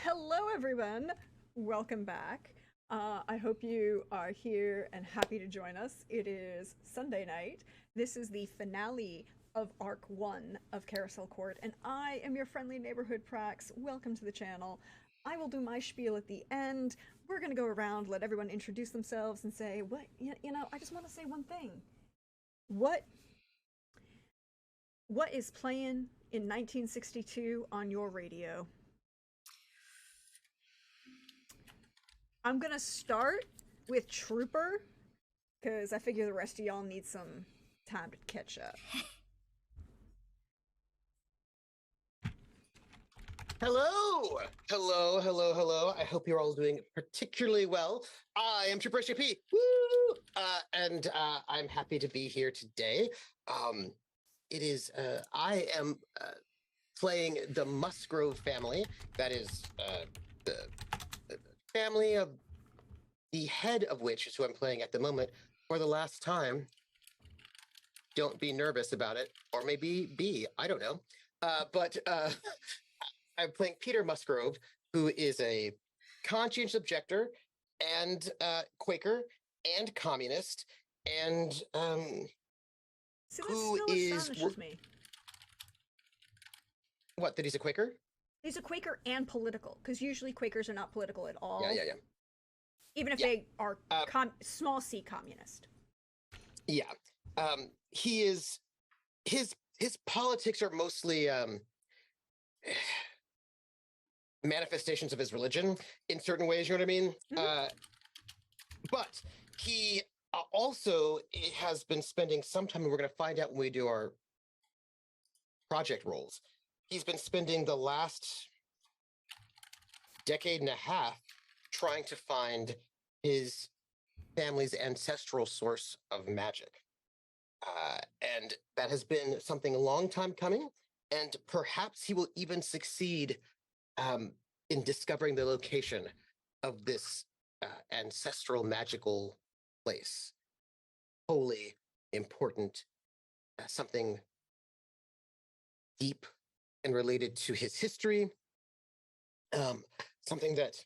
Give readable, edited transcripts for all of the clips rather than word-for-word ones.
Hello, everyone. Welcome back. I hope you are here and happy to join us. It is Sunday night. This is the finale of Arc 1 of Carousel Court, and I am your friendly neighborhood Prax. Welcome to the channel. I will do my spiel at the end. We're going to go around, let everyone introduce themselves, and say, I just want to say one thing. What what is playing in 1962 on your radio? I'm gonna start with Trooper, because I figure the rest of y'all need some time to catch up. Hello! Hello, hello, hello. I hope you're all doing particularly well. I am Trooper SJP. Woo! And I'm happy to be here today. I am playing the Musgrove family. That is the family of the head of which is who I'm playing at the moment for the last time. Don't be nervous about it, or maybe be, I don't know. But I'm playing Peter Musgrove, who is a conscientious objector and Quaker and communist, and See, that who still is astonishes me. What? That he's a Quaker? He's a Quaker and political, because usually Quakers are not political at all. Yeah. Even if Yeah. they are small c communist. Yeah. He is his politics are mostly manifestations of his religion in certain ways, you know what I mean? But he also has been spending some time, and we're going to find out when we do our project roles. He's been spending the last decade and a half trying to find his family's ancestral source of magic. And that has been something a long time coming, and perhaps he will even succeed in discovering the location of this ancestral magical place. Wholly important, something deep and related to his history, something that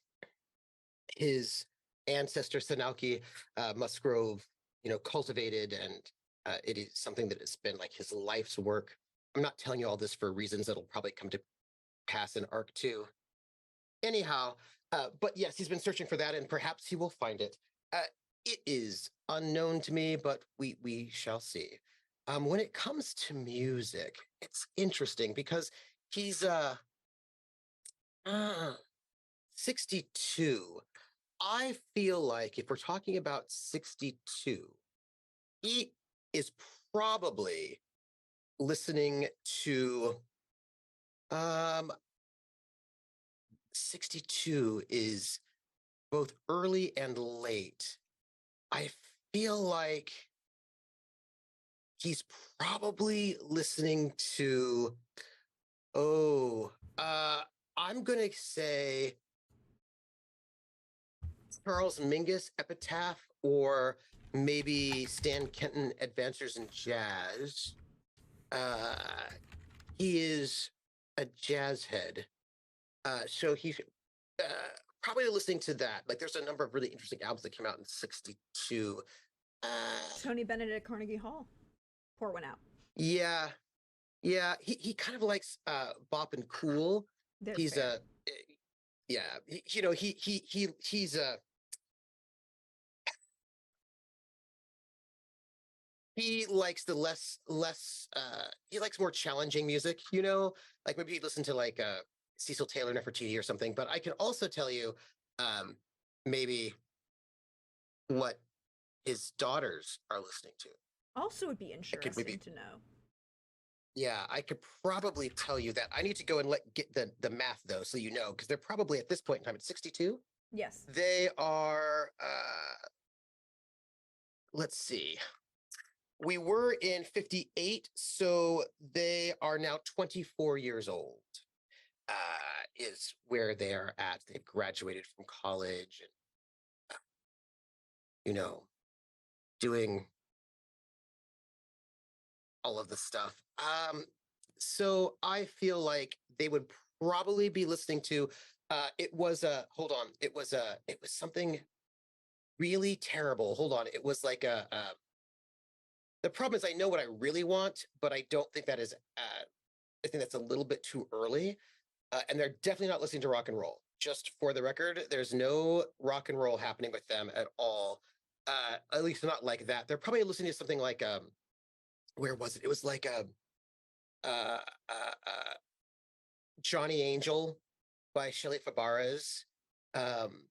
his ancestor Sanauki Musgrove, cultivated, and it is something that has been like his life's work. I'm not telling you all this for reasons that'll probably come to pass in Arc 2. Anyhow, but yes, he's been searching for that, and perhaps he will find it. It is unknown to me, but we shall see. When it comes to music, it's interesting because he's 62. I feel like if we're talking about 62, he is probably listening to 62 is both early and late. I feel like he's probably listening to I'm gonna say Charles Mingus Epitaph, or maybe Stan Kenton Advancers in Jazz. He is a jazz head, so he's probably listening to that. Like, there's a number of really interesting albums that came out in 62. Tony Bennett at Carnegie Hall. Pour one out. Yeah. He kind of likes bop and cool. He's fair. He's he likes the less he likes more challenging music, like maybe he'd listen to like Cecil Taylor Nefertiti or something. But I can also tell you maybe what his daughters are listening to. Also would be interesting to know. Yeah, I could probably tell you that. I need to go and get the math though, so because they're probably at this point in time at 62. Yes. They are let's see. We were in 58, so they are now 24 years old, is where they are at. They've graduated from college and, doing all of the stuff. So I feel like they would probably be listening to It was hold on. It was something really terrible. Hold on. It was like the problem is I know what I really want, but I don't think that is I think that's a little bit too early. And they're definitely not listening to rock and roll. Just for the record, there's no rock and roll happening with them at all. At least not like that. They're probably listening to something like where was it? It was like uh, uh, Johnny Angel by Shelley Fabares. Um,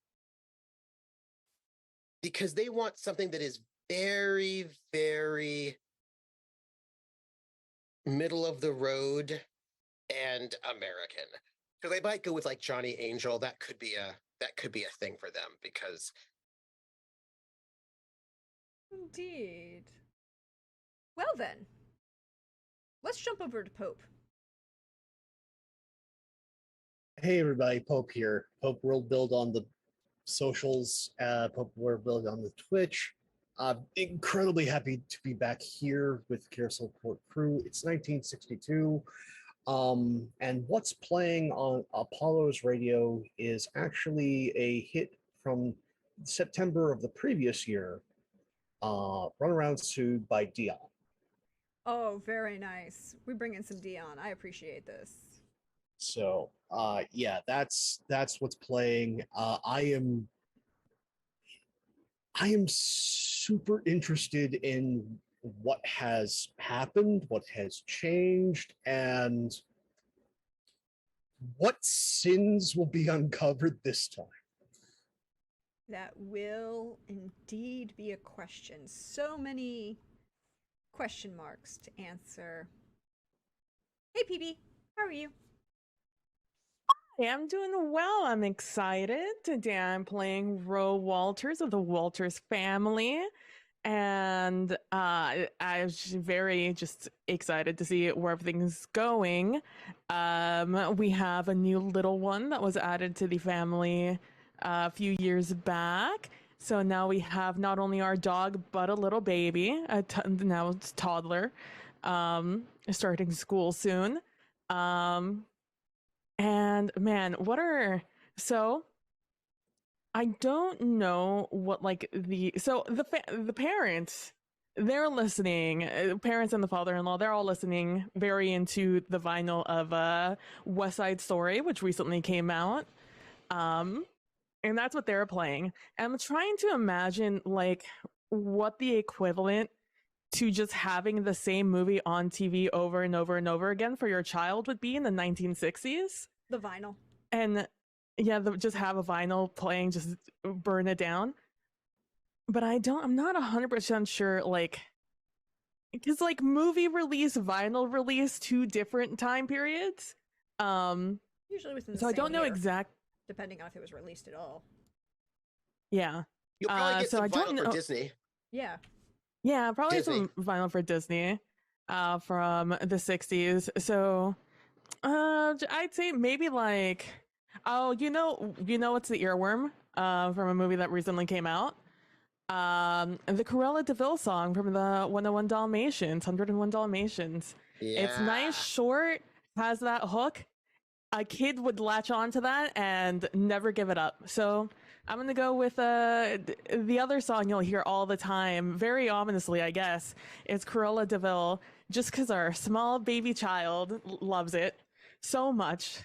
because they want something that is very, very middle of the road and American. So they might go with like Johnny Angel. That could be a thing for them because Indeed. Well then, let's jump over to Pope. Hey everybody, Pope here. Pope World Build on the socials, Pope World Build on the Twitch. Incredibly happy to be back here with Carousel Court Crew. It's 1962. And what's playing on Apollo's radio is actually a hit from September of the previous year, Runaround Sue by Dion. Oh, very nice. We bring in some Dion. I appreciate this. So yeah, that's what's playing. I am super interested in what has happened, what has changed, and what sins will be uncovered this time. That will indeed be a question. So many question marks to answer. Hey, PB, how are you? Hey, I'm doing well. I'm excited. Today I'm playing Ro Walters of the Walters family. And I was very just excited to see where everything's going. We have a new little one that was added to the family a few years back. So now we have not only our dog, but a little baby, now it's toddler, starting school soon. And man, so I don't know what like the parents, they're listening, parents and the father-in-law, they're all listening very into the vinyl of West Side Story, which recently came out. And that's what they're playing. And I'm trying to imagine like what the equivalent to just having the same movie on TV over and over and over again for your child would be in the 1960s. The vinyl. And yeah, just have a vinyl playing, just burn it down. But I'm not 100% sure, like, because like movie release, vinyl release, two different time periods. Usually within the So I same don't know year, depending on if it was released at all. Yeah. you'll probably get So some I don't vinyl for know. Disney. Yeah. Yeah, probably Disney. some vinyl for Disney, from the 60s. So, I'd say maybe like, oh, what's the earworm, from a movie that recently came out? The Cruella de Vil song from the 101 Dalmatians. Yeah. It's nice, short, has that hook. A kid would latch on to that and never give it up. So I'm gonna go with the other song you'll hear all the time, very ominously, I guess. It's Cruella de Vil, just because our small baby child loves it so much.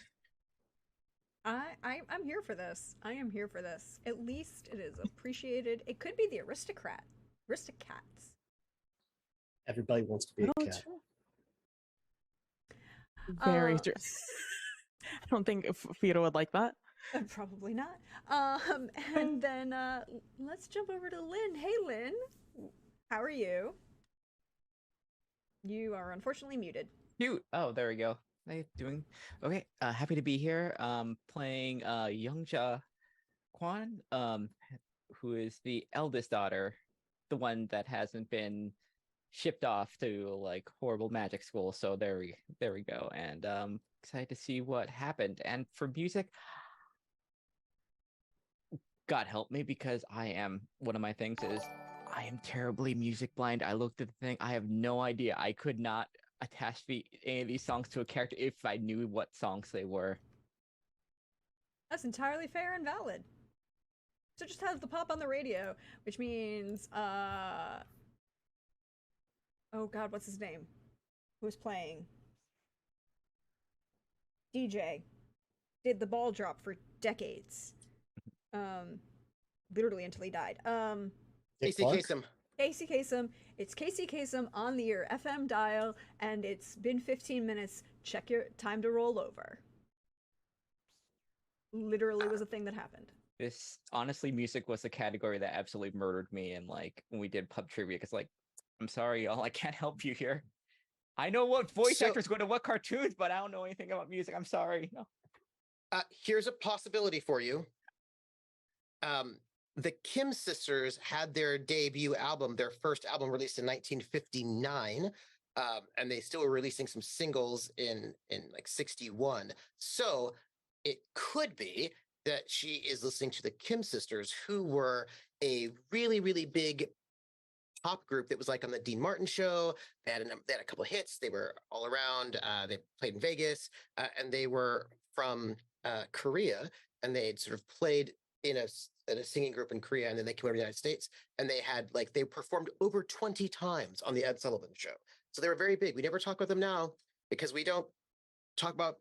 I'm here for this. I am here for this. At least it is appreciated. It could be the Aristocats. Everybody wants to be a cat. True. Very Uh, true. I don't think Fido would like that. Probably not. And then let's jump over to Lynn. Hey, Lynn. How are you? You are unfortunately muted. Cute. Oh, there we go. Hey, doing okay. Happy to be here. Playing Youngja Kwan, who is the eldest daughter, the one that hasn't been shipped off to like horrible magic school. So there we go. And excited to see what happened. And for music, God help me, because one of my things is I am terribly music blind. I looked at the thing. I have no idea. I could not attach any of these songs to a character if I knew what songs they were. That's entirely fair and valid. So just have the pop on the radio, which means, oh God, what's his name? Who's playing? DJ did the ball drop for decades, literally until he died. Dick Casey Clark? Kasem. Casey Kasem. It's Casey Kasem on the your FM dial, and it's been 15 minutes. Check your time to roll over. Literally was a thing that happened. This honestly, music was a category that absolutely murdered me. And like when we did pub trivia, because like, I'm sorry, y'all, I can't help you here. I know what voice So- actors go to what cartoons, but I don't know anything about music. I'm sorry. No. Here's a possibility for you. The Kim sisters had their debut album, their first album released in 1959, and they still were releasing some singles in like 61. So it could be that she is listening to the Kim sisters, who were a really, really big pop group that was like on the Dean Martin show. They had a couple of hits. They were all around. They played in Vegas, and they were from Korea, and they had sort of played in a singing group in Korea, and then they came over to the United States, and they performed over 20 times on the Ed Sullivan Show. So they were very big. We never talk about them now because we don't talk about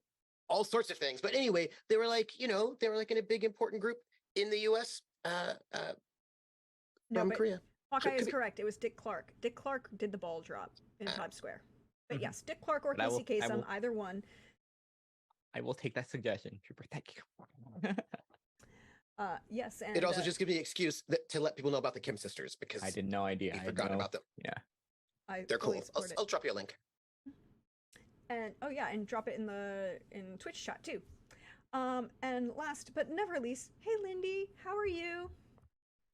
all sorts of things. But anyway, they were like in a big important group in the U.S. No, from but Korea. Hawkeye Could is be- correct. It was Dick Clark. Dick Clark did the ball drop in Times Square. But Mhm. yes, Dick Clark or But I will- Casey I Kasem, will- either one. I will take that suggestion, Trooper. Thank you. Yes, and It also just gives me an excuse to let people know about the Kim sisters because I had no idea. we I had forgot no- about them. Yeah. I They're fully cool. support it. I'll drop you a link. And oh yeah, and drop it in Twitch chat too. And last but never least, hey Lindy, how are you?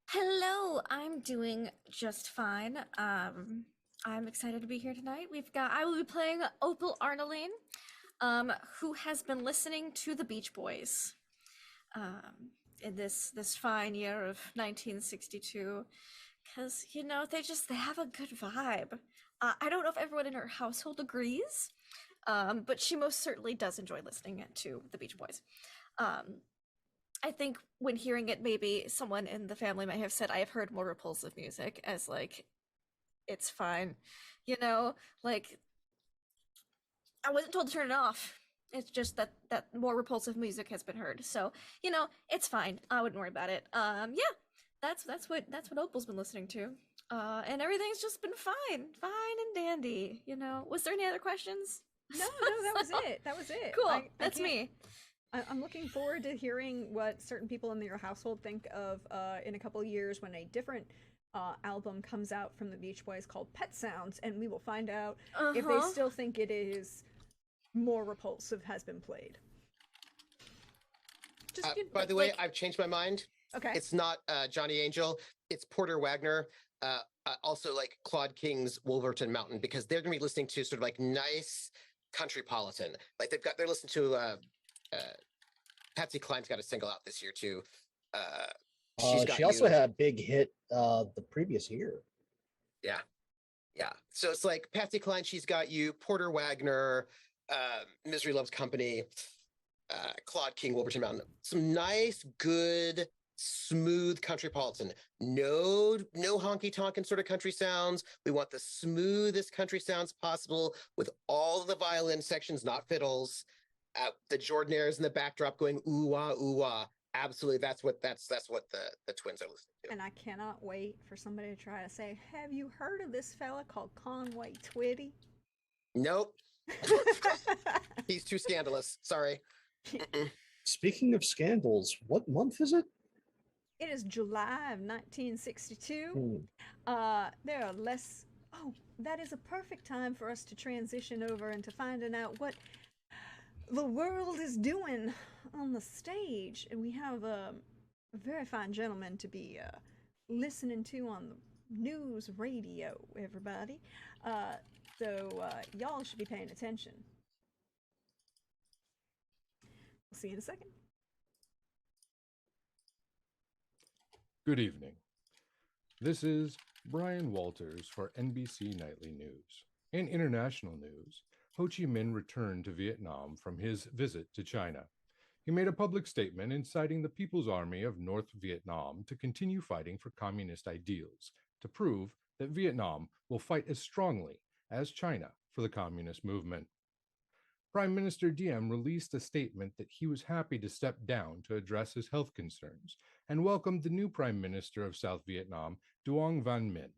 Hello, I'm doing just fine. I'm excited to be here tonight. I will be playing Opal Arnoline, who has been listening to the Beach Boys, in this fine year of 1962, because they have a good vibe. I don't know if everyone in her household agrees, but she most certainly does enjoy listening to the Beach Boys. I think when hearing it, maybe someone in the family might have said, I have heard more repulsive music, as like, it's fine. Like, I wasn't told to turn it off. It's just that more repulsive music has been heard. So, it's fine. I wouldn't worry about it. Yeah, that's what Opal's been listening to. And everything's just been fine and dandy, Was there any other questions? No, that was it. That was it. Cool. That's me. I'm looking forward to hearing what certain people in your household think of in a couple of years when a different album comes out from the Beach Boys called Pet Sounds, and we will find out if they still think it is more repulsive has been played. Just By the way, I've changed my mind. okay. It's not Johnny Angel. It's Porter Wagner. Also like Claude King's Wolverton Mountain, because they're going to be listening to sort of like nice countrypolitan. Like they're listening to Patsy Cline's got a single out this year too. She also had a big hit the previous year. Yeah. So it's like Patsy Cline, She's Got You, Porter Wagner, Misery Loves Company, Claude King, Wolverton Mountain. Some nice, good, smooth countrypolitan. No honky tonkin sort of country sounds. We want the smoothest country sounds possible with all the violin sections, not fiddles. The Jordanaires in the backdrop going ooh wah ooh wah. Absolutely, that's what the twins are listening to. And I cannot wait for somebody to try to say, have you heard of this fella called Conway Twitty? Nope. He's too scandalous. Sorry. Speaking of scandals, what month is it? It is July of 1962. There are less. Oh, that is a perfect time for us to transition over into finding out what the world is doing on the stage. And we have a very fine gentleman to be listening to on the news radio, everybody. So y'all should be paying attention. We'll see you in a second. Good evening. This is Brian Walters for NBC Nightly News. In international news, Ho Chi Minh returned to Vietnam from his visit to China. he made a public statement inciting the People's Army of North Vietnam to continue fighting for communist ideals, to prove that Vietnam will fight as strongly as China for the communist movement. Prime Minister Diem released a statement that he was happy to step down to address his health concerns and welcomed the new Prime Minister of South Vietnam, Duong Van Minh.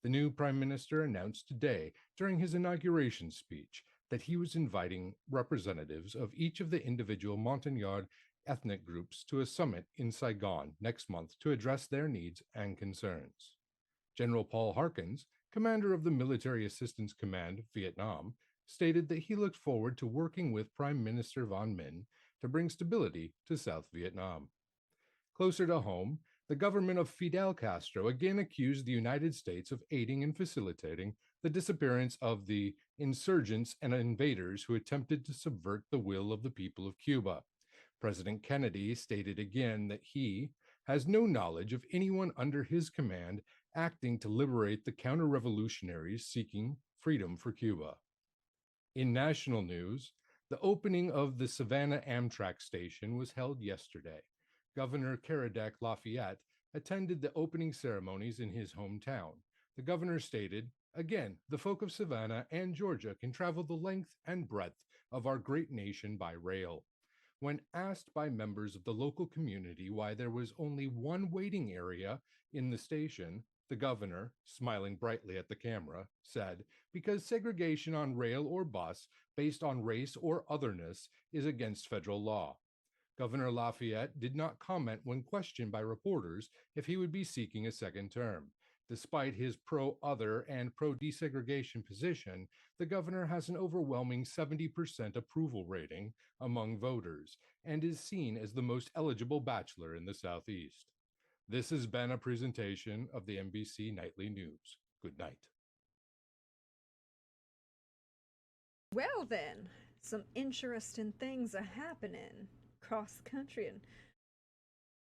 The new Prime Minister announced today during his inauguration speech that he was inviting representatives of each of the individual Montagnard ethnic groups to a summit in Saigon next month to address their needs and concerns. General Paul Harkins, commander of the Military Assistance Command Vietnam, stated that he looked forward to working with Prime Minister Van Minh to bring stability to South Vietnam. Closer to home, the government of Fidel Castro again accused the United States of aiding and facilitating the disappearance of the insurgents and invaders who attempted to subvert the will of the people of Cuba. President Kennedy stated again that he has no knowledge of anyone under his command acting to liberate the counter-revolutionaries seeking freedom for Cuba. In national news, the opening of the Savannah Amtrak station was held yesterday. Governor Carousel Lafayette attended the opening ceremonies in his hometown. The governor stated, "Again, the folk of Savannah and Georgia can travel the length and breadth of our great nation by rail." When asked by members of the local community why there was only one waiting area in the station, the governor, smiling brightly at the camera, said, "Because segregation on rail or bus based on race or otherness is against federal law." Governor Lafayette did not comment when questioned by reporters if he would be seeking a second term. Despite his pro-other and pro-desegregation position, the governor has an overwhelming 70% approval rating among voters and is seen as the most eligible bachelor in the Southeast. This has been a presentation of the NBC Nightly News. Good night. Well then, some interesting things are happening across the country and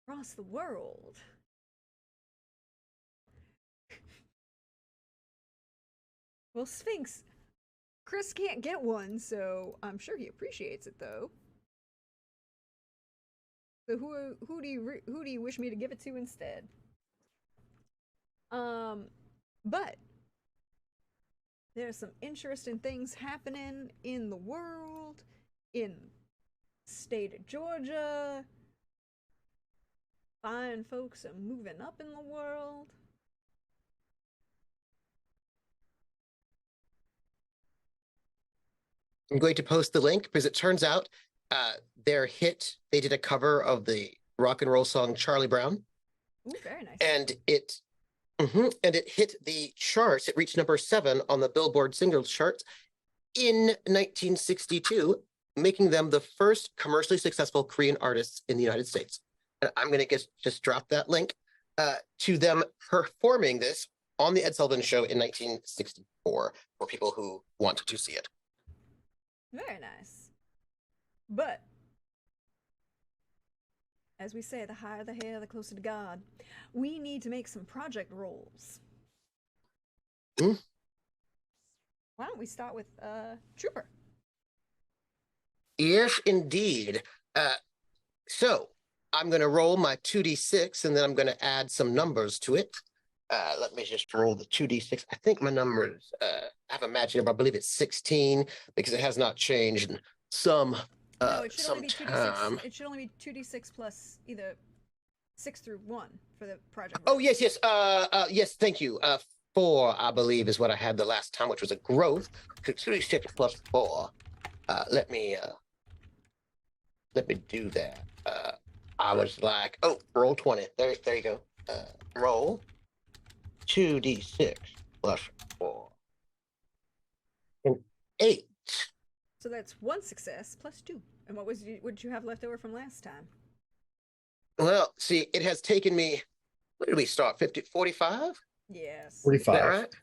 across the world. Well, Sphinx, Chris can't get one, so I'm sure he appreciates it though. So who do you wish me to give it to instead? But there's some interesting things happening in the world, in state of Georgia. Fine folks are moving up in the world. I'm going to post the link because it turns out their hit, they did a cover of the rock and roll song Charlie Brown. Ooh, very nice. And it hit the charts. It reached number 7 on the Billboard singles chart in 1962, making them the first commercially successful Korean artists in the United States. And I'm going to just drop that link to them performing this on the Ed Sullivan Show in 1964 for people who want to see it. Very nice. But, as we say, the higher the hair, the closer to God. We need to make some project rolls. Mm. Why don't we start with Trooper? Yes, indeed. So I'm going to roll my 2d6, and then I'm going to add some numbers to it. Let me just roll the 2d6. I think my numbers, I have a magic number. I believe it's 16 because it has not changed in some No, it should some only be 2d6. time. It should only be 2d6 plus either 6 through 1 for the project. Oh, yes, yes. Yes, thank you. 4, I believe, is what I had the last time, which was a growth. 2d6 plus 4. Let me do that. I was like, oh, roll 20. There you go. Roll 2d6 plus 4. And 8. So that's 1 success plus 2. And what did you have left over from last time? Well, see, it has taken me, where did we start? 45? Yes. 45. Is that right?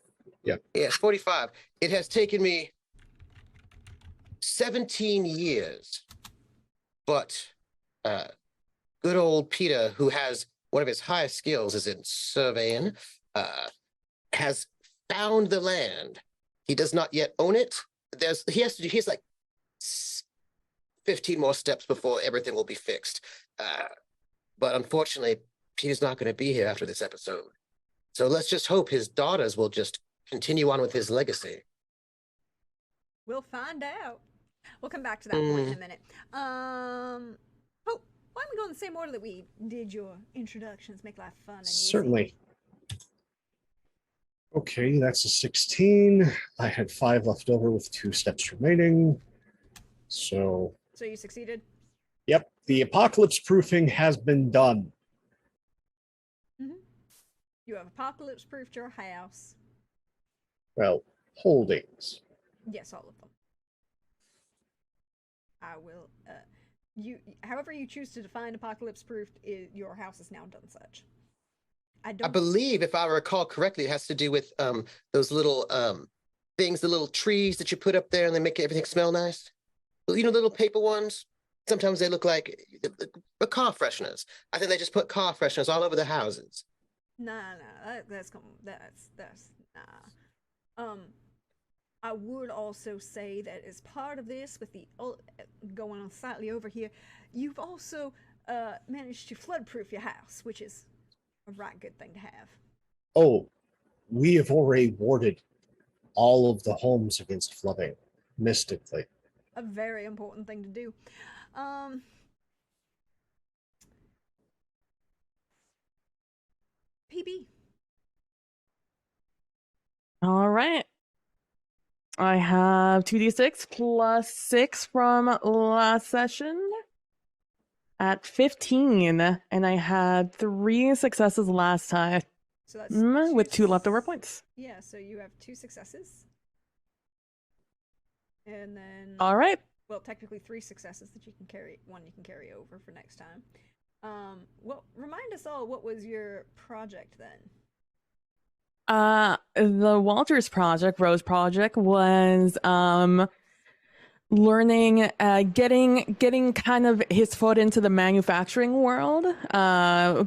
Yep. Yes, 45. It has taken me 17 years. But good old Peter, who has one of his highest skills is in surveying, has found the land. He does not yet own it. He has like 15 more steps before everything will be fixed. But unfortunately, Peter's not going to be here after this episode. So let's just hope his daughters will just continue on with his legacy. We'll find out. We'll come back to that point in a minute. Oh, why don't we go in the same order that we did your introductions? Make life fun and easy. Certainly. Okay, that's a 16. I had 5 left over with 2 steps remaining. So, So you succeeded? yep, the apocalypse proofing has been done. You have apocalypse proofed your house. Well, holdings. Yes, all of them. I will. However you choose to define apocalypse proofed, your house is now done such. I believe, if I recall correctly, it has to do with those little things, the little trees that you put up there and they make everything smell nice. You know, little paper ones. Sometimes they look like car fresheners. I think they just put car fresheners all over the houses. Nah, that's nah. I would also say that as part of this, with the going on slightly over here, you've also managed to flood-proof your house, which is a right good thing to have. Oh, we have already warded all of the homes against flooding, mystically. A very important thing to do. PB. All right. I have 2d6 plus 6 from last session at 15, and I had 3 successes last time. So that's with 2 leftover points. Yeah, so you have 2 successes. And then all right. Well, technically 3 successes that you can carry. 1 you can carry over for next time. Well, remind us all, what was your project then? The Walters project, Rose project, was learning, getting kind of his foot into the manufacturing world,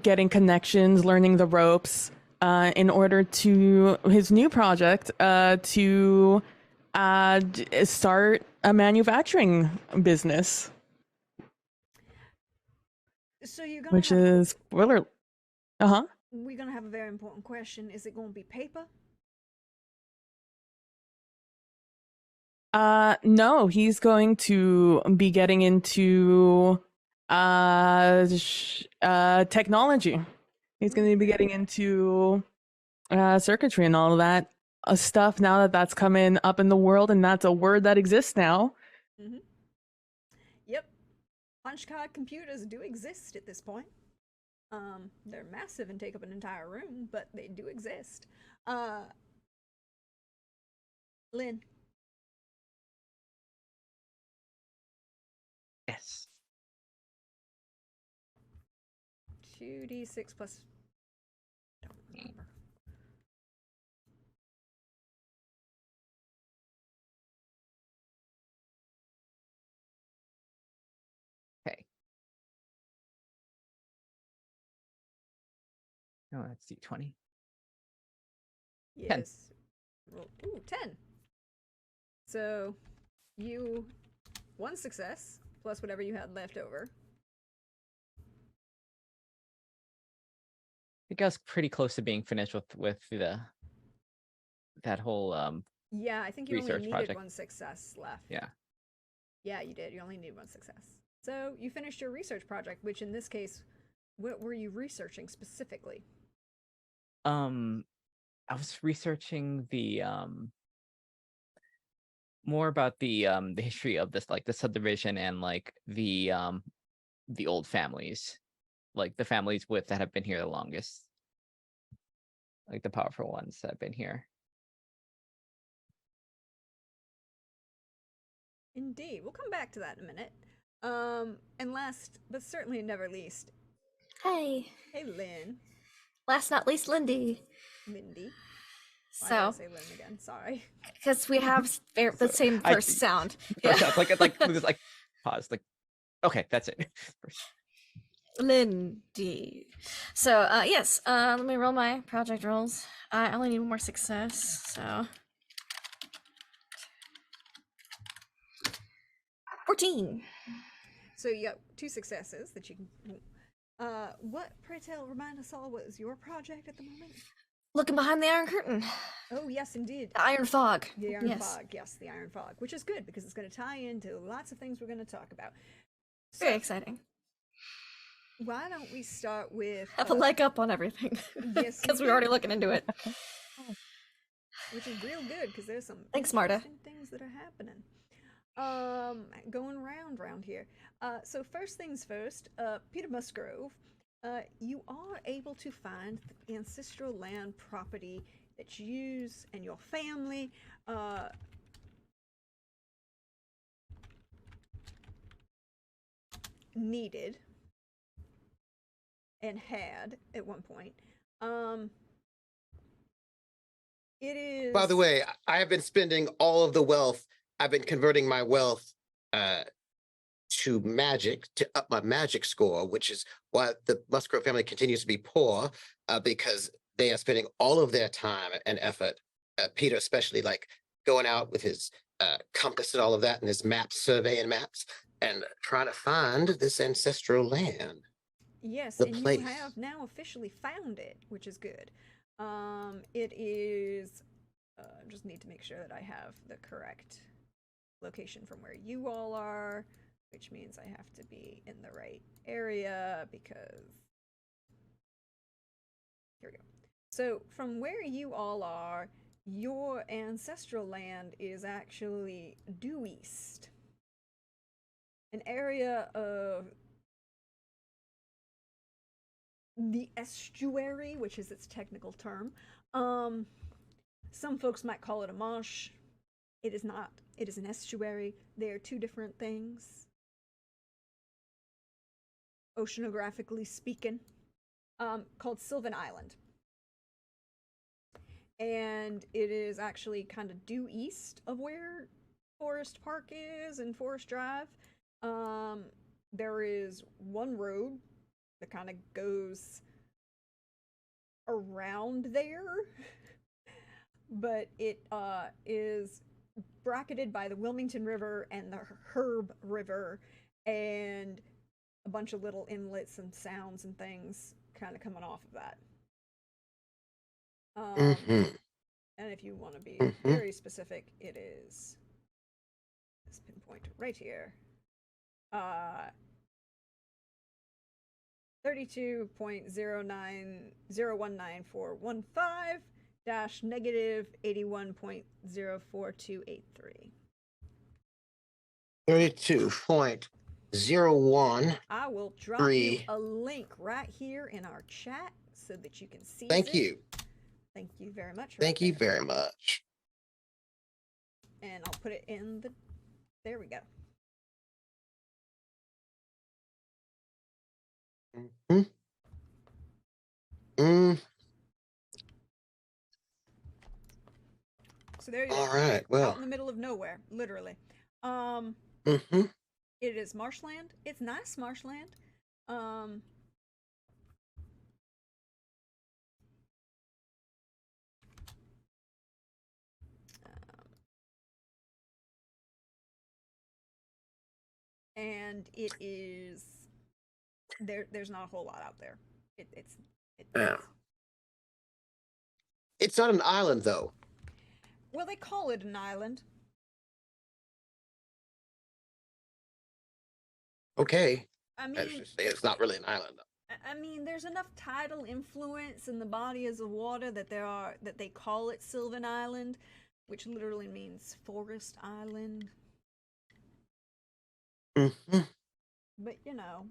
getting connections, learning the ropes, in order to his new project, to start a manufacturing business. So you're gonna which is spoiler. We're gonna have a very important question. Is it gonna be paper? No, he's going to be getting into technology. He's going to be getting into circuitry and all of that stuff now that that's coming up in the world, and that's a word that exists now. Mm-hmm. Yep. Punch card computers do exist at this point. They're massive and take up an entire room, but they do exist. Lynn. Yes. 2d6 plus. Don't remember. Okay. No, that's D20. Yes. Ooh, 10. So you 1 success plus whatever you had left over. I think I was pretty close to being finished with that whole Yeah, I think you only research needed project. 1 success left. Yeah. Yeah, you did. You only need 1 success. So you finished your research project, which in this case, what were you researching specifically? I was researching the more about the history of this, like the subdivision and like the old families, like the families that have been here the longest, like the powerful ones that have been here. Indeed. We'll come back to that in a minute. And last, but certainly never least. Hey. Hey, Lynn. Last not least, Lindy. Lindy. Why So, did I say Lynn again? Sorry. because we have the same first sound. Yeah. Yeah. like pause. Like, okay, that's it. Lindy. So, yes. Let me roll my project rolls. I only need 1 more success. So, 14. So you got 2 successes that you can. What, pray tell, remind us all, what is your project at the moment? Looking behind the Iron Curtain. Oh, yes, indeed. The Iron Fog. The Iron Yes. Fog, yes, the Iron Fog, which is good because it's going to tie into lots of things we're going to talk about. Very exciting. Why don't we start with Have a leg up on everything. Yes, Because you we're already do. looking into it. which is real good because there's some Thanks, Marta. interesting things that are happening. Going round here. So first things first, Peter Musgrove, you are able to find the ancestral land property that you and your family needed and had at one point. It is. By the way, I have been spending all of the wealth. I've been converting my wealth to magic to up my magic score, which is why the Musgrove family continues to be poor, because they are spending all of their time and effort. Peter, especially, like going out with his compass and all of that, and his maps, surveying maps, and trying to find this ancestral land. Yes, the and place. you have now officially found it, which is good. It is. Just need to make sure that I have the correct location from where you all are, which means I have to be in the right area because. Here we go. So, from where you all are, your ancestral land is actually due east. An area of the estuary, which is its technical term. Some folks might call it a marsh. It is not. It is an estuary. They are 2 different things, oceanographically speaking, called Sylvan Island. And it is actually kind of due east of where Forest Park is and Forest Drive. There is one road that kind of goes around there, but it is bracketed by the Wilmington River and the Herb River and a bunch of little inlets and sounds and things kind of coming off of that. And if you want to be very specific, it is this pinpoint right here. 32.09019415415 dash negative 81.04283. 32.01. I will drop you a link right here in our chat so that you can see Thank you. Thank you very much. Thank you very much. And I'll put it in the. There we go. So there you go. All right. Well. Out in the middle of nowhere, literally. It is marshland. It's nice marshland. And it is there's not a whole lot out there. It's not an island, though. Well, they call it an island. Okay. I mean, it's not really an island, though. I mean, there's enough tidal influence in the bodies of water that they call it Sylvan Island, which literally means forest island. But you know,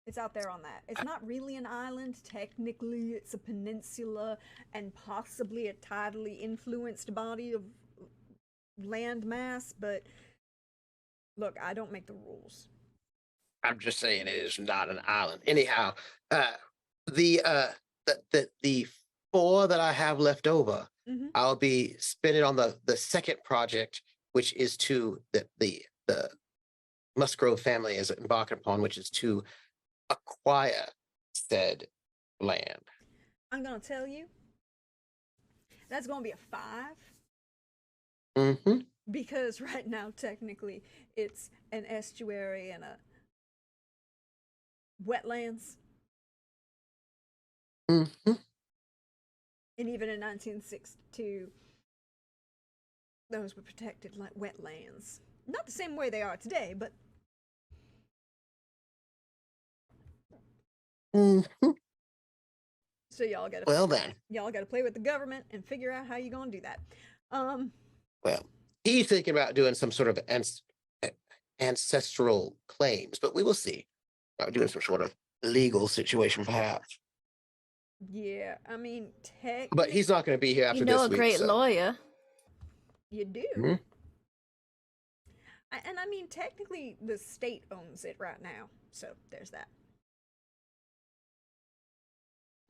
it's out there on that. It's not really an island. Technically, it's a peninsula and possibly a tidally influenced body of land mass. But look, I don't make the rules. I'm just saying it is not an island. Anyhow, the 4 that I have left over, I'll be spending on the second project, which is to the Musgrove family is embarking upon, which is to acquire said land. I'm gonna tell you, that's gonna be a 5. because right now technically it's an estuary and a wetlands, Mhm. and even in 1962 those were protected like wetlands. Not the same way they are today, but Mhm. so y'all gotta Well then, play with the government and figure out how you gonna do that. Um, well, he's thinking about doing some sort of ancestral claims, but we will see. About doing some sort of legal situation, perhaps. yeah, I mean, But he's not going to be here after You know this a week. great So. lawyer. you do. Mhm. And I mean, technically, the state owns it right now, so there's that.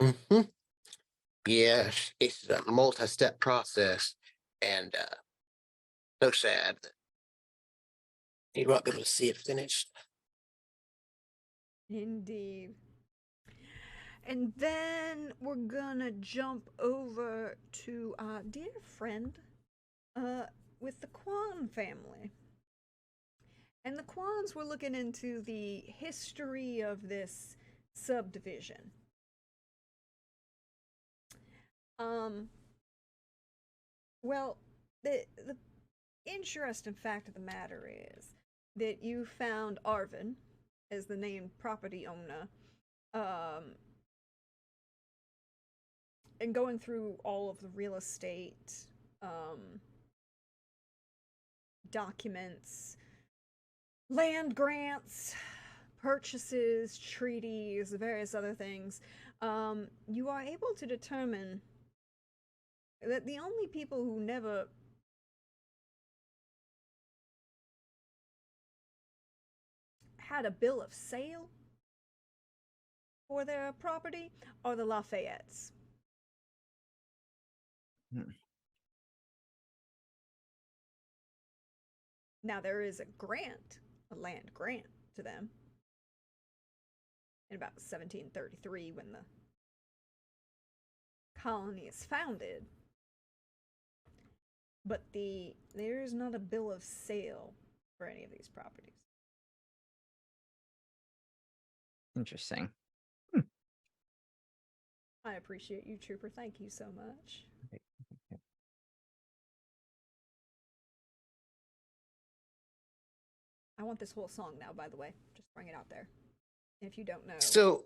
Mhm. Yeah, it's a multi-step process, and so sad that he won't be able to see it finished. Indeed. And then we're gonna jump over to our dear friend with the Kwan family. And the Kwans were looking into the history of this subdivision. Um, well, the interesting fact of the matter is that you found Arvin as the named property owner, um, and going through all of the real estate documents, land grants, purchases, treaties, various other things, you are able to determine that the only people who never had a bill of sale for their property are the Lafayettes. Hmm. Now, there is a grant, a land grant to them in about 1733 when the colony is founded, but there is not a bill of sale for any of these properties. Interesting. I appreciate you, Trooper. Thank you so much. I want this whole song now, by the way. Just bring it out there. If you don't know. So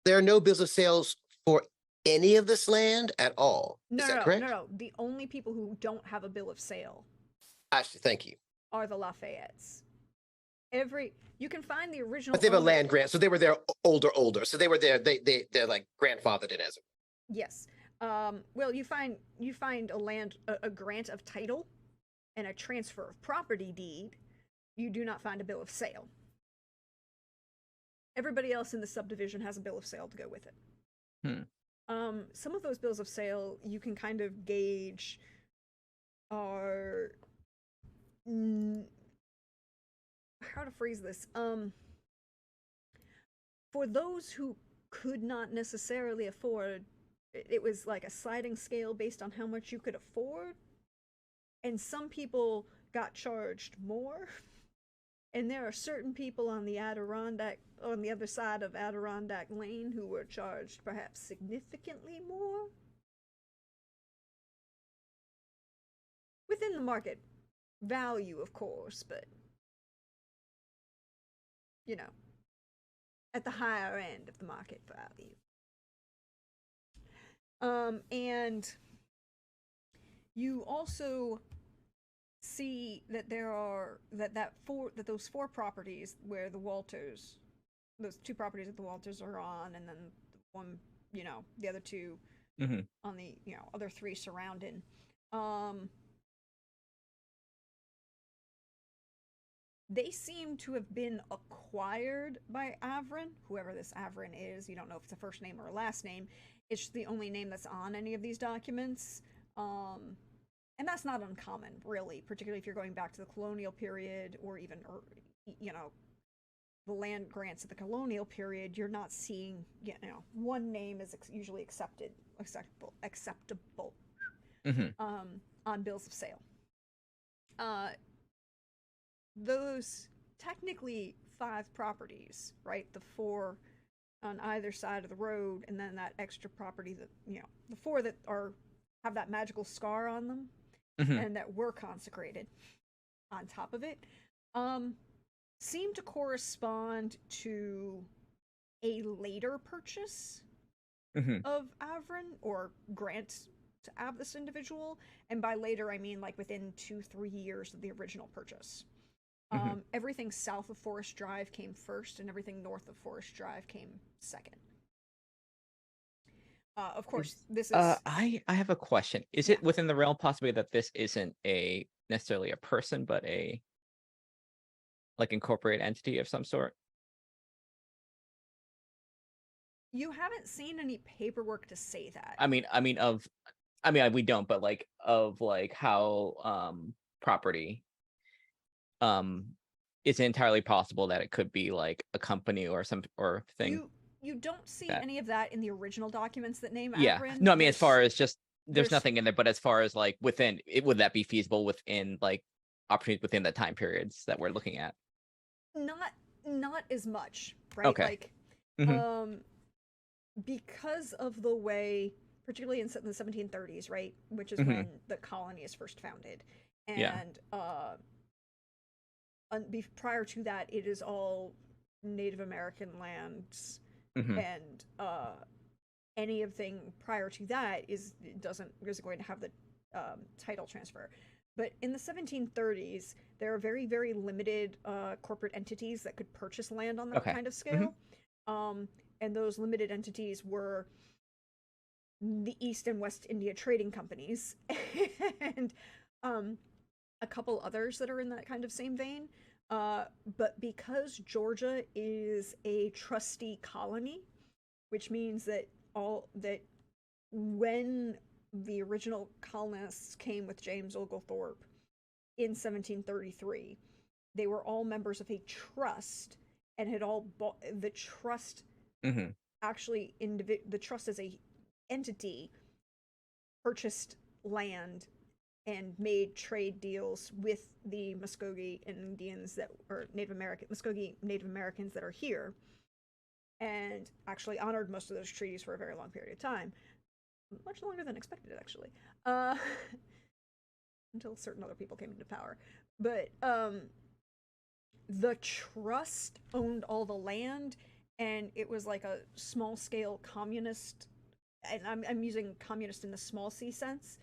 there are no bills of sales for any of this land at all. Is that correct? No. The only people who don't have a bill of sale Actually, thank you. are the Lafayettes. You can find the original. But they have a owner- land grant, so they were there older. So they were there. They're like grandfathered in as. Yes. Well, you find a grant of title and a transfer of property deed. You do not find a bill of sale. Everybody else in the subdivision has a bill of sale to go with it. Some of those bills of sale you can kind of gauge are how to phrase this. For those who could not necessarily afford, it was like a sliding scale based on how much you could afford, and some people got charged more. And there are certain people on the other side of Adirondack Lane, who were charged perhaps significantly more. Within the market value, of course, but, you know, at the higher end of the market value. And you also see that those four properties where those two properties that the Walters are on, and then one, the other two on the, other three surrounding. They seem to have been acquired by Avrin, whoever this Avrin is. You don't know if it's a first name or a last name. It's the only name that's on any of these documents. And that's not uncommon, really, particularly if you're going back to the colonial period or even, the land grants of the colonial period. You're not seeing, one name is usually acceptable on bills of sale. those technically 5 properties, right? The 4 on either side of the road, and then that extra property that, the 4 that have that magical scar on them Mhm. and that were consecrated on top of it, seem to correspond to a later purchase Mhm. of Avron or grant to this individual. And by later, I mean like within 2-3 years of the original purchase. Mhm. Everything south of Forest Drive came first, and everything north of Forest Drive came second. Of course, this is I have a question. Is Yeah. it within the realm possibility that this isn't a necessarily a person, but a like incorporated entity of some sort? you haven't seen any paperwork to say that. I mean, we don't, but like of like how property it's entirely possible that it could be like a company or some or thing You don't see that any of that in the original documents that name yeah. Avron. No, I mean as far as just there's there's- nothing in there, but as far as like within it, would that be feasible within like opportunities within the time periods that we're looking at? not as much, right? Okay. Like Mhm. because of the way, particularly in the 1730s, right, which is Mhm. when the colony is first founded, Yeah. and prior to that, it is all Native American lands, Mhm. and anything prior to that isn't going to have the title transfer. But in the 1730s, there are very, very limited corporate entities that could purchase land on that Okay. kind of scale. And those limited entities were the East and West India Trading Companies and a couple others that are in that kind of same vein. But because Georgia is a trustee colony, which means that when the original colonists came with James Oglethorpe in 1733, they were all members of a trust and had all bought the trust. Mhm. Actually, the trust as a entity purchased land and made trade deals with the Muskogee Indians Muskogee Native Americans that are here, and actually honored most of those treaties for a very long period of time, much longer than expected, actually, until certain other people came into power. But the trust owned all the land, and it was like a small scale communist, and I'm using communist in the small c sense.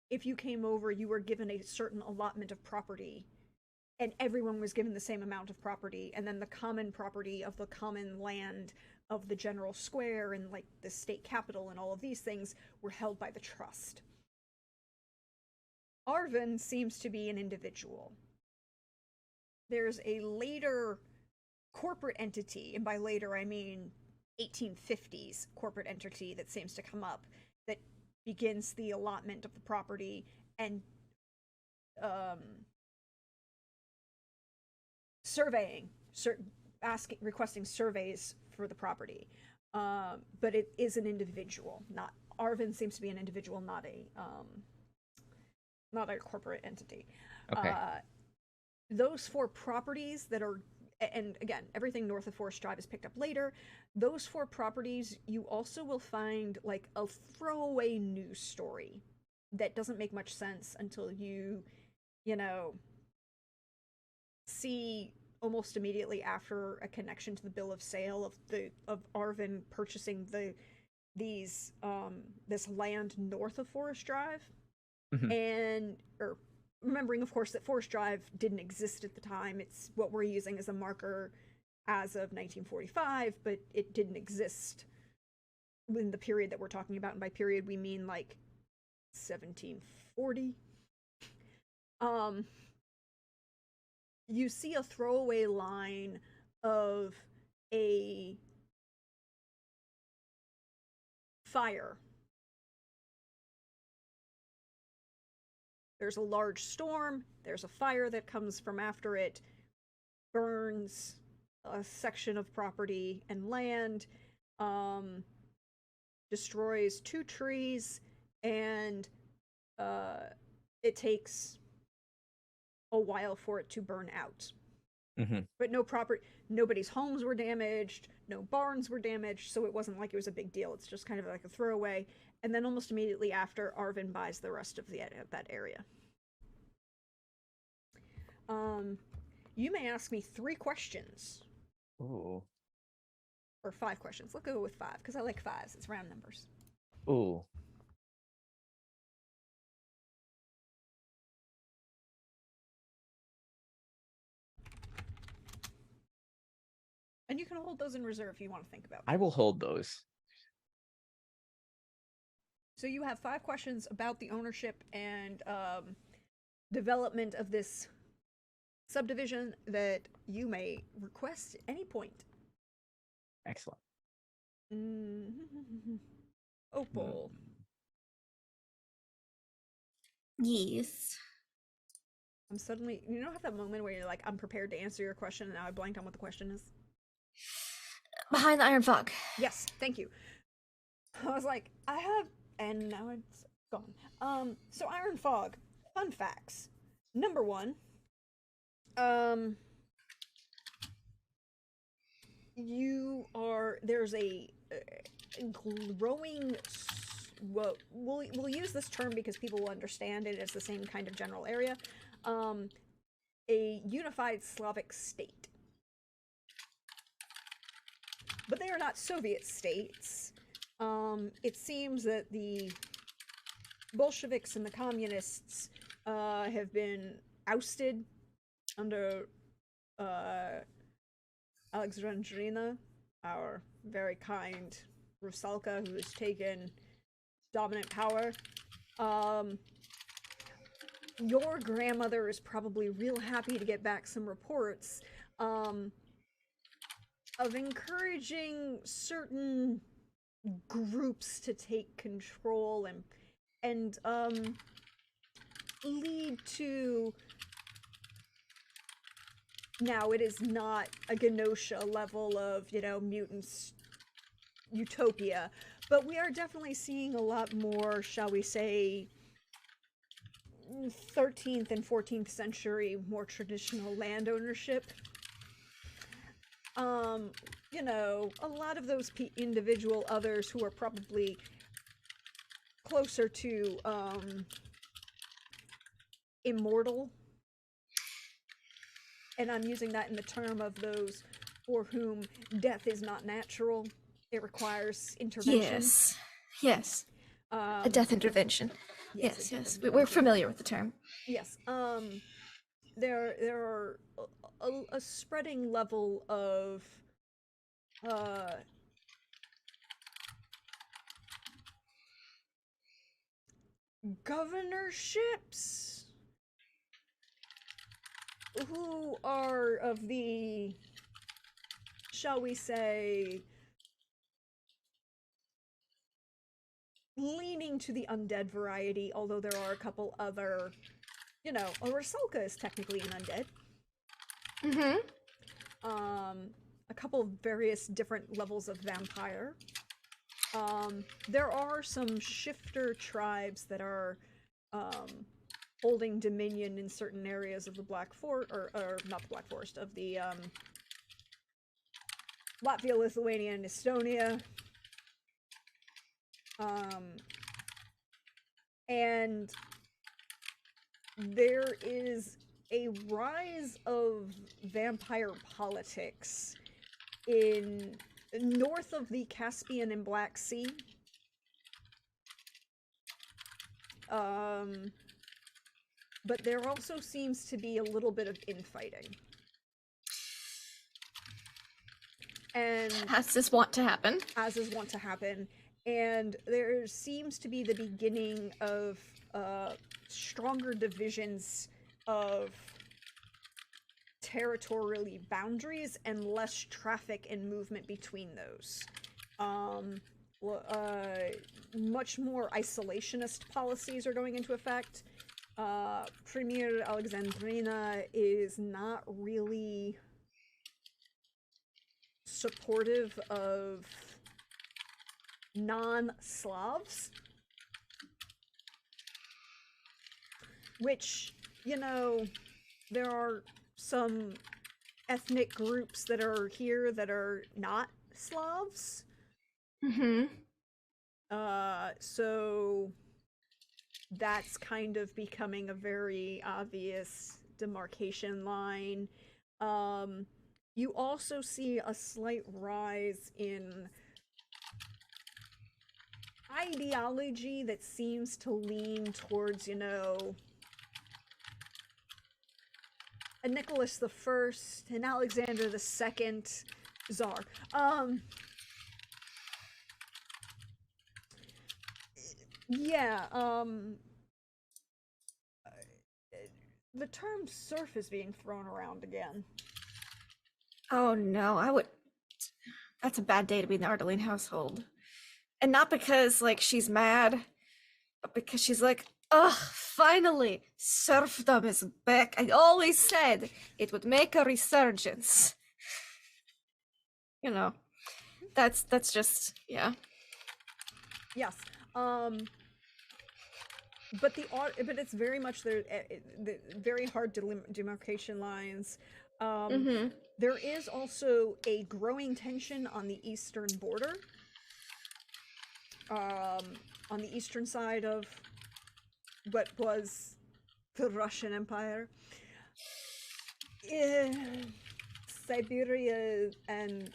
If you came over, you were given a certain allotment of property, and everyone was given the same amount of property, and then the common property of the common land of the general square and like the state capital and all of these things were held by the trust. Arvin seems to be an individual. There's a later corporate entity, and by later I mean 1850s corporate entity that seems to come up that begins the allotment of the property and surveying, requesting surveys for the property. But it is an individual. Not Arvin seems to be an individual, not a corporate entity. Okay. Those 4 properties that are, and again, everything north of Forest Drive is picked up later. Those 4 properties, you also will find like a throwaway news story that doesn't make much sense until you see almost immediately after a connection to the bill of sale of Arvin purchasing this land north of Forest Drive, Mhm. and or remembering, of course, that Forest Drive didn't exist at the time. It's what we're using as a marker as of 1945, but it didn't exist in the period that we're talking about, and by period we mean like 1740. You see a throwaway line of a fire. There's a large storm, there's a fire that comes from after it, burns a section of property and land, destroys 2 trees, and it takes a while for it to burn out. Mm-hmm. But nobody's homes were damaged, no barns were damaged, so it wasn't like it was a big deal. It's just kind of like a throwaway. And then almost immediately after, Arvin buys the rest of that area. You may ask me 3 questions. Ooh. Or 5 questions. Let's go with 5, because I like 5s. It's round numbers. Ooh. And you can hold those in reserve if you want to think about them. I will hold those. So you have 5 questions about the ownership and development of this subdivision that you may request at any point. Excellent. Opal. Yes. I'm suddenly, you know, have that moment where you're like, I'm prepared to answer your question, and now I blanked on what the question is? Behind the iron fog. Yes, thank you. I was like, and now it's gone. So Iron Fog, fun facts. Number 1, there's a growing, well, we'll use this term because people will understand it as the same kind of general area, a unified Slavic state. But they are not Soviet states. It seems that the Bolsheviks and the communists have been ousted under Alexandrina, our very kind Rusalka, who has taken dominant power. Your grandmother is probably real happy to get back some reports of encouraging certain groups to take control and lead to, now it is not a Genosha level of, you know, mutants utopia, but we are definitely seeing a lot more, shall we say, 13th and 14th century more traditional land ownership. You know, a lot of those individual others who are probably closer to immortal, and I'm using that in the term of those for whom death is not natural, it requires intervention. Yes. A death intervention. Yes. We're familiar with the term. Yes. There are a spreading level of governorships who are of the, shall we say, leaning to the undead variety, although there are a couple other, you know, Rusalka is technically an undead. Mm-hmm. A couple of various different levels of vampire. There are some shifter tribes that are holding dominion in certain areas of the Black Forest, or not the Black Forest, of the Latvia, Lithuania, and Estonia. And there is a rise of vampire politics in north of the Caspian and Black Sea. But there also seems to be a little bit of infighting. And As is wont to happen. As is wont to happen. And there seems to be the beginning of stronger divisions of territorially boundaries and less traffic and movement between those. Much more isolationist policies are going into effect. Premier Alexandrina is not really supportive of non-Slavs, which, you know, there are some ethnic groups that are here that are not Slavs. Mm-hmm. So that's kind of becoming a very obvious demarcation line. You also see a slight rise in ideology that seems to lean towards, a Nicholas the First, an Alexander the Second Tsar. Yeah, the term serf is being thrown around again. Oh no, that's a bad day to be in the Ardeline household. And not because like she's mad, but because she's like, ugh, finally, serfdom is back. I always said it would make a resurgence. You know, that's just, yeah. Yes. But it's very much the very hard demarcation lines. Mm-hmm. There is also a growing tension on the eastern border. On the eastern side of what was the Russian Empire. Siberia and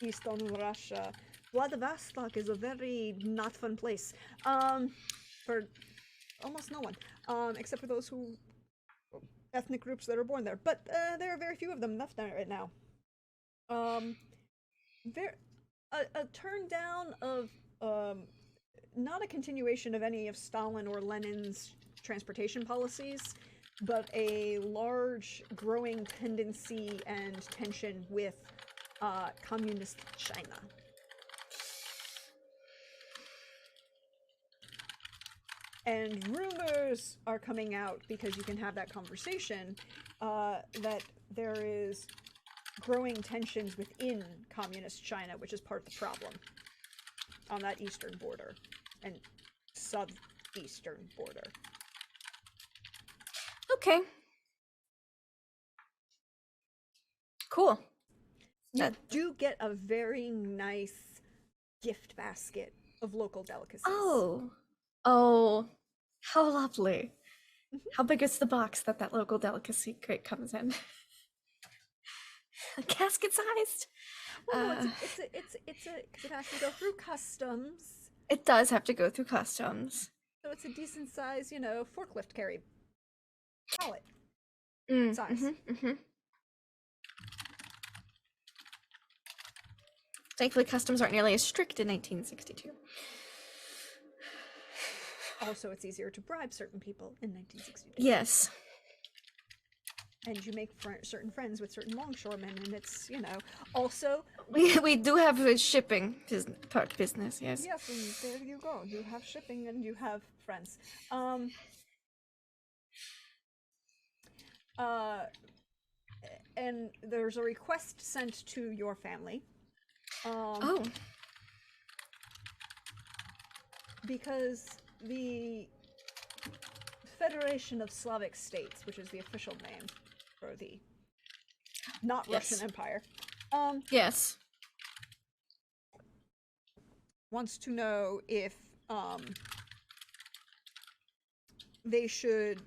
eastern Russia. Vladivostok is a very not fun place. For almost no one. Except for those who ethnic groups that are born there. But there are very few of them left there right now. A turn down of not a continuation of any of Stalin or Lenin's transportation policies, but a large growing tendency and tension with communist China. And rumors are coming out, because you can have that conversation, that there is growing tensions within communist China, which is part of the problem on that eastern border and southeastern border. Okay. Cool. You do get a very nice gift basket of local delicacies. Oh, how lovely. How big is the box that local delicacy crate comes in? Casket sized? Well, no, because it has to go through customs. It does have to go through customs. So it's a decent size, forklift carry pallet size. Mm-hmm. Thankfully, customs aren't nearly as strict in 1962. Also, it's easier to bribe certain people in 1962. Yes. And you make certain friends with certain longshoremen, and it's, also... We do have a shipping business, yes. Yes, and there you go. You have shipping and you have friends. And there's a request sent to your family. Because the Federation of Slavic States, which is the official name for the Russian Empire, yes, wants to know if they should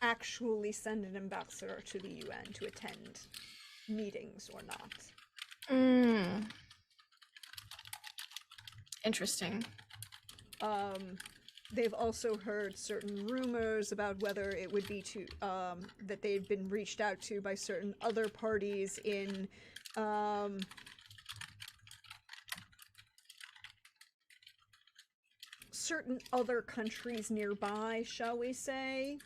actually send an ambassador to the UN to attend meetings or not. Interesting. They've also heard certain rumors about whether it would be that they'd been reached out to by certain other parties in certain other countries nearby, shall we say.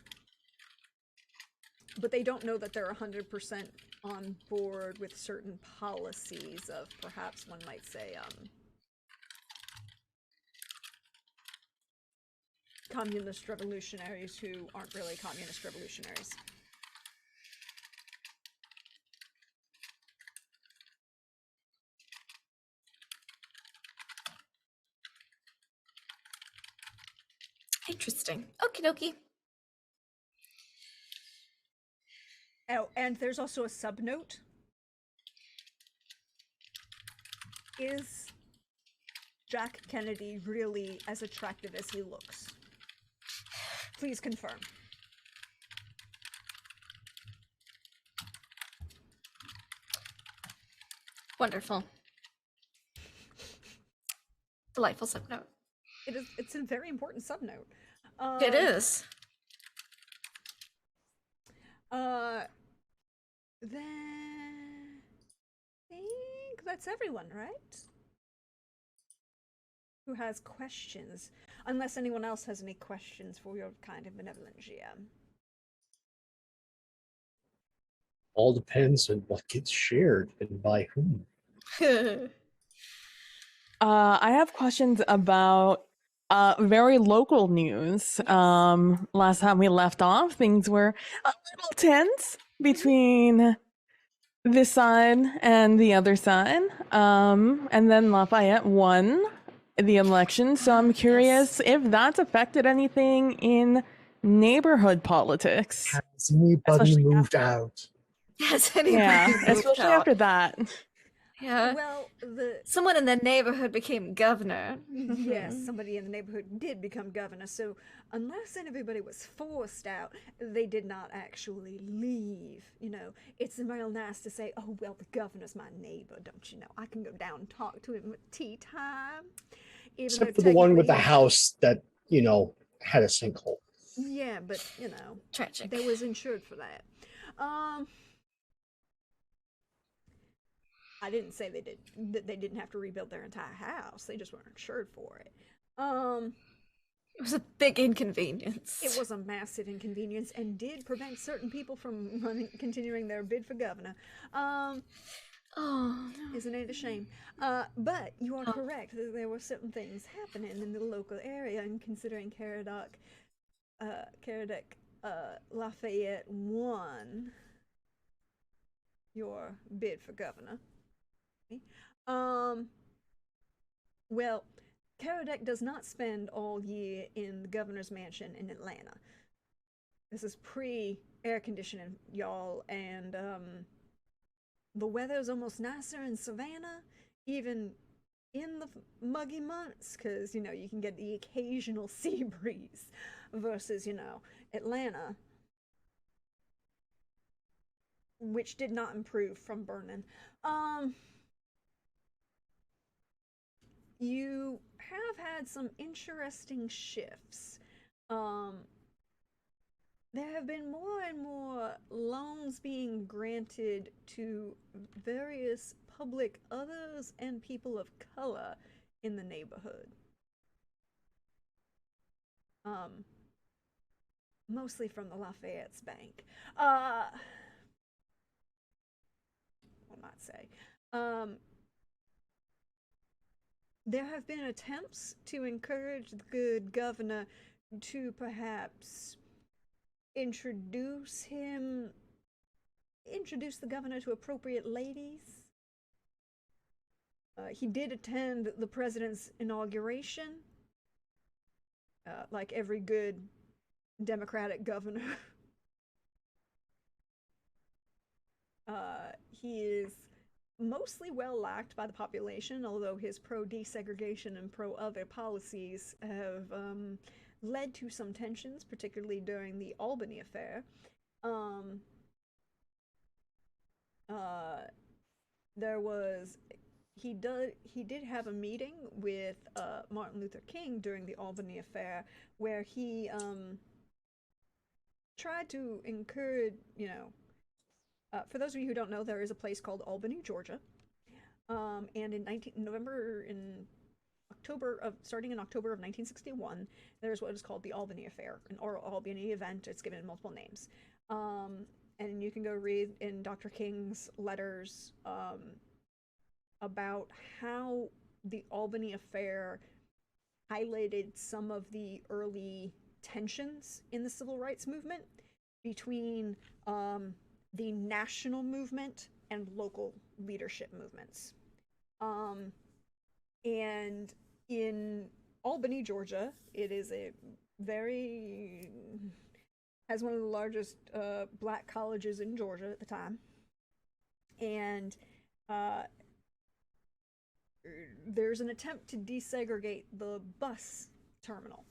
But they don't know that they're 100% on board with certain policies of, perhaps one might say, communist revolutionaries who aren't really communist revolutionaries. Interesting. Okie dokie. Oh, and there's also a subnote. Is Jack Kennedy really as attractive as he looks? Please confirm. Wonderful. Delightful subnote. It's a very important subnote. It is. Then I think that's everyone, right? Who has questions? Unless anyone else has any questions for your kind and benevolent GM. All depends on what gets shared and by whom. I have questions about very local news. Last time we left off, things were a little tense between this side and the other side. And then Lafayette won the election, so I'm curious if that's affected anything in neighborhood politics. Has anybody Especially moved after- out? Has anybody Yeah, moved especially out? after that. Yeah. Well, Someone in the neighborhood became governor. yes, somebody in the neighborhood did become governor, so unless anybody was forced out, they did not actually leave. You know, it's real nice to say, oh, well, the governor's my neighbor, don't you know? I can go down and talk to him at tea time. Even Except though for the one with the technically house that, had a sinkhole. yeah, but, you know, Tragic. they was insured for that. I didn't say that they didn't have to rebuild their entire house. They just weren't insured for it. It was a big inconvenience. It was a massive inconvenience and did prevent certain people from continuing their bid for governor. Oh, no. Isn't it a shame? But you are correct. There were certain things happening in the local area, and considering Caradoc, Lafayette won your bid for governor. Well, Caradoc does not spend all year in the governor's mansion in Atlanta. This is pre-air conditioning, y'all, and the weather's almost nicer in Savannah, even in the muggy months, because, you know, you can get the occasional sea breeze versus, you know, Atlanta, which did not improve from burning. You have had some interesting shifts. There have been more and more loans being granted to various public others and people of color in the neighborhood. Mostly from the Lafayette's bank. I might say. There have been attempts to encourage the good governor to perhaps introduce the governor to appropriate ladies. He did attend the president's inauguration, like every good Democratic governor. He is mostly well liked by the population, although his pro-desegregation and pro-other policies have led to some tensions, particularly during the Albany affair. He did have a meeting with Martin Luther King during the Albany affair, where he tried to encourage, you know, for those of you who don't know, there is a place called Albany, Georgia, and starting in October of 1961, there's what is called the Albany Affair, an oral Albany event. It's given multiple names, and you can go read in Dr. King's letters about how the Albany Affair highlighted some of the early tensions in the civil rights movement between the national movement and local leadership movements. And in Albany, Georgia, it is a very has one of the largest black colleges in Georgia at the time, and there's an attempt to desegregate the bus terminal.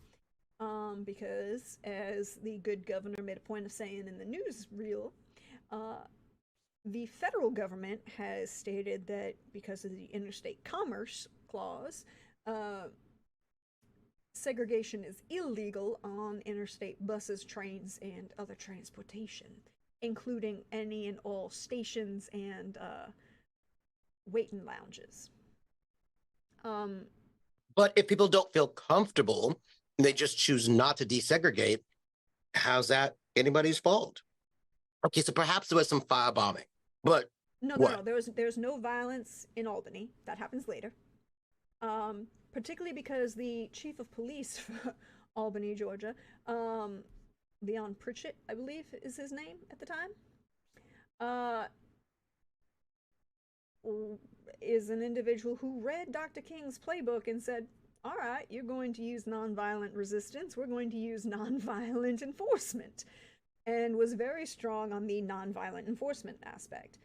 Because, as the good governor made a point of saying in the newsreel, the federal government has stated that because of the interstate commerce clause, segregation is illegal on interstate buses, trains, and other transportation, including any and all stations and waiting lounges. But if people don't feel comfortable and they just choose not to desegregate, how's that anybody's fault? Okay, so perhaps there was some firebombing, but No, what? there's no violence in Albany. That happens later. Particularly because the chief of police for Albany, Georgia, Leon Pritchett, I believe is his name at the time, is an individual who read Dr. King's playbook and said, all right, you're going to use nonviolent resistance, we're going to use nonviolent enforcement, and was very strong on the nonviolent enforcement aspect.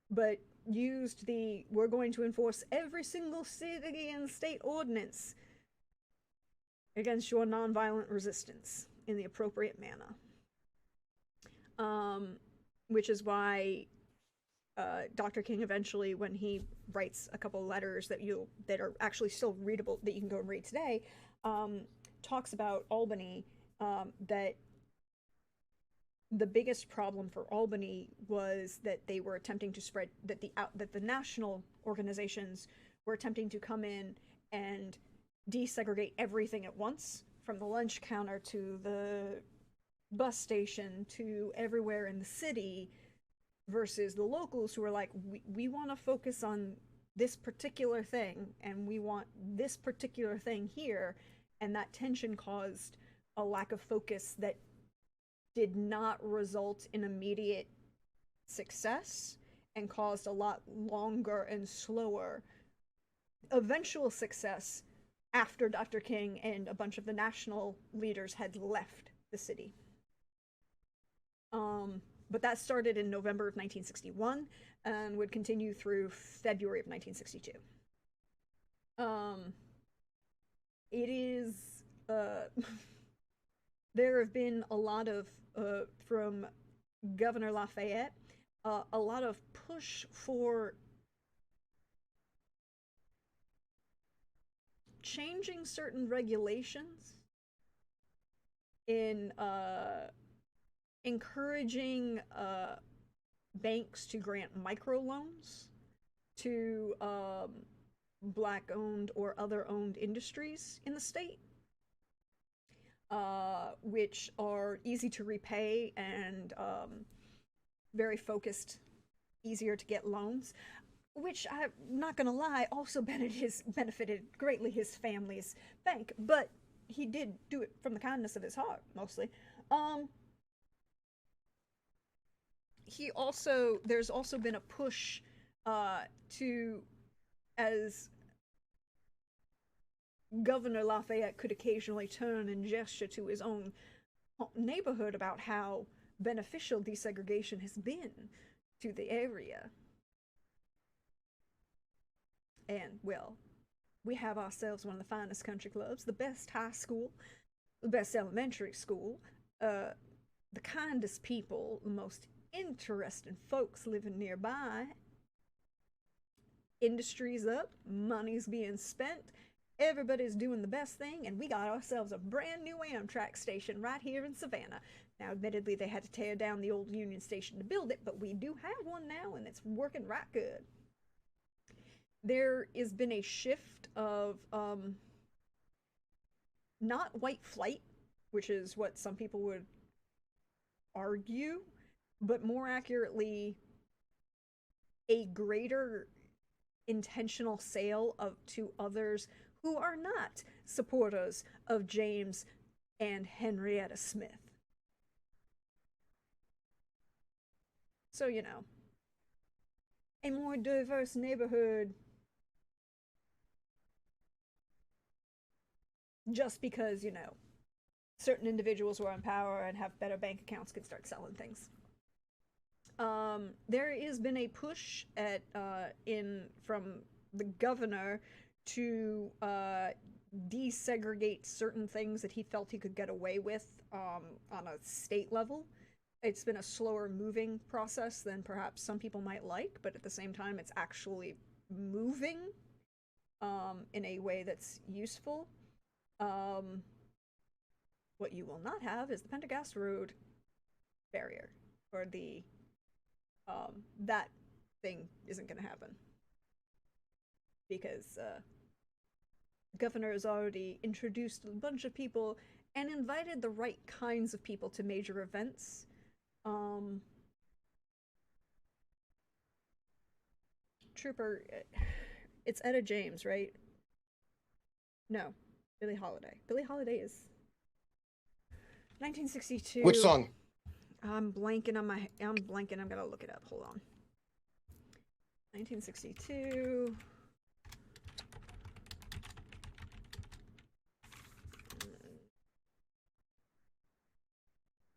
But used the we're going to enforce every single city and state ordinance against your nonviolent resistance in the appropriate manner. Which is why Dr. King eventually, when he writes a couple letters that are actually still readable, that you can go and read today, talks about Albany, that the biggest problem for Albany was that they were attempting to spread that the national organizations were attempting to come in and desegregate everything at once, from the lunch counter to the bus station to everywhere in the city, versus the locals who were like, we want to focus on this particular thing and we want this particular thing here, and that tension caused a lack of focus that did not result in immediate success and caused a lot longer and slower eventual success after Dr. King and a bunch of the national leaders had left the city. But that started in November of 1961 and would continue through February of 1962. It is there have been a lot of from Governor Lafayette, a lot of push for changing certain regulations, in encouraging banks to grant microloans to black-owned or other-owned industries in the state, which are easy to repay and very focused, easier to get loans, which, I'm not gonna lie, also benefited greatly his family's bank, but he did do it from the kindness of his heart, mostly. There's also been a push to, as Governor Lafayette could occasionally turn and gesture to his own neighborhood about how beneficial desegregation has been to the area. And, well, we have ourselves one of the finest country clubs, the best high school, the best elementary school, the kindest people, the most interesting folks living nearby. Industry's up, money's being spent, everybody's doing the best thing, and we got ourselves a brand new Amtrak station right here in Savannah. Now, admittedly, they had to tear down the old Union Station to build it, but we do have one now, and it's working right good. There has been a shift of not white flight, which is what some people would argue, but more accurately, a greater intentional sale to others who are not supporters of James and Henrietta Smith. So, a more diverse neighborhood, just because, certain individuals who are in power and have better bank accounts can start selling things. There has been a push at from the governor to desegregate certain things that he felt he could get away with on a state level. It's been a slower moving process than perhaps some people might like, but at the same time, it's actually moving in a way that's useful. What you will not have is the Pentagast Road barrier, or the that thing isn't going to happen because the governor has already introduced a bunch of people and invited the right kinds of people to major events. Trooper, it's Etta James, right? No, Billie Holiday. Billie Holiday is 1962. Which song? I'm blanking. I'm gonna look it up. Hold on. 1962.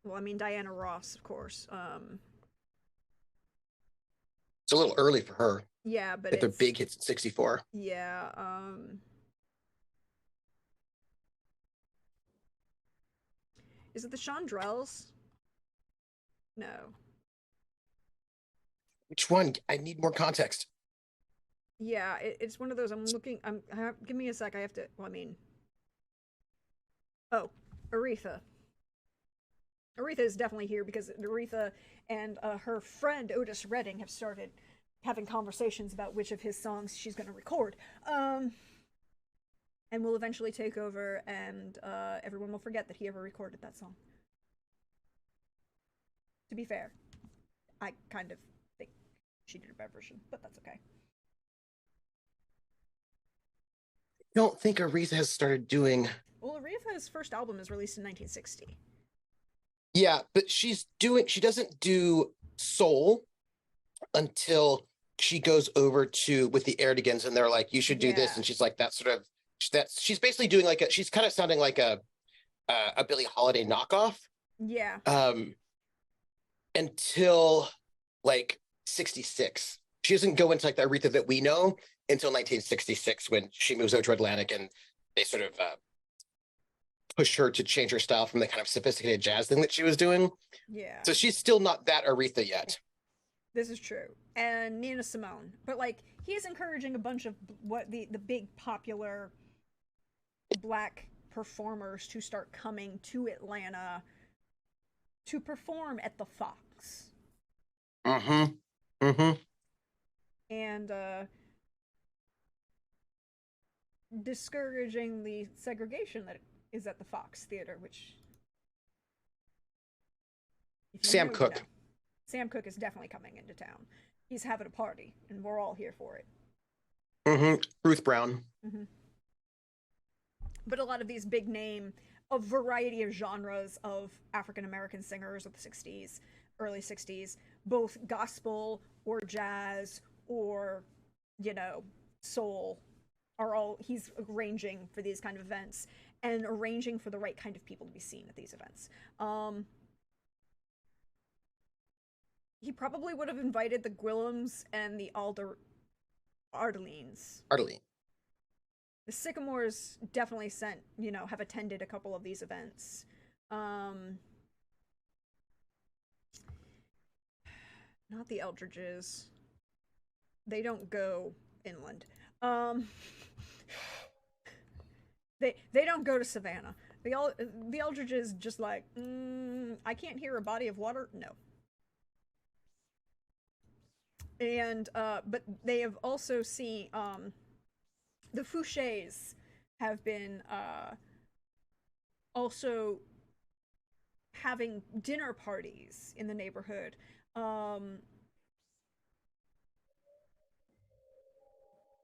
Well, I mean Diana Ross, of course. It's a little early for her. Yeah, but If they're it's big hits in 64. Yeah. Is it the Chandrels? No. Which one? I need more context. Yeah, it's one of those. I'm looking. Give me a sec. I have to. Well, I mean. Oh, Aretha. Aretha is definitely here because Aretha and her friend Otis Redding have started having conversations about which of his songs she's going to record. And will eventually take over, and everyone will forget that he ever recorded that song. To be fair, I kind of think she did a better version, but that's okay. I don't think Aretha has started doing. Well, Aretha's first album is released in 1960. Yeah, but she doesn't do soul until she goes over to with the Erdigans, and they're like, you should do this. Yeah. And she's like, she's basically doing like she's kind of sounding like a Billie Holiday knockoff. Yeah. Until like 66. She doesn't go into like the Aretha that we know until 1966 when she moves over to Atlantic and they sort of push her to change her style from the kind of sophisticated jazz thing that she was doing. Yeah. So she's still not that Aretha yet. This is true. And Nina Simone. But like he's encouraging a bunch of what the big popular black performers to start coming to Atlanta to perform at the Fox. Mm-hmm. Mm-hmm. And discouraging the segregation that is at the Fox Theater, which Sam Cooke. You know. Sam Cooke is definitely coming into town. He's having a party, and we're all here for it. Mm-hmm. Ruth Brown. Mm-hmm. But a lot of these big name, a variety of genres of African American singers of the 60s, early 60s, both gospel or jazz or, soul, he's arranging for these kind of events and arranging for the right kind of people to be seen at these events. He probably would have invited the Gwillams and the Ardelines. The Sycamores definitely have attended a couple of these events. Not the Eldridges. They don't go inland. They don't go to Savannah. The Eldridges just like, I can't hear a body of water. No. And but they have also seen the Fouchés have been also having dinner parties in the neighborhood.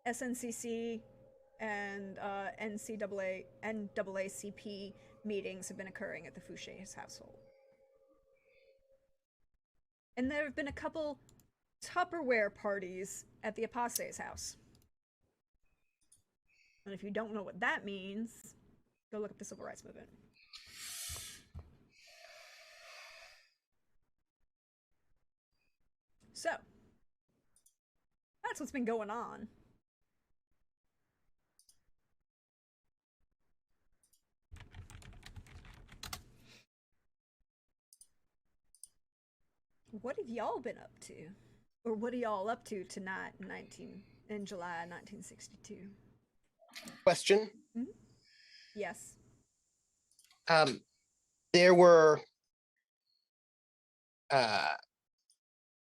SNCC and NAACP meetings have been occurring at the Fouchés household. And there have been a couple Tupperware parties at the Aposte's house. And if you don't know what that means, go look up the Civil Rights Movement. So, that's what's been going on. What have y'all been up to? Or what are y'all up to tonight in July 1962? Question. Yes. There were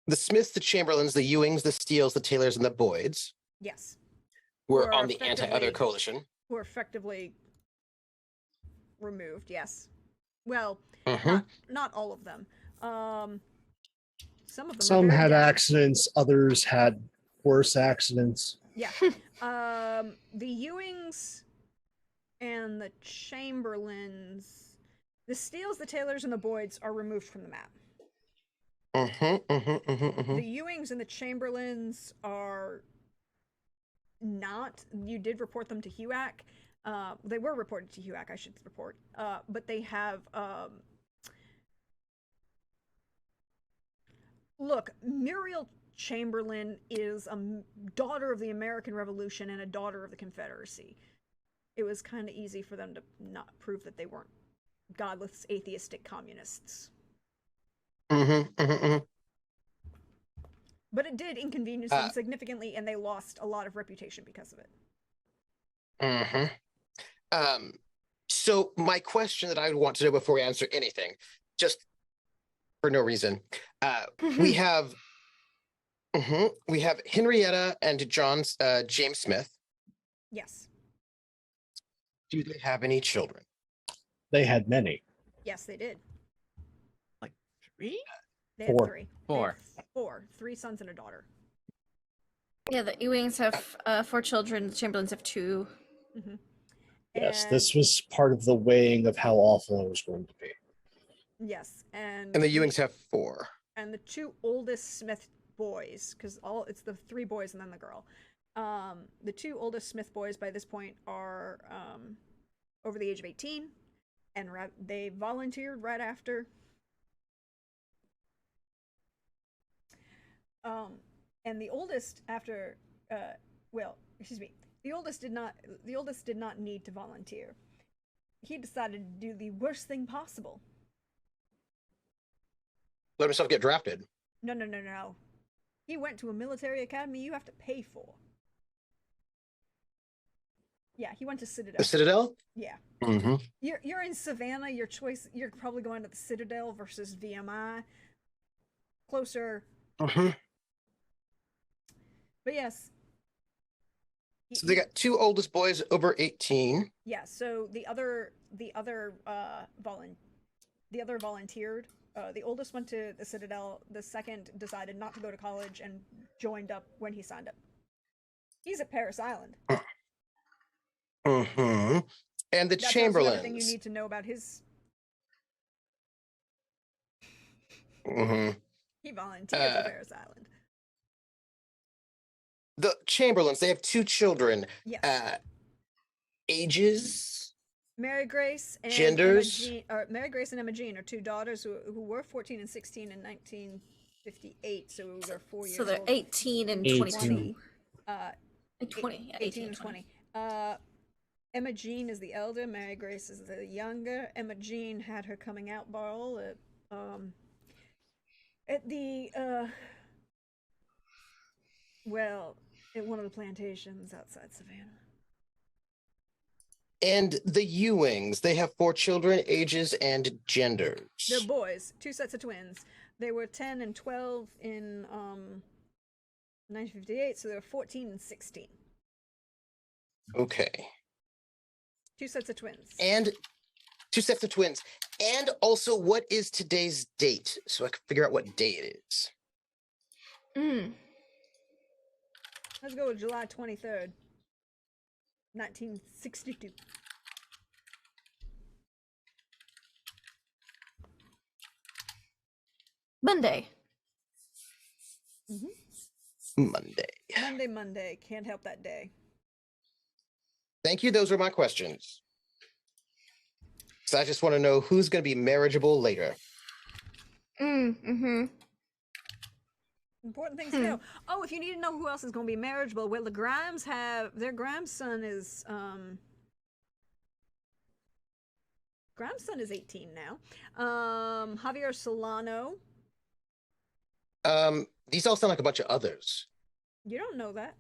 the Smiths, the Chamberlains, the Ewings, the Steeles, the Taylors, and the Boyds Yes. were Were on the anti-other effectively- coalition. Who are effectively removed, yes. Well, Mhm. not all of them. Some of them. Some are very had down. accidents, others had worse accidents. Yeah. The Ewings and the Chamberlains, the Steeles, the Taylors, and the Boyds are removed from the map. The Ewings and the Chamberlains are not. You did report them to HUAC. They were reported to HUAC, I should report. But they have. Look, Muriel Chamberlain is a daughter of the American Revolution and a daughter of the Confederacy. It was kind of easy for them to not prove that they weren't godless, atheistic communists. But it did inconvenience them significantly, and they lost a lot of reputation because of it. So my question that I would want to know before we answer anything, just for no reason, we have Henrietta and James Smith. Yes. Do they have any children? They had many. Yes, they did. Like 3? They had Four. 3. Four. They had 4. 3 sons and a daughter. Yeah, the Ewings have 4 children. The Chamberlains have 2. Mm-hmm. Yes, this was part of the weighing of how awful it was going to be. Yes, and the Ewings have 4. And the 2 oldest Smith boys, because it's the 3 boys and then the girl. The 2 oldest Smith boys by this point are over the age of 18, and they volunteered right after. And the oldest after, the oldest did not need to volunteer. He decided to do the worst thing possible. Let himself get drafted. No. He went to a military academy you have to pay for. Yeah, he went to Citadel. The Citadel? Yeah. Mm-hmm. You're in Savannah. Your choice. You're probably going to the Citadel versus VMI. Closer. But yes. So they got 2 oldest boys over 18. Yeah. So the other volunteered. The oldest went to the Citadel. The second decided not to go to college and joined up when he signed up. He's at Paris Island. And the That tells you Chamberlains. everything you need to know about his. He volunteered for Paris Island. The Chamberlains, they have 2 children. Yes. Ages? Mary Grace and Genders? Mary Grace and Emma Jean are 2 daughters who were 14 and 16 in 1958, so they're 4 years So they're old. 18 and 22. 20. Yeah, 18 and 20. Emma Jean is the elder. Mary Grace is the younger. Emma Jean had her coming out ball at one of the plantations outside Savannah. And the Ewings, they have 4 children, ages, and genders. They're boys, 2 sets of twins. They were 10 and 12 in 1958, so they were 14 and 16. Okay. 2 sets of twins. And 2 sets of twins. And also, what is today's date? So I can figure out what day it is. Let's go with July 23rd, 1962. Monday. Monday. Can't help that day. Thank you. Those were my questions. So I just want to know who's going to be marriageable later. Important things to know. Oh, if you need to know who else is going to be marriageable, well, the Grimes have their grandson is 18 now. Javier Solano. These all sound like a bunch of others. You don't know that.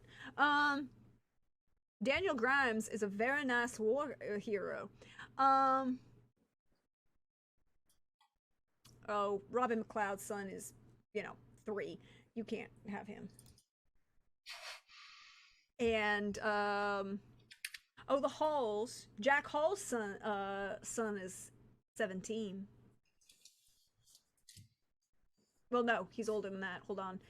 Daniel Grimes is a very nice war hero. Oh, Robin McLeod's son is, 3. You can't have him. And the Halls. Jack Hall's son is 17. Well, no, he's older than that. Hold on.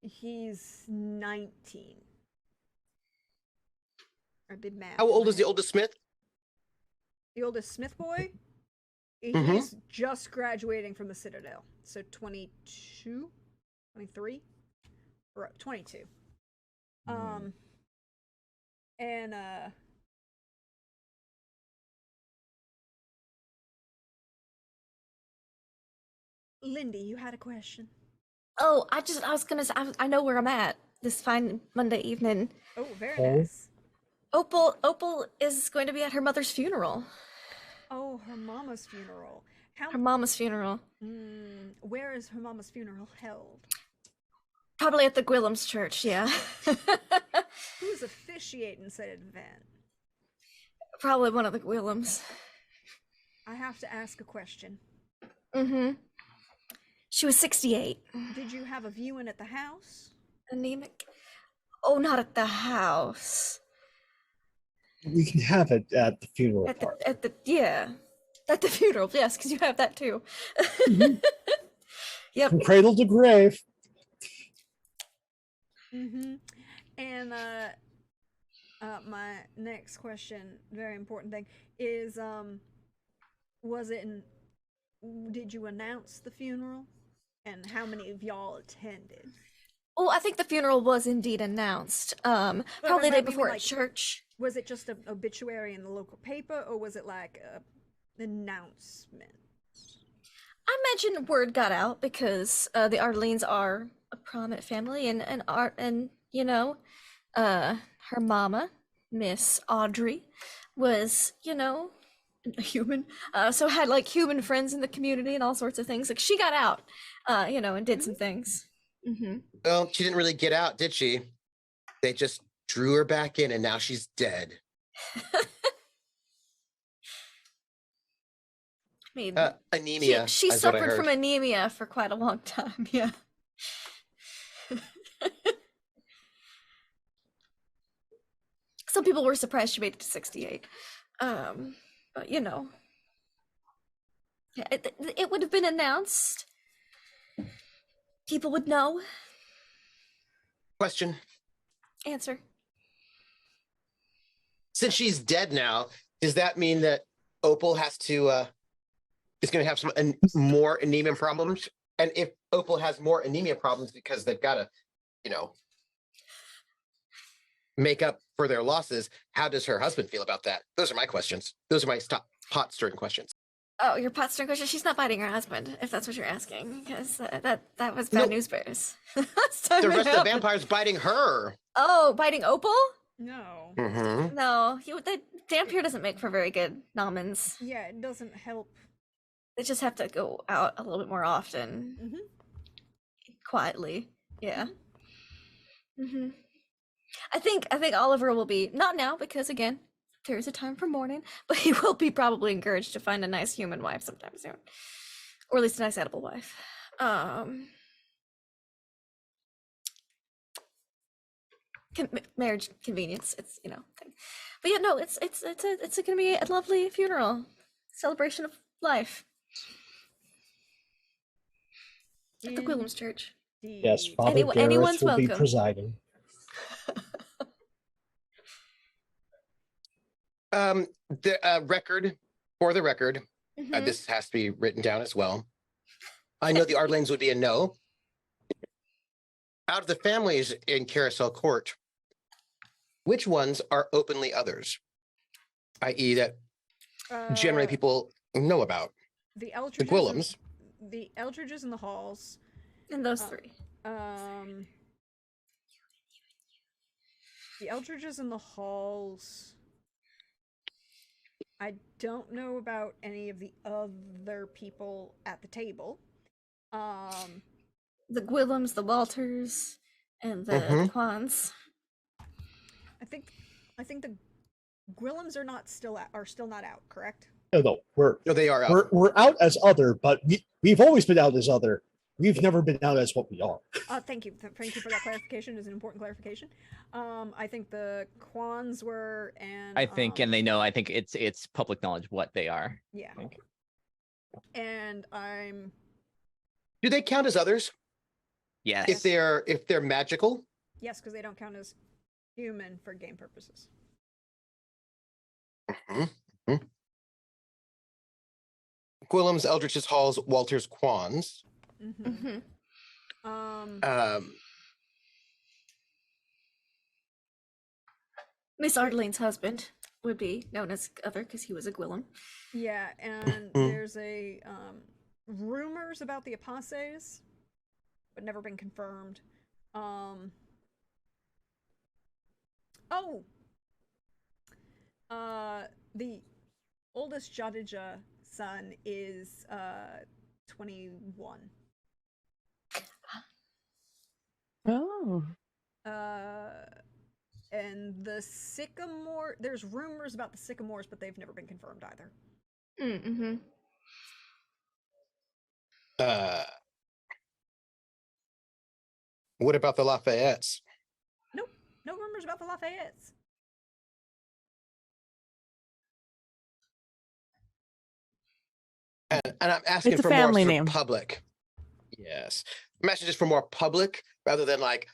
He's 19. I did math. How old is the oldest Smith? The oldest Smith boy? Mhm. He's just graduating from the Citadel. So 22? 23? Or 22. And Lindy, you had a question. Oh, I was gonna say, I know where I'm at this fine Monday evening. Oh, very Oh. nice. Opal is going to be at her mother's funeral. Oh, her mama's funeral. Her mama's funeral. Where is her mama's funeral held? Probably at the Gwillums church, yeah. Who's officiating said event? Probably one of the Gwillums. I have to ask a question. Mm-hmm. She was 68. Did you have a viewing at the house? Anemic? Oh, not at the house. We can have it at the funeral At parlor. the funeral, yes, because you have that too. Yep. From cradle to grave. And my next question, very important thing, is did you announce the funeral? And how many of y'all attended? Oh, I think the funeral was indeed announced. Probably the day before at church. Was it just an obituary in the local paper, or was it like an announcement? I imagine word got out because the Arlenes are a prominent family, and her mama, Miss Audrey, was a human, so had like human friends in the community and all sorts of things. Like she got out, and did some things. Well, she didn't really get out, did she? They just drew her back in, and now she's dead. I mean, Anemia. She is what I suffered from heard. anemia for quite a long time. Yeah. Some people were surprised she made it to 68. But yeah, it would have been announced. People would know. Question. Answer. Since she's dead now, does that mean that Opal has to is going to have some more anemia problems? And if Opal has more anemia problems because they've got to, make up for their losses, how does her husband feel about that? Those are my questions. Those are my pot stirring questions. Oh, your pot stirring question? She's not biting her husband, if that's what you're asking, because that was bad news bears. Last time The it rest of the happened. vampires biting her. Oh, biting Opal? No. Mm-hmm. No, the Dampier doesn't make for very good nomins. Yeah, it doesn't help. They just have to go out a little bit more often. Quietly. Yeah. I think Oliver will be, not now, because again, there is a time for mourning, but he will be probably encouraged to find a nice human wife sometime soon. Or at least a nice edible wife. Marriage convenience, it's thing. But yeah, no, it's gonna be a lovely funeral. Celebration of life. At the Gwillums Church. Yes, Father Gareth anyone's will be welcome. presiding. The record, for the record, Mhm. this has to be written down as well. I know the Ardlanes would be a no. Out of the families in Carousel Court, which ones are openly others? I.e., that generally people know about. The The Eldridges. Gwillums. the Eldridges in the halls. And those three. The Eldridges in the halls. I don't know about any of the other people at the table. The Gwillums, the Walters, and the Quans. I think the Gwillums are still not out, correct? No, No, they are out. we're out as other, but we've always been out as other. We've never been out as what we are. Thank you. Thank you for that clarification. It's an important clarification. I think the Quans were, and I think, and they know. I think it's public knowledge what they are. yeah. And I'm. Do they count as others Yes. if they're magical? Yes, because they don't count as human for game purposes. Gwillums, Eldritch's Halls, Walters, Quans. Miss Ardeline's husband would be known as other because he was a Gwillum. Yeah, and there's a rumors about the Apasses, but never been confirmed. The oldest Jadija son is 21. Oh. And the Sycamore, there's rumors about the Sycamores, but they've never been confirmed either. What about the Lafayettes? Nope, no rumors about the Lafayettes. And I'm asking It's a for more family sort of name. public. Yes. I'm asking just for more public rather than like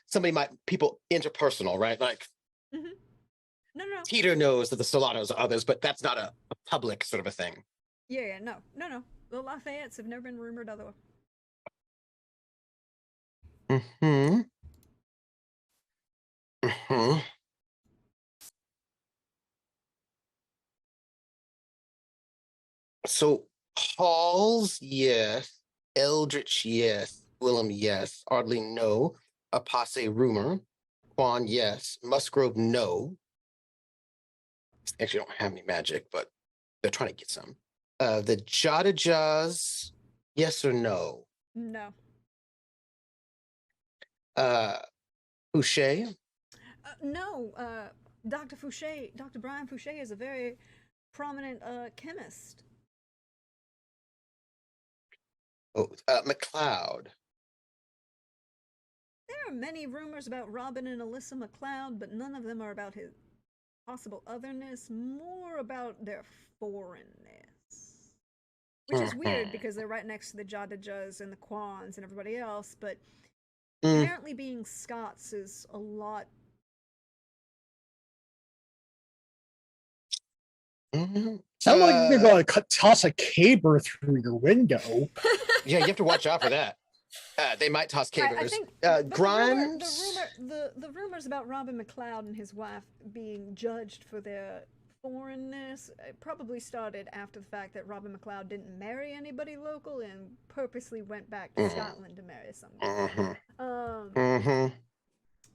people interpersonal, right? Like No. Peter knows that the Solanos are others, but that's not a public sort of a thing. Yeah, no. The Lafayettes have never been rumored otherwise. So Halls, yes. Eldritch, yes. Willem, yes. Audley, no. Apace, rumor. Quan, yes. Musgrove, no. Actually, don't have any magic, but they're trying to get some. The Jadajas, yes or no? No. Boucher? No. Dr. Brian Fouché is a very prominent chemist. Oh, McLeod. There are many rumors about Robin and Alyssa McLeod, but none of them are about his possible otherness, more about their foreignness. Which is weird because they're right next to the Jadajas and the Quans and everybody else, but apparently being Scots is a lot. Sound like you're going to toss a caber through your window. Yeah, you have to watch out for that. They might toss cabers. I think Grimes. The rumors about Robin McLeod and his wife being judged for their foreignness probably started after the fact that Robin McLeod didn't marry anybody local and purposely went back to Scotland to marry somebody.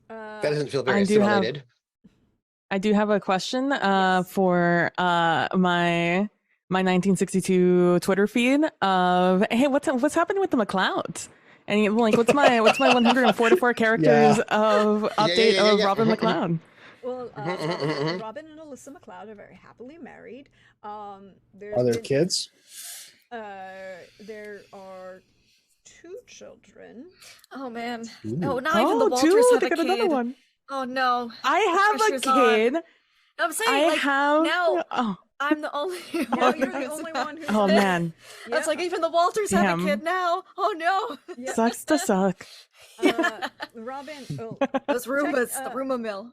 That doesn't feel very assimilated. I do have a question for my 1962 Twitter feed of, hey, what's happening with the McLeods? And like, what's my 144 characters of update of Robin McLeod? Well, Robin and Alyssa McLeod are very happily married. Are there kids? There are 2 children. Oh man! Ooh. No, not even the Walters 2? have They a got kid. another one. Oh no! I have a kid. No, I'm saying now. Oh. I'm the only Now one. you're the only one who's. Oh man, That's like even the Walters have a kid now. Oh no! Yep. Sucks to suck. Robin. Those rumors, the rumor mill.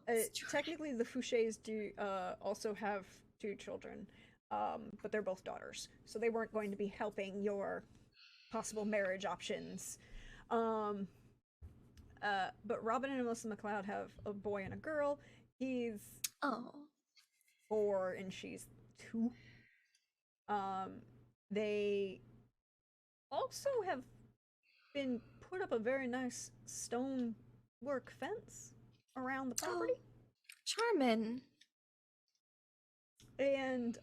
Technically, the Fouchés do also have 2 children, but they're both daughters, so they weren't going to be helping your possible marriage options. But Robin and Alyssa McLeod have a boy and a girl. He's 4 and she's 2. They also have been put up a very nice stone work fence around the property. Oh, charmin'. And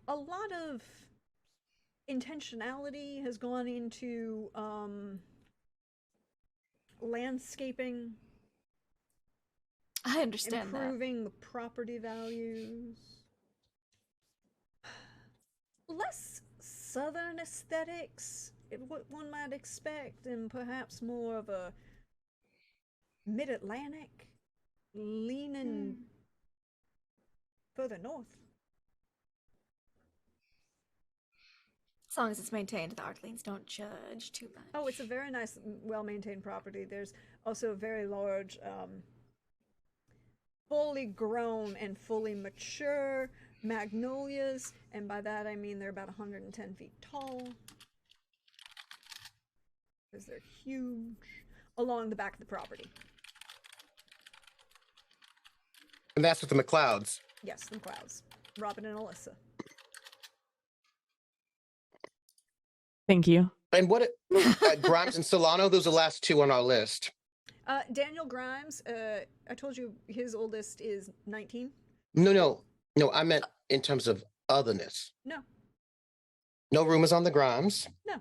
a lot of intentionality has gone into landscaping, I understand that. improving the property values. Less southern aesthetics, what one might expect, and perhaps more of a mid-Atlantic, leaning further north. As long as it's maintained, the Artlings don't judge too much. Oh, it's a very nice, well-maintained property. There's also a very large, fully grown and fully mature magnolias, and by that I mean they're about 110 feet tall, because they're huge, along the back of the property. And that's with the McLeods. Yes, the clouds. Robin and Alyssa. Thank you. And what Grimes and Solano, those are the last two on our list. Daniel Grimes, I told you his oldest is 19. No, I meant in terms of otherness. No. No rumors on the Grimes. No.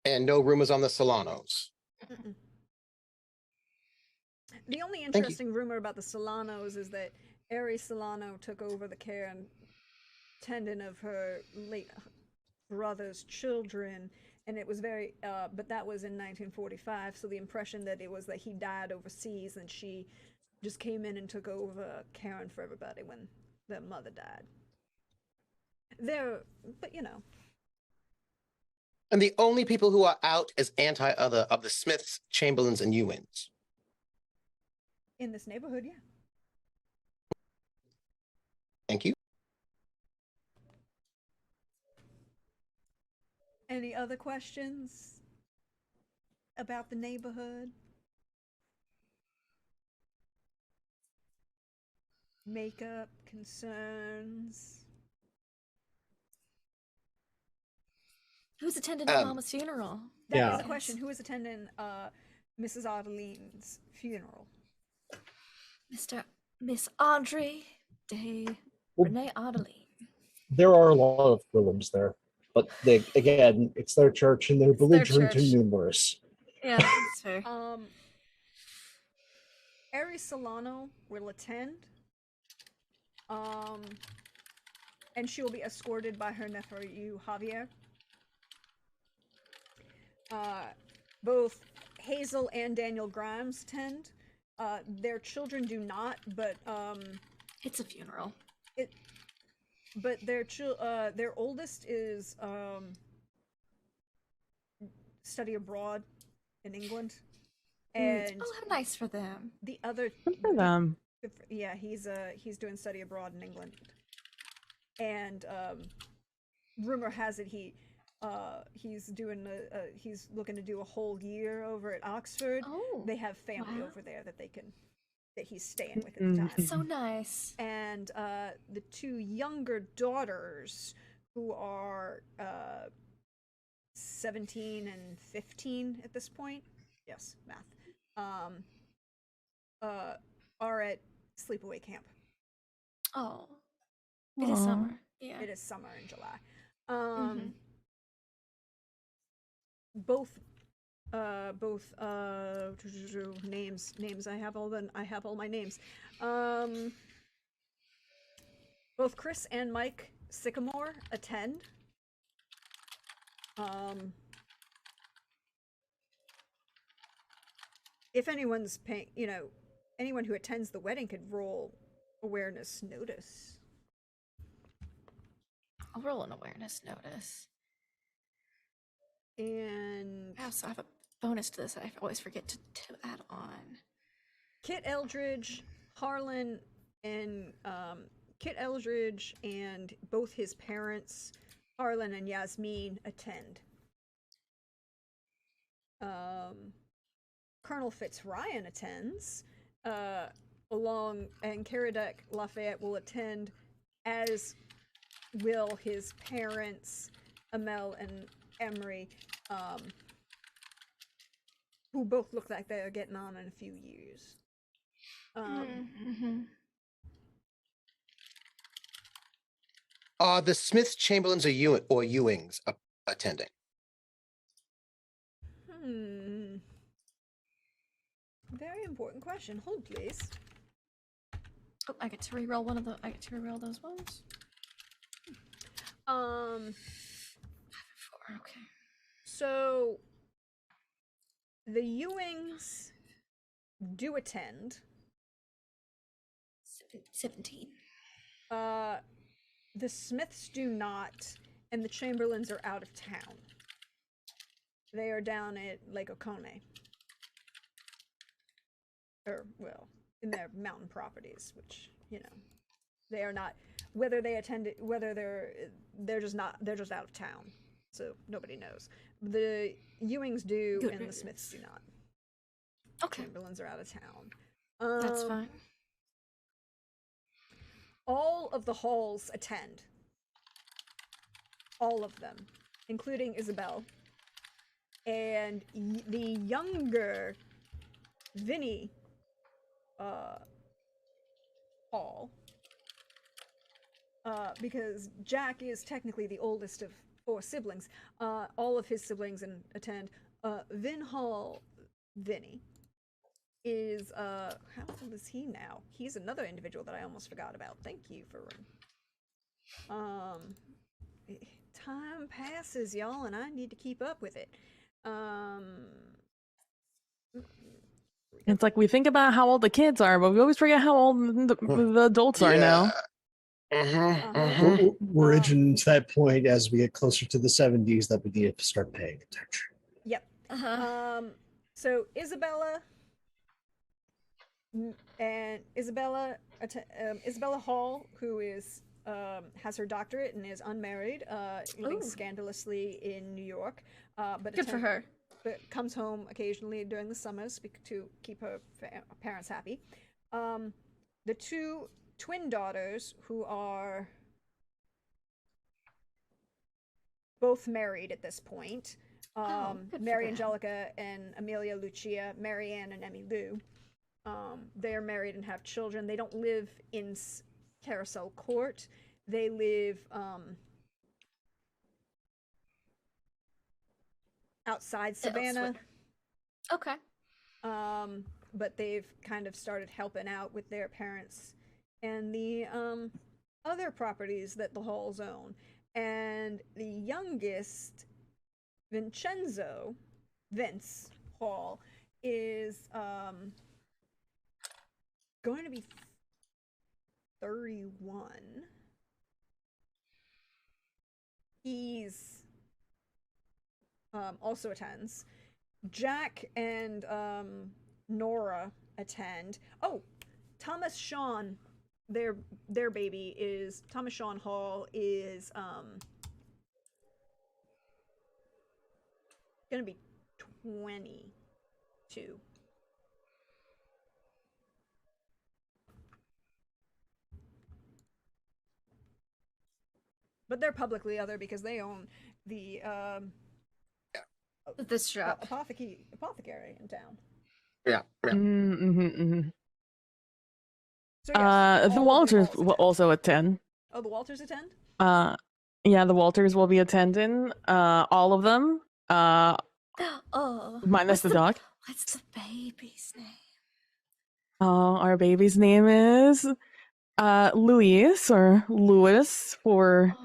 And no rumors on the Solanos. Mm-mm. The only interesting rumor about the Solanos is that Ari Solano took over the care and tendon of her late brother's children, and it was very, but that was in 1945, so the impression that it was that he died overseas and she just came in and took over caring for everybody when their mother died. But you know. And the only people who are out as anti-other of the Smiths, Chamberlains, and Ewins. In this neighborhood, yeah. Thank you. Any other questions about the neighborhood? Makeup, concerns? Who's attending my mama's funeral? That is the question. Who is attending Mrs. Adeline's funeral? Miss Audrey de Well, Renee Adeline. There are a lot of Willems there, but again, it's their church and they're belligerent and numerous. Yeah, that's fair. Ari Solano will attend. And she will be escorted by her nephew Javier. Both Hazel and Daniel Grimes attend. Their children do not, but it's a funeral. But their oldest is study abroad in England, and how nice for them. The other Good for them. Yeah, he's doing study abroad in England, and rumor has it he's looking to do a whole year over at Oxford. Oh, they have family over there that he's staying with at the time. That's so nice. And the two younger daughters, who are 17 and 15 at this point, yes, math, are at sleepaway camp. Oh, it is summer. Yeah, it is summer in July. Both names. I have all my names. Both Chris and Mike Sycamore attend. If anyone's paying, anyone who attends the wedding could roll awareness notice. I'll roll an awareness notice. And I also have a bonus to this that I always forget to add on. Kit Eldridge, Harlan, and Kit Eldridge and both his parents, Harlan and Yasmin, attend. Colonel Fitzryan attends, and Caradec Lafayette will attend as will his parents, Amel and Emery, who both look like they are getting on in a few years. Mm-hmm. Are the Smiths, Chamberlains, or Ewings attending? Very important question. Hold, please. Oh, I get to reroll one of the. I get to reroll those ones. 4. Okay. So the Ewings do attend. 17. The Smiths do not, and the Chamberlains are out of town. They are down at Lake Oconee. Or, well, in their mountain properties, which, they are not, whether they attended, whether they're just out of town. So nobody knows. The Ewings do, Good and the riddance. Smiths do not. Okay. Chamberlains are out of town. That's fine. All of the halls attend. All of them, including Isabel. And the younger Vinny hall, because Jack is technically the oldest of 4 siblings. All of his siblings attend. Vin Hall Vinny is how old is he now? He's another individual that I almost forgot about. Thank you for time passes, y'all, and I need to keep up with it. It's like we think about how old the kids are, but we always forget how old the adults are now. We're edging to that point as we get closer to the 70s that we need to start paying attention. Yep. So Isabella Hall, who is has her doctorate and is unmarried, living scandalously in New York, but Good for her. But comes home occasionally during the summers to keep her parents happy. The 2 twin daughters, who are both married at this point, Mary Angelica and Amelia Lucia, Marianne and Emmy Lou. They are married and have children. They don't live in Carousel Court. They live outside Savannah. Okay. But they've kind of started helping out with their parents and the other properties that the Halls own. And the youngest, Vince Hall, is going to be 31. He's also attends. Jack and Nora attend. Oh, Thomas Sean, their baby is Thomas Sean Hall is gonna be 22. But they're publicly other because they own the This shop. apothecary in town. Yeah. So yes, the all of Walters Halls will attend. also attend. Oh, the Walters attend? Yeah, the Walters will be attending. All of them. Oh. Minus the dog. What's the baby's name? Oh, our baby's name is Luis or Louis for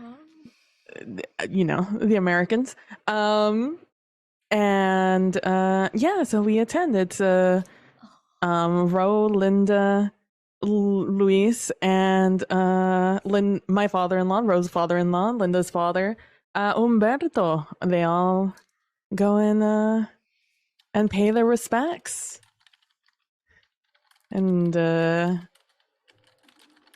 the Americans. And yeah, so we attend. It's Ro, Linda, Luis, and my father-in-law, Ro's father-in-law, Linda's father, Umberto. They all go in and pay their respects. And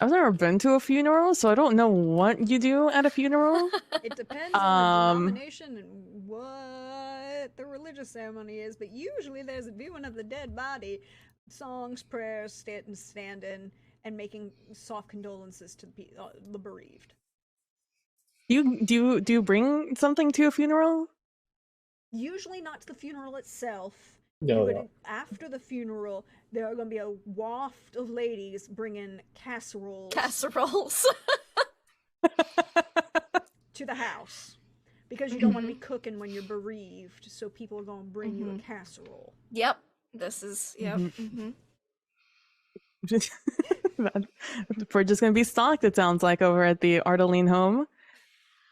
I've never been to a funeral, so I don't know what you do at a funeral. It depends on the denomination and what the religious ceremony is, but usually there's a viewing of the dead body, songs, prayers, stand in, and making soft condolences to the bereaved. Do you bring something to a funeral? Usually not to the funeral itself. No. After the funeral, there are going to be a waft of ladies bringing casseroles Casseroles. to the house because you don't want to be cooking when you're bereaved. So people are going to bring you a casserole. Yep. This is yep. We're just gonna be stocked. It sounds like over at the Ardeline home.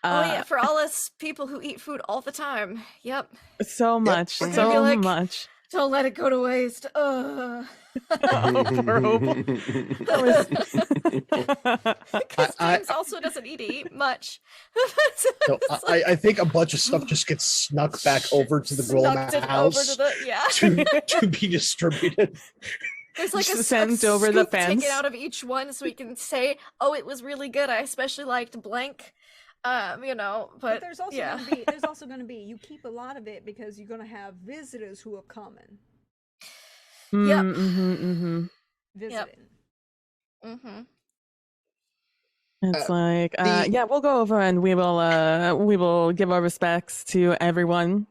Oh yeah, for all us people who eat food all the time. Yep. So much, We're gonna be so like, much. Don't let it go to waste. Oh, poor Opal. Because James also doesn't need to eat much. No, I think a bunch of stuff just gets snuck back over to the Snucked it house over to the yeah. to be distributed. There's like a Sent over the scoop fence. taken out of each one, so we can say, "Oh, it was really good. I especially liked blank." You know, But but there's also yeah. going to be you keep a lot of it because you're going to have visitors who are coming Yep. visiting. It's like, yeah, we'll go over and we will give our respects to everyone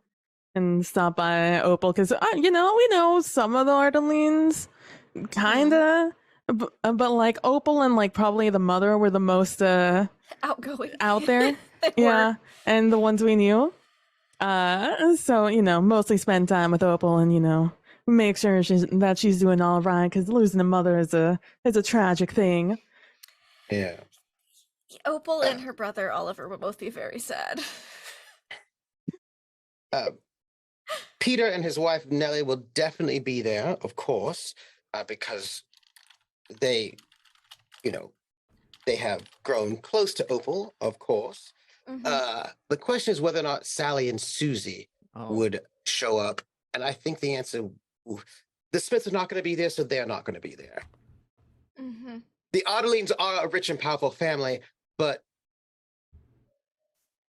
and stop by Opal because we know some of the Ardelines, kinda, but like Opal and like probably the mother were the most Outgoing out there. They Yeah, were. and the ones we knew. So mostly spend time with Opal and make sure she's doing all right because losing a mother is a tragic thing. Yeah. Opal and her brother Oliver will both be very sad. Peter and his wife Nellie will definitely be there, of course, because they, they have grown close to Opal, of course. The question is whether or not Sally and Susie would show up, and I think the answer: the Smiths are not going to be there, so they're not going to be there. The Adelines are a rich and powerful family, but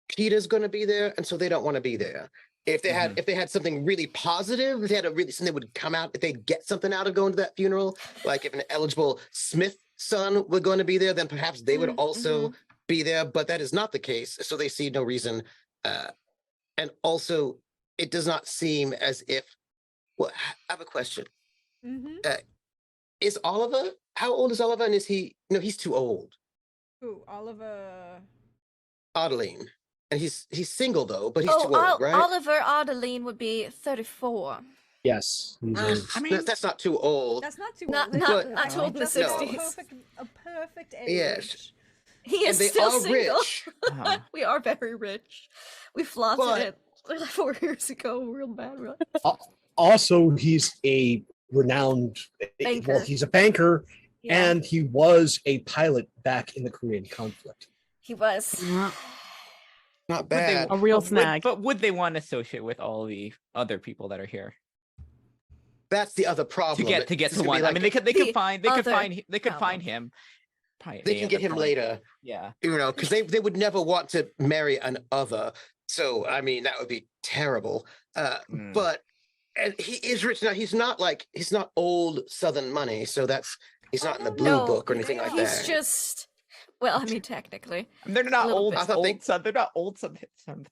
Peter's going to be there, and so they don't want to be there. If they had something really positive, if they had something would come out, if they'd get something out of going to that funeral, like if an eligible Smith son were going to be there, then perhaps they would also be there. But that is not the case, so they see no reason. And also, it does not seem as if. Well, I have a question. Is Oliver? How old is Oliver? And is he? No, he's too old. Who? Oliver. Adeline. And he's single though, but he's too old, right? Oliver Adeline would be 34. Yes. I mean, that's not too old. That's not too Not old. not too old in the Just a 60s. perfect age. Yes. He is And they still are single. rich. We are very rich. We flaunted it 4 years ago, real bad. Really. Also, he's a renowned. Banker. Well, he's a banker, Yeah. and he was a pilot back in the Korean conflict. He was. Not bad. A real snag. But would they want to associate with all the other people that are here That's the other problem. to get It's to gonna be one? I like mean, they could The find other him. Probably they can get him later, Yeah. because they would never want to marry an other. So I mean, that would be terrible. But and he is rich now. He's not old Southern money. So he's not in the blue book or anything like that. He's just. Well, I mean, technically. They're not little old. bit. I thought They're not old.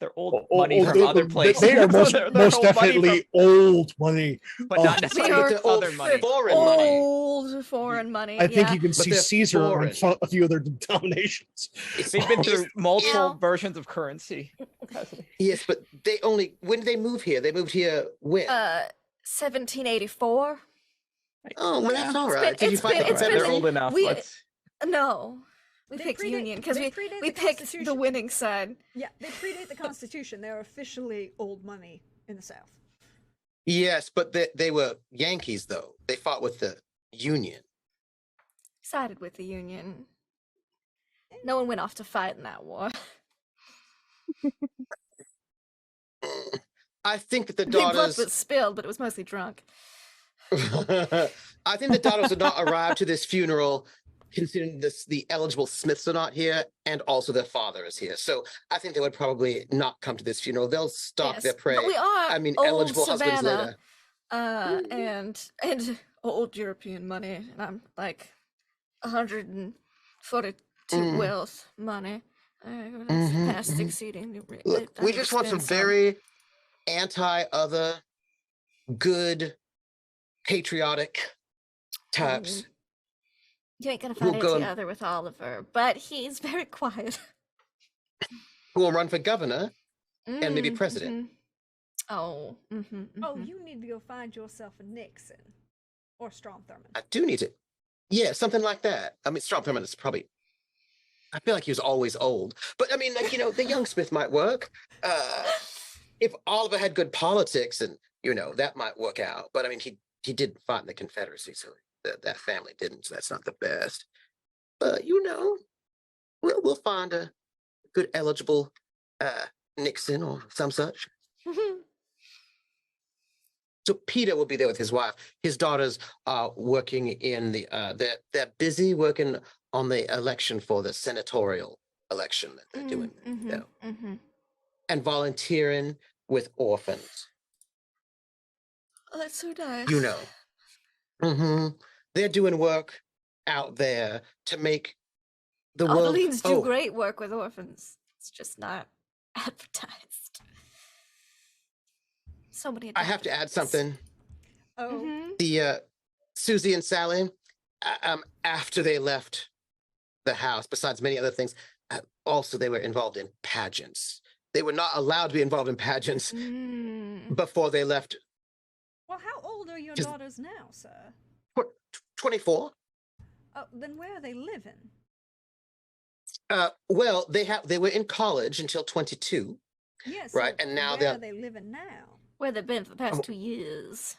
They're old Oh, money from other places. They are most They're most old money definitely old money. but not They necessarily are Southern money. Foreign money. Old foreign money. I think yeah. you can But see they're Caesar foreign. on a few other denominations. They've been through multiple Yeah. versions of currency. Yes, but when did they move here? They moved here when? 1784. Oh, well, that's all It's right. been- Did you it's find been- the it's been- They're Confederacy? old enough. We- Let's... No. We They picked predate- Union because they we predate we the picked the Constitution. winning side. Yeah, they predate the Constitution. They're officially old money in the South. Yes, but they were Yankees, though. They fought with the Union. Sided with the Union. No one went off to fight in that war. I think that the Big blood daughters. was spilled, but it was mostly drunk. I think the daughters did not arrive to this funeral, considering the eligible Smiths are not here, and also their father is here. So I think they would probably not come to this funeral. They'll stalk Yes, their prey. but we are I mean, old eligible husbands Savannah, later. and old European money, and I'm like 142 wealth money. That's Mhm, past mhm. exceeding. Look, we just want some very anti-other, good, patriotic types You ain't gonna who'll find go any and other with Oliver, but he's very quiet. who will run for governor and maybe president. Mhm. Oh. Oh, you need to go find yourself a Nixon or Strom Thurmond. I do need to, yeah, something like that. I mean, Strom Thurmond is probably. I feel like he was always old, but I mean, like the young Smith might work. If Oliver had good politics, and that might work out. But I mean, he didn't fight in the Confederacy, so that family didn't. So that's not the best. But we'll find a good eligible Nixon or some such. So Peter will be there with his wife. His daughters are working in the they're busy working on the election for the senatorial election that they're doing, and volunteering with orphans. Oh, that's so nice. They're doing work out there to make the world. Orleans do great work with orphans. It's just not advertised. So many. I have to add something. Oh, The Susie and Sally, after they left the house, besides many other things, also they were involved in pageants. They were not allowed to be involved in pageants before they left. well, how old are your daughters now, sir? 24. Oh, then where are they living? Well, they were in college until 22. Yes, right, so and now where are they living now? Where they've been for the past 2 years.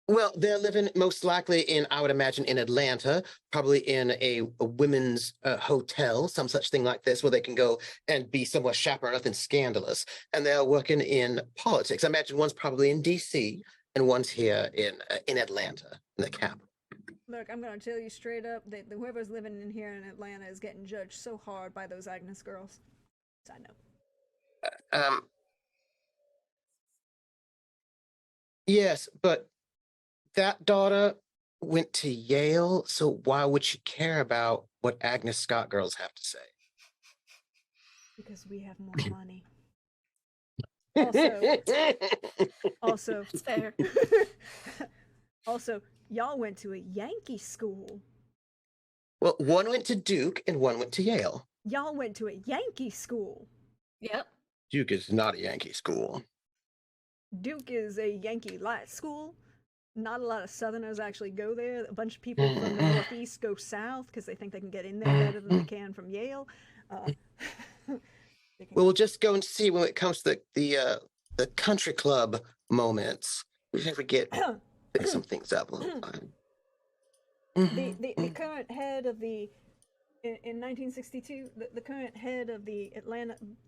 Well, they're living most likely I would imagine, in Atlanta, probably in a women's hotel, some such thing like this, where they can go and be somewhat chaperone, nothing scandalous. And they're working in politics. I imagine one's probably in D.C. and one's here in Atlanta, in the capital. Look, I'm going to tell you straight up that whoever's living in here in Atlanta is getting judged so hard by those Agnes girls. I know. Yes, but that daughter went to Yale, so why would she care about what Agnes Scott girls have to say? Because we have more money. Also, It's fair. Also, y'all went to a Yankee school. Well, one went to Duke and one went to Yale. Y'all went to a Yankee school. Yep. Duke is not a Yankee school. Duke is a Yankee light school. Not a lot of Southerners actually go there. A bunch of people from the Northeast go south because they think they can get in there better than they can from Yale. Well, we'll just go and see when it comes to the country club moments. We never get pick some things up on time. The current head of in 1962, the current head of the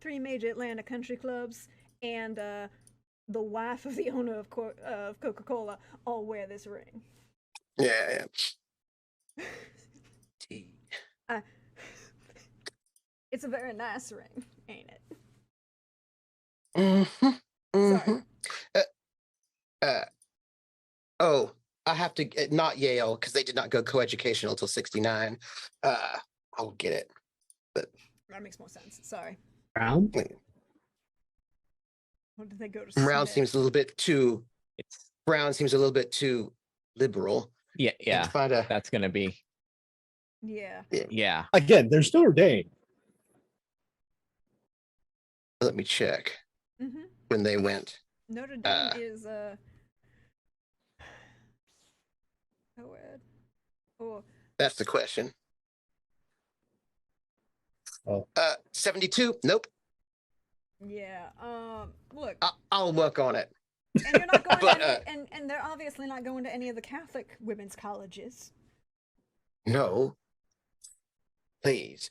three major Atlanta country clubs, and the wife of the owner of Coca-Cola all wear this ring. Yeah. It's a very nice ring, ain't it? Sorry. I have to not Yale because they did not go coeducational until '69. I'll get it. But that makes more sense. Sorry. Brown. What did they go to? Brown seems a little bit too. Brown seems a little bit too liberal. Yeah. That's gonna be. Yeah. Again, there's Notre Dame. Let me check when they went. Notre Dame is That's the question. Oh. 72. Nope. Yeah. Look. I'll work on it. And you're not going to and they're obviously not going to any of the Catholic women's colleges. No. Please.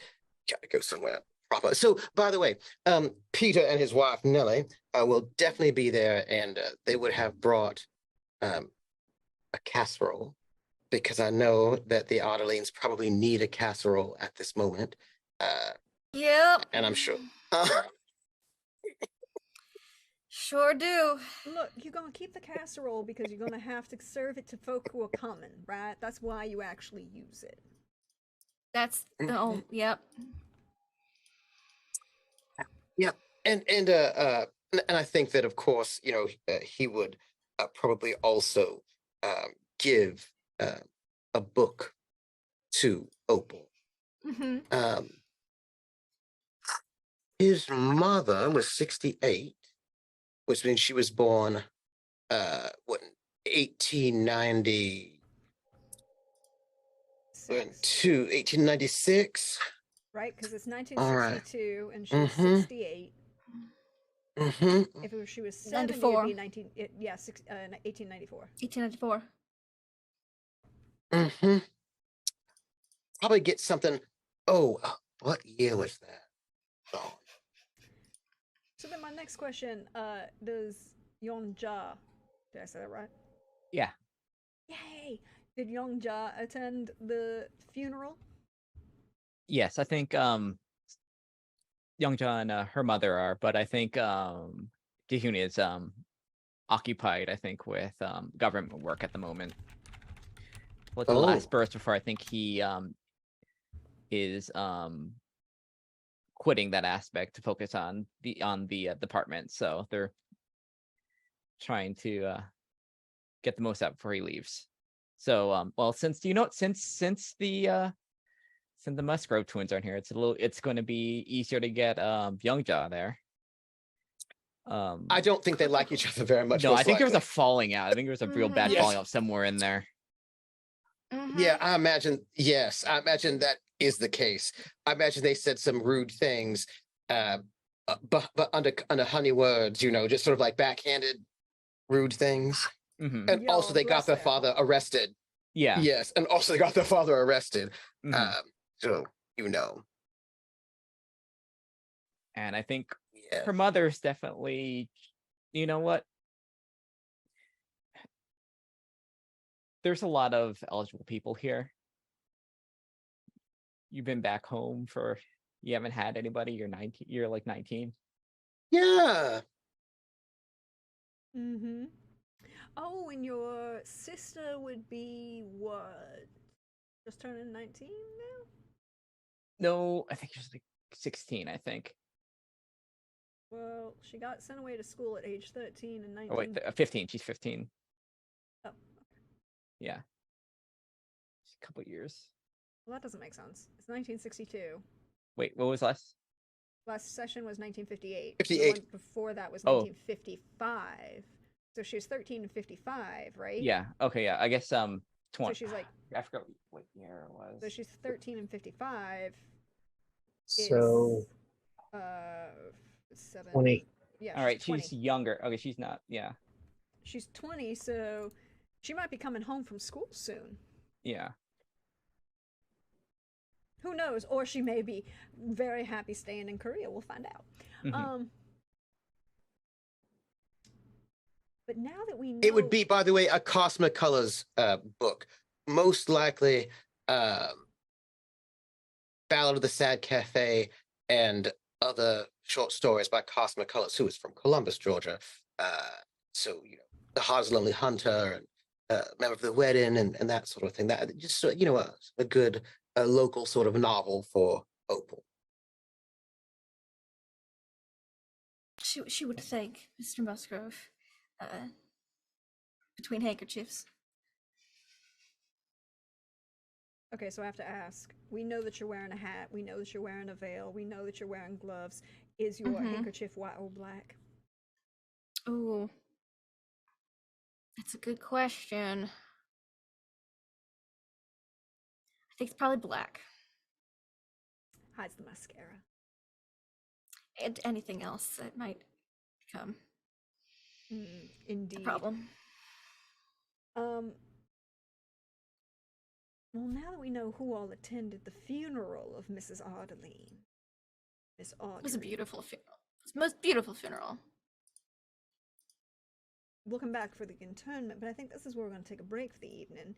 Gotta go somewhere proper. So, by the way, Peter and his wife, Nellie, will definitely be there, and they would have brought a casserole, because I know that the Otterlings probably need a casserole at this moment. Yep. And I'm sure. Sure do. Look, you're going to keep the casserole because you're going to have to serve it to folk who are coming, right? That's why you actually use it. That's yep. Yeah, and I think that of course, he would probably also give a book to Opal. Mm-hmm. Um, his mother was 68, which means she was born what 1890 6, 1896. right? Because it's All right. 1962 and she's Mm-hmm. 68. Mm-hmm. If she was 70, it'd 94. be 1894. 1894. Mm-hmm. Probably get something. Oh, what year was that? Oh, So then my next question, does Yonja, did I say that right? Yeah. Yay! Did Yonja attend the funeral? Yes, I think Youngja and her mother are, but I think Jihyun is occupied, I think, with government work at the moment. With the Oh. last burst before I think he is quitting that aspect to focus on the department. So they're trying to get the most out before he leaves. So well, since the Musgrove twins aren't here, it's going to be easier to get Youngja there. I don't think they like each other very much. No, most I think there was a likely. falling out. I think there was a real bad Yes. falling out somewhere in there. Mm-hmm. Yeah, I imagine. Yes, I imagine that is the case. I imagine they said some rude things, but under honey words, just sort of like backhanded rude things. Mm-hmm. And also, Y'all, they got bless their their father heart. arrested. Yeah. Yes, and also they got their father arrested. Mhm. So you know, And I think yeah. her mother's definitely, you know what? There's a lot of eligible people here. You've been back home you haven't had anybody. You're like 19. Yeah. Mm-hmm. Oh, and your sister would be what? Just turning 19 now? No, I think she's like 16, I think. Well, she got sent away to school at age 13 and 19. Oh, wait, 15. She's 15. Oh, Yeah. A couple years. well, that doesn't make sense. It's 1962. Wait, what was last? Last session was 1958. 58. The one before that was Oh. 1955. So she was 13 and 55, right? Yeah. Okay. Yeah. I guess 20. So she's like, I forgot what year it was. so she's 13 and 55. So Uh, 7. 20. Yeah. All right. 20. She's younger. Okay. She's not. Yeah. She's 20, so she might be coming home from school soon. Yeah. Who knows? Or she may be very happy staying in Korea. We'll find out. Mhm. But now that we know, It would be, by the way, a Cosmic Colors book. Most likely, Ballad of the Sad Cafe and other short stories by Cosmic Colors, who is from Columbus, Georgia. So, The Heart's Lonely Hunter and Member of the Wedding and that sort of thing. That just, a good local sort of novel for Opal. She would thank Mr. Musgrove. Between handkerchiefs. okay, so I have to ask. We know that you're wearing a hat. We know that you're wearing a veil. We know that you're wearing gloves. Is your handkerchief white or black? Ooh. That's a good question. I think it's probably black. Hides the mascara. And anything else that might become Indeed. a problem. Well, now that we know who all attended the funeral of Mrs. Ardeline, Miss Audrey. It was a beautiful funeral. It was the most beautiful funeral. We'll come back for the internment, but I think this is where we're going to take a break for the evening.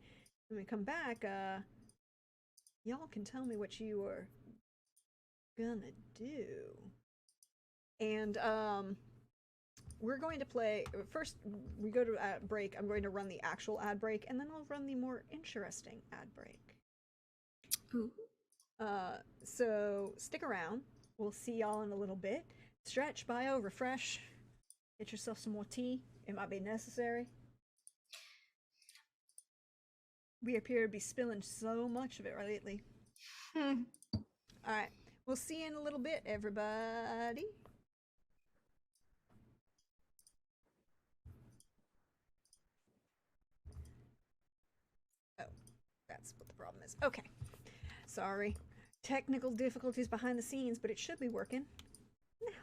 When we come back, y'all can tell me what you are gonna do. And we're going to play first. We go to ad break. I'm going to run the actual ad break, and then I'll run the more interesting ad break. Ooh. So stick around. We'll see y'all in a little bit. stretch, bio, refresh. Get yourself some more tea. It might be necessary. We appear to be spilling so much of it lately. All right. We'll see you in a little bit, everybody. Oh, that's what the problem is. Okay. Sorry. Technical difficulties behind the scenes, but it should be working now.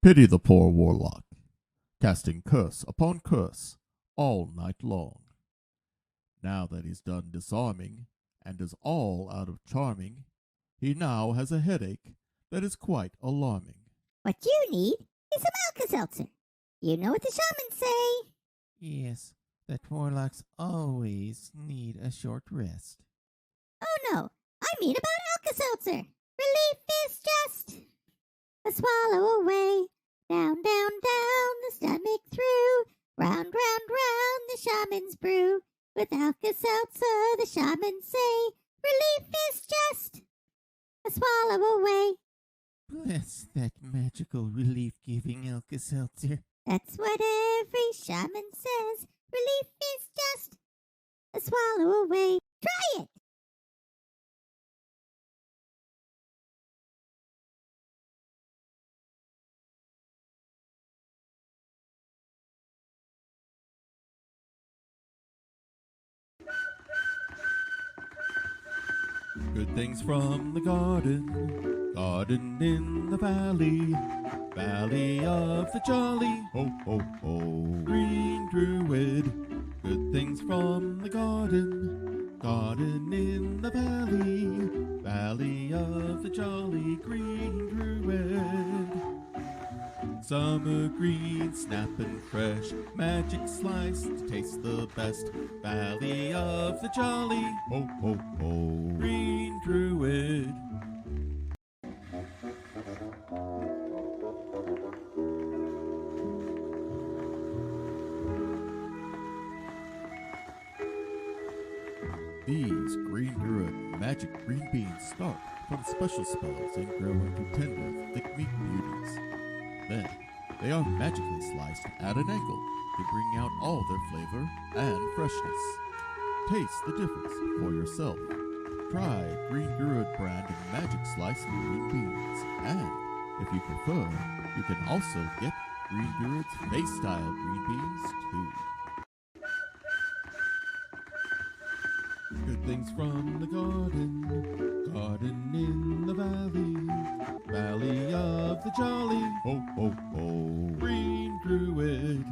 Pity the poor warlock, casting curse upon curse all night long. Now that he's done disarming, and is all out of charming, he now has a headache that is quite alarming. What you need is some Alka-Seltzer. You know what the shamans say. Yes, that warlocks always need a short rest. Oh no, I mean about Alka-Seltzer. Relief is just a swallow away. Down, down, down the stomach through Round, round, round the shaman's brew. With Alka-Seltzer, the shamans say, relief is just a swallow away. Bless that magical relief-giving Alka-Seltzer. That's what every shaman says. Relief is just a swallow away. Try it! Good things from the garden, garden in the valley, valley of the jolly, ho ho ho, green druid. Good things from the garden, garden in the valley, valley of the jolly, green druid. Summer green, snappin' fresh, magic slice to taste the best. Valley of the jolly, ho ho ho, green druid. These green druid magic green beans start from special spells and grow into tender, thick meat beauties. Then, they are magically sliced at an angle to bring out all their flavor and freshness. Taste the difference for yourself. Try Green Druid brand of magic sliced green beans. And, if you prefer, you can also get Green Druid's face-style green beans too. Good things from the garden, garden in the valley, valley of the jolly, ho ho ho, green druid.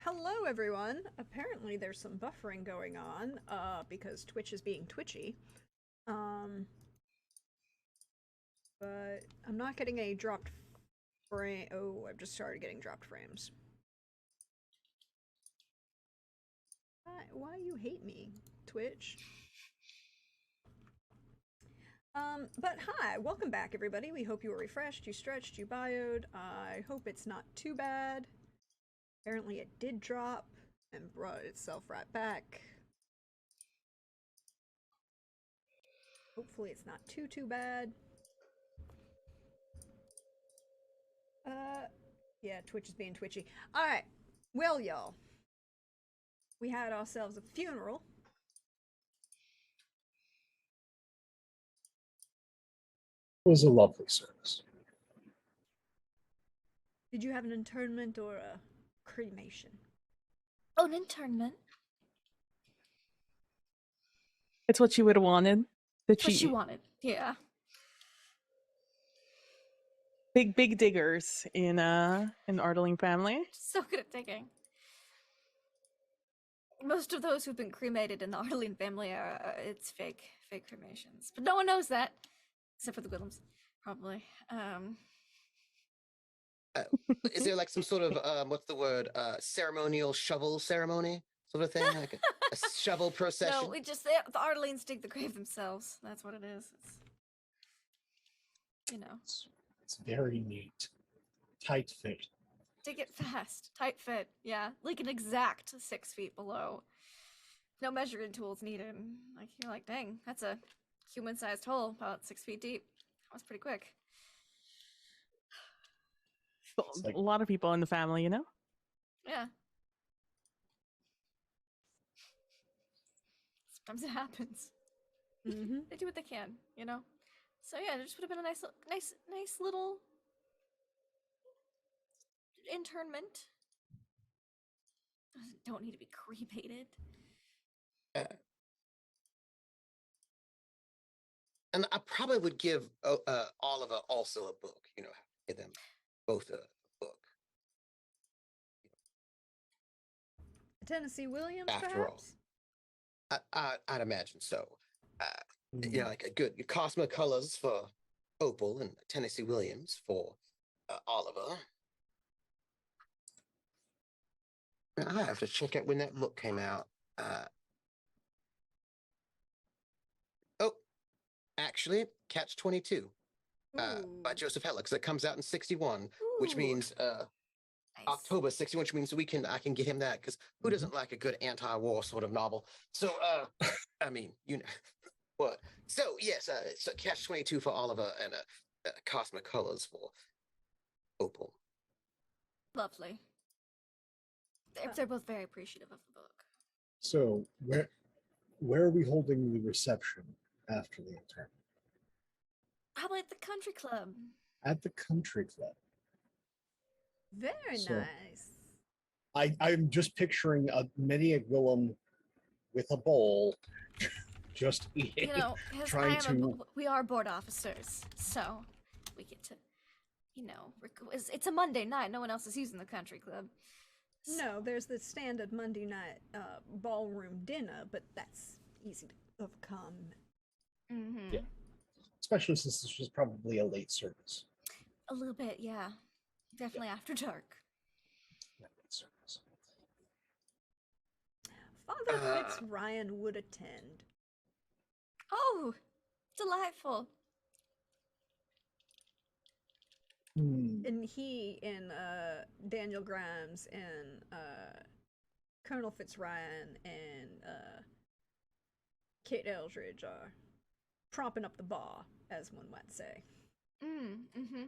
Hello, everyone. Apparently, there's some buffering going on because Twitch is being twitchy. But I'm not getting a dropped frame. Oh, I've just started getting dropped frames. Why you hate me, Twitch? But hi, welcome back, everybody. We hope you were refreshed, you stretched, you bioed. I hope it's not too bad. Apparently it did drop and brought itself right back. Hopefully it's not too bad. Yeah, Twitch is being twitchy. Alright, well, y'all. We had ourselves a funeral. It was a lovely service. Did you have an internment or a cremation? Oh, an internment. It's what she would have wanted. That's what she wanted. Yeah. Big diggers in an Ardeling family. So good at digging. Most of those who've been cremated in the Arlene family are it's fake cremations, but no one knows that except for the Gwillums, probably. Is there like some sort of what's the word? Ceremonial shovel ceremony sort of thing, like a shovel procession? No, we just the Arlenes dig the grave themselves. That's what it is. It's, you know, It's very neat. Tight fit. dig it fast, tight fit. Yeah, like an exact 6 feet below. No measuring tools needed. Like you're like, dang, that's a human-sized hole, about 6 feet deep. That was pretty quick. like- A lot of people in the family, you know? Yeah. Sometimes it happens. Mm-hmm. They do what they can, you know. So yeah, there just would have been a nice little internment. Don't need to be cremated. And I probably would give Oliver also a book. You know, give them both a book. Tennessee Williams, After all. perhaps? I'd imagine so. You know, like a good Cosmo Colors for Opal and Tennessee Williams for Oliver. And I have to check out when that book came out. Oh, actually, Catch 22 by Ooh. Joseph Helix that comes out in 61, which Ooh, means nice. October 61, which means I can get him that because who doesn't like a good anti-war sort of novel? So I mean, you know what? So yes, so Catch 22 for Oliver and Cosmic Colors for Opal. Lovely. They're both very appreciative of the book. So where are we holding the reception after the internment? Probably at the country club. At the country club. Very So- nice. I'm just picturing many a Gwillem with a bowl, just eating. You know, because trying to. we are board officers, so we get to, you know, it's a Monday night. No one else is using the country club. No, there's the standard Monday night ballroom dinner, but that's easy to overcome. Mm-hmm. Yeah. Especially since this was probably a late service. A little bit, yeah. Definitely after dark. Yeah, late service. Father Fitzryan would attend. Oh, delightful. And he and Daniel Grimes and Colonel Fitzryan and Kate Eldridge are propping up the bar, as one might say. Mm-hmm.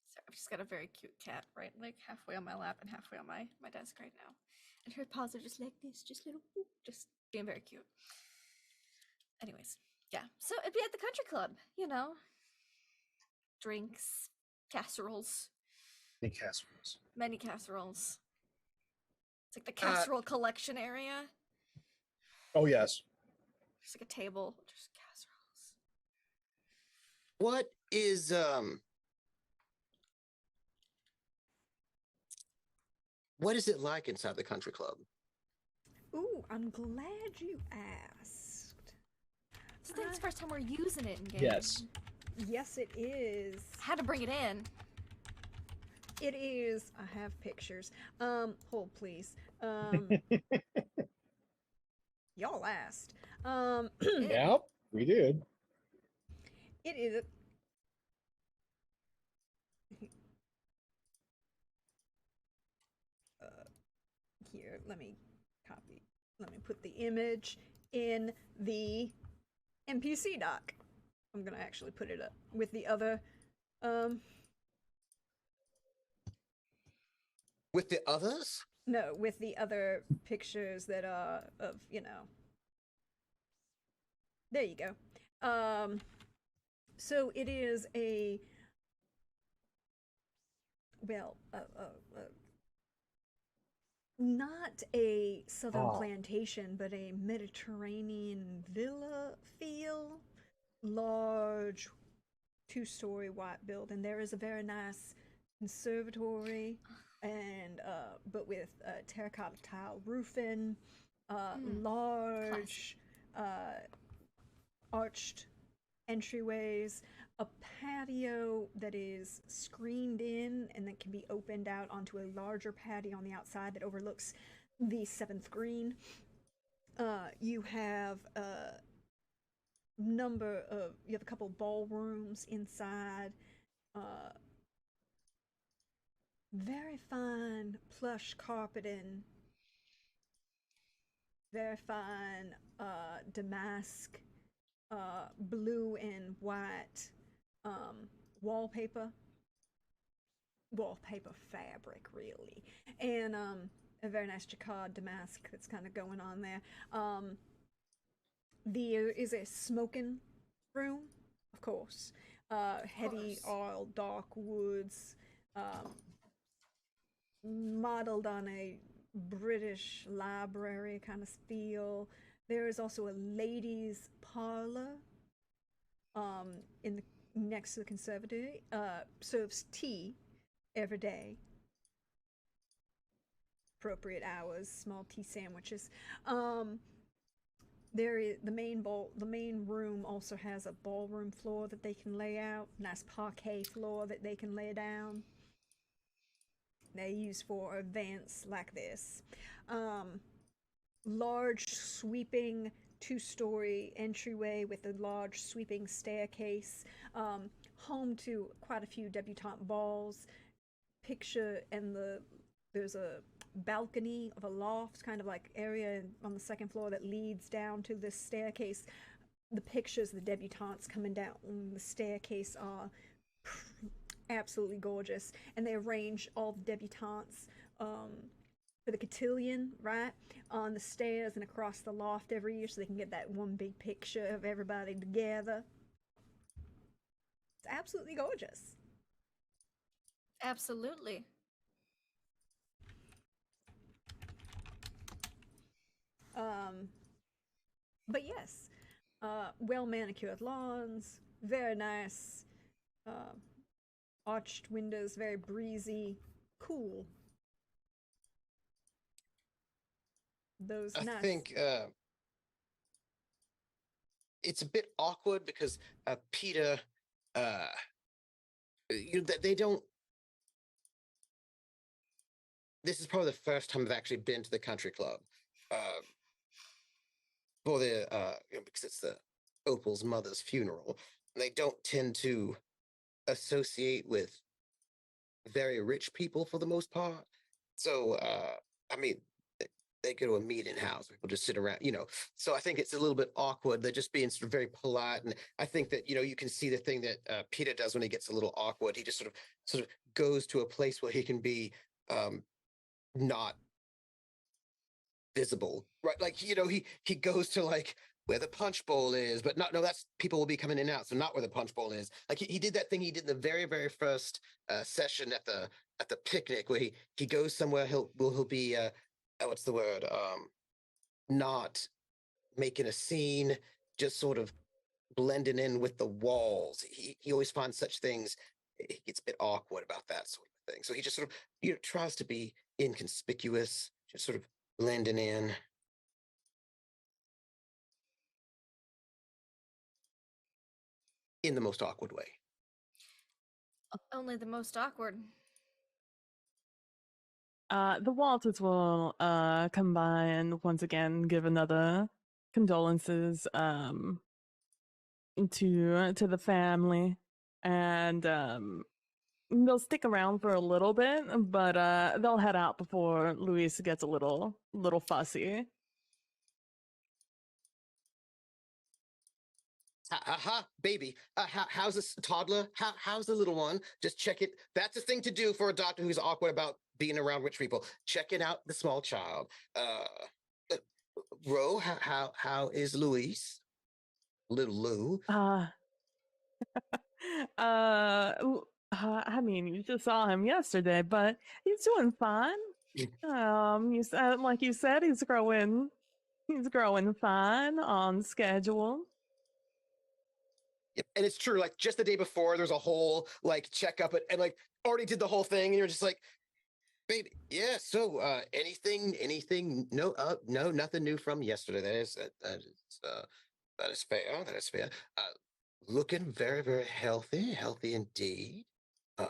So I've just got a very cute cat, right, like halfway on my lap and halfway on my desk right now. And her paws are just like this, just little, just being very cute. Anyways, yeah. So it'd be at the country club, you know. Drinks, casseroles. Big casseroles. Many casseroles. It's like the casserole collection area. Oh yes. There's like a table, just casseroles. What is what is it like inside the country club? Ooh, I'm glad you asked. So I think it's the first time we're using it in game. Yes. Yes, it is. How to bring it in. It is. I have pictures. Hold please. Y'all asked. Yep, we did. It is. Here, let me copy. Let me put the image in the NPC doc. I'm gonna actually put it up with the other. With the others? No, with the other pictures that are of, you know. There you go. So it is a well, not a southern Ah. plantation, but a Mediterranean villa feel. Large, two-story white building. There is a very nice conservatory, and but with terracotta tile roofing, large arched entryways, a patio that is screened in and that can be opened out onto a larger patio on the outside that overlooks the seventh green. You have you have a couple ballrooms inside. Uh, very fine plush carpeting. Very fine damask, blue and white wallpaper. Wallpaper fabric, really. And a very nice jacquard damask that's kind of going on there. There is a smoking room, of course. Heavy oil, dark woods, modeled on a British library kind of feel. There is also a ladies' parlor in the next to the conservatory. Serves tea every day. Appropriate hours, small tea sandwiches. There is the main room also has a ballroom floor that they can lay out, nice parquet floor that they can lay down. They use for events like this. Large sweeping two-story entryway with a large sweeping staircase. Home to quite a few debutante balls. Picture and there's a balcony of a loft kind of like area on the second floor that leads down to this staircase. The pictures of the debutantes coming down the staircase are absolutely gorgeous, and they arrange all the debutantes for the cotillion, right, on the stairs and across the loft every year so they can get that one big picture of everybody together. It's absolutely gorgeous. Absolutely. But yes, well manicured lawns, very nice, uh, arched windows, very breezy, cool. Those I nice. think it's a bit awkward because Peter, they don't. This is probably the first time I've actually been to the country club for the because it's the Opal's mother's funeral. And they don't tend to associate with very rich people for the most part. So I mean, they go to a meeting house, people just sit around, So I think it's a little bit awkward. They're just being sort of very polite, and I think that you can see the thing that Peter does when he gets a little awkward. He just sort of goes to a place where he can be not visible, right? Like he goes to like where the punch bowl is, but not no, that's people will be coming in and out, so not where the punch bowl is. Like he did that thing he did in the very first session at the picnic where he goes somewhere he'll be what's the word not making a scene, just sort of blending in with the walls. He always finds such things. He gets a bit awkward about that sort of thing. So he just sort of tries to be inconspicuous, just sort of blending in the most awkward way. Only the most awkward. The Walters will come by and once again give another condolences to the family, and they'll stick around for a little bit, but they'll head out before Luis gets a little fussy. Baby. How's this toddler? How's the little one? Just check it. That's a thing to do for a doctor who's awkward about being around rich people. Checking out the small child. Ro, how is Luis? Little Lou. I mean, you just saw him yesterday, but he's doing fine. You said, like you said, he's growing. He's growing fine on schedule. Yep. And it's true, like just the day before, there's a whole like checkup and like already did the whole thing, and you're just like, baby, yeah. So, anything? No, no, nothing new from yesterday. That is fair. That is fair. Looking very, very healthy indeed. Uh,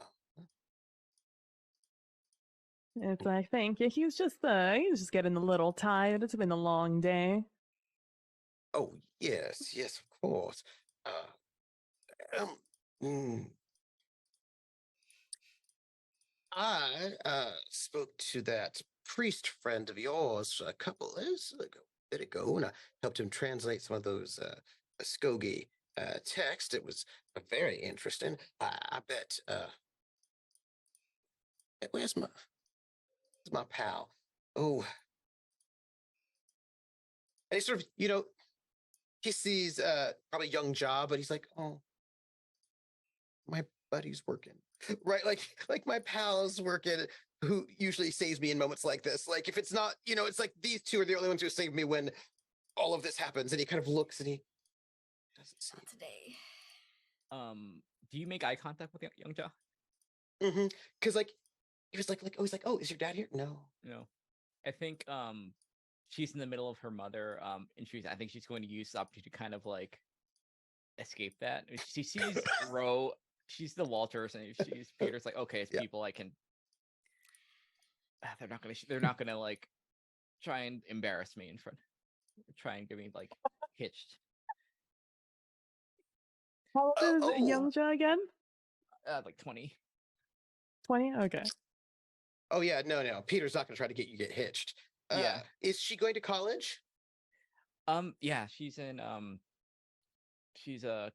It's like, thank you. He's just getting a little tired. It's been a long day. oh yes, yes, of course. Um, mm, I spoke to that priest friend of yours a couple days ago, bit ago, and I helped him translate some of those Skogie text. It was very interesting. I bet. Where's my pal? Oh, and he sort of, he sees probably young Ja, but he's like, oh, my buddy's working, right? Like my pal's working, who usually saves me in moments like this. Like if it's not, it's like these two are the only ones who save me when all of this happens. And he kind of looks and he doesn't see. Not today. Do you make eye contact with young Ja? Mm-hmm. Because like he was oh, is your dad here? No. No. I think she's in the middle of her mother, and I think she's going to use the opportunity to kind of like escape that. She sees Ro, she's the Walters, and she's Peter's like, okay, it's people I can. They're not gonna like try and embarrass me in front, try and get me like hitched. How old is young Ja again? Like 20. 20? Okay. Oh yeah, no. Peter's not gonna try to get you get hitched. Yeah. Is she going to college? Yeah, she's in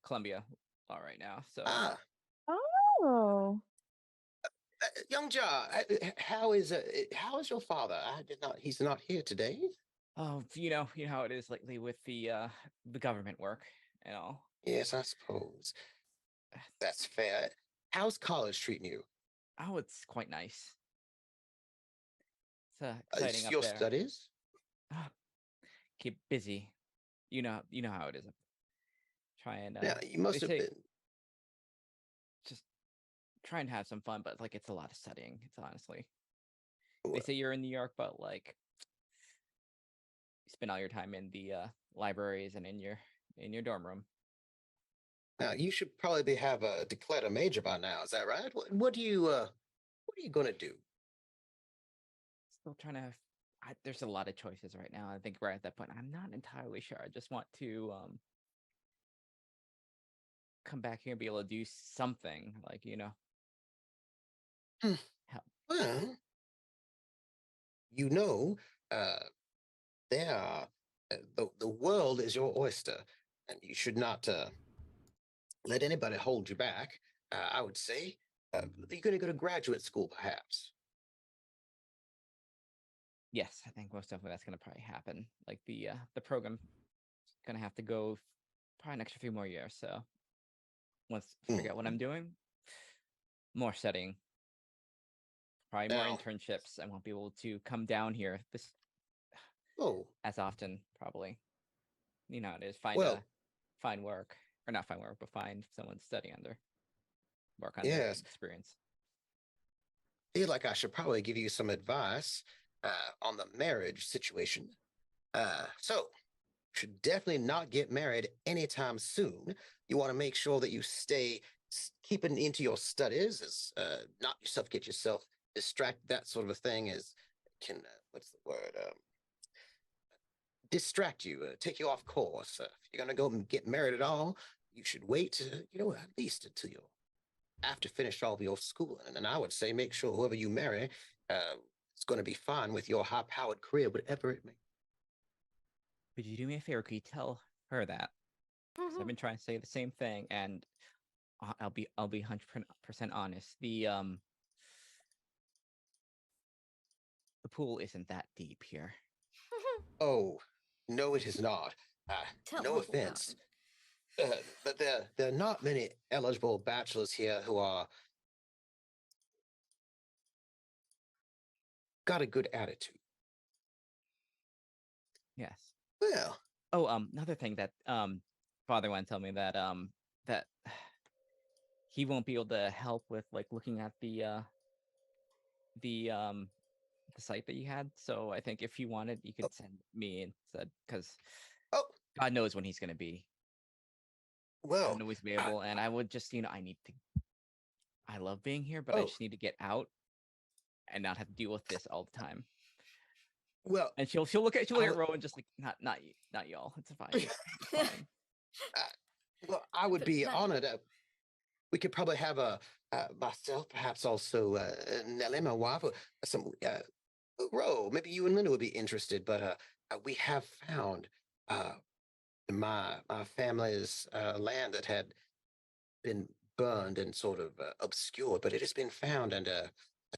Columbia law right now. So Oh. Young Ja, how is your father? He's not here today. oh, you know how it is lately with the government work and all. Yes, I suppose. That's fair. How's college treating you? Oh, it's quite nice. It's exciting up Your there. studies? Keep busy. You know how it is. Try and Yeah, you must have been. Just try and have some fun, but like it's a lot of studying. It's honestly. Well, They say you're in New York, but like you spend all your time in the libraries and in your dorm room. now you should probably have declared a major by now. Is that right? What are you gonna do? Still trying to. There's a lot of choices right now. I think we're at that point. I'm not entirely sure. I just want to come back here and be able to do something, like help. Well, there are the world is your oyster, and you should not let anybody hold you back. I would say you're going to go to graduate school, perhaps. Yes, I think most definitely that's going to probably happen. Like the program is going to have to go probably an extra few more years. So once I figure out what I'm doing, more studying, probably more internships. I won't be able to come down here as often, probably. You know how it is. Find work, or not find work, but find someone to study under, work under experience. I feel like I should probably give you some advice on the marriage situation. So, you should definitely not get married anytime soon. You want to make sure that you stay keeping into your studies, as not get yourself distracted. That sort of a thing can what's the word? Distract you, take you off course. If you're gonna go and get married at all, you should wait, at least until you're after finish all of your schooling. And I would say make sure whoever you marry is going to be fine with your high-powered career, whatever it may. Could you do me a favor? Could you tell her that? Because I've been trying to say the same thing, and I'll be 100% honest. The pool isn't that deep here. Oh, no, it is not. No offense. But there are not many eligible bachelors here who are got a good attitude. Yes. Well, Oh, another thing that father wanted to tell me that that he won't be able to help with like looking at the site that you had. So I think if you wanted, you oh, could send me instead, because oh, God knows when he's gonna be. I don't well, know when he's be I, able, and I would just I need to. I love being here, but I oh, just need to get out and not have to deal with this all the time. well, And she'll look I, at Rowan just like not y'all. It's fine. It's fine. well, I would But be nice. honored. We could probably have a myself, perhaps also Nelly, my wife, or some Ro. Maybe you and Linda would be interested. But we have found uh, my family's land that had been burned and sort of obscured, but it has been found, and I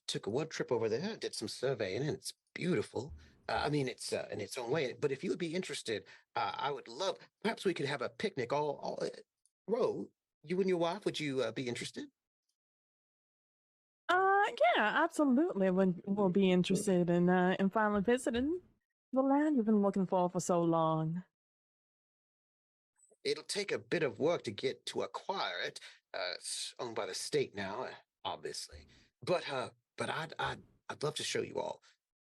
took a one trip over there, did some surveying, and it's beautiful. I mean, it's in its own way. But if you would be interested, I would love. Perhaps we could have a picnic. All Ro, you and your wife, would you be interested? Yeah, absolutely. We'll be interested in finally visiting the land you've been looking for so long. It'll take a bit of work to get to acquire it. It's owned by the state now, obviously. But I'd love to show you all.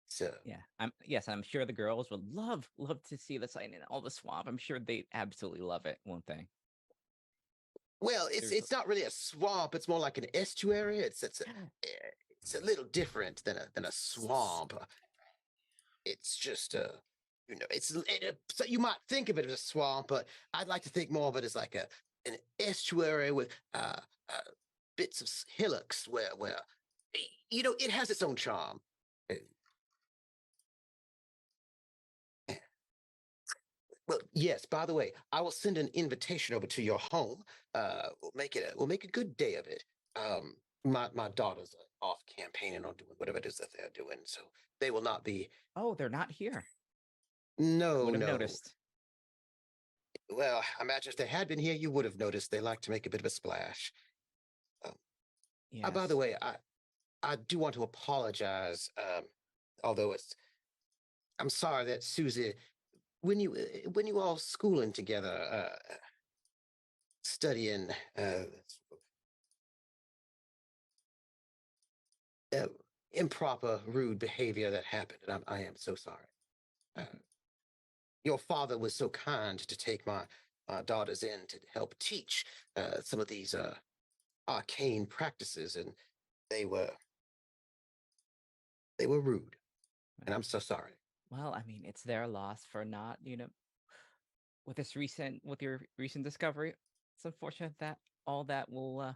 So Yeah, I'm sure the girls would love to see the site and all the swamp. I'm sure they absolutely love it, won't they? well, There's it's not really a swamp. It's more like an estuary. It's a little different than a swamp. It's just so you might think of it as a swamp, but I'd like to think more of it as like an estuary with bits of hillocks where it has its own charm. Uh, Well, yes. By the way, I will send an invitation over to your home. We'll make a good day of it. My daughters are off campaigning or doing whatever it is that they're doing, so they will not be. Oh, they're not here. No, Would have no. noticed. Well, I imagine if they had been here, you would have noticed. They like to make a bit of a splash. Um, by the Yes. way, I do want to apologize. Although I'm sorry that Susie, when you all schooling together, studying uh, improper, rude behavior that happened, and I am so sorry. Uh, your father was so kind to take my daughters in to help teach some of these arcane practices, and they were they were rude, and I'm so sorry. Well, I mean, it's their loss for not, with your recent discovery. It's unfortunate that all that will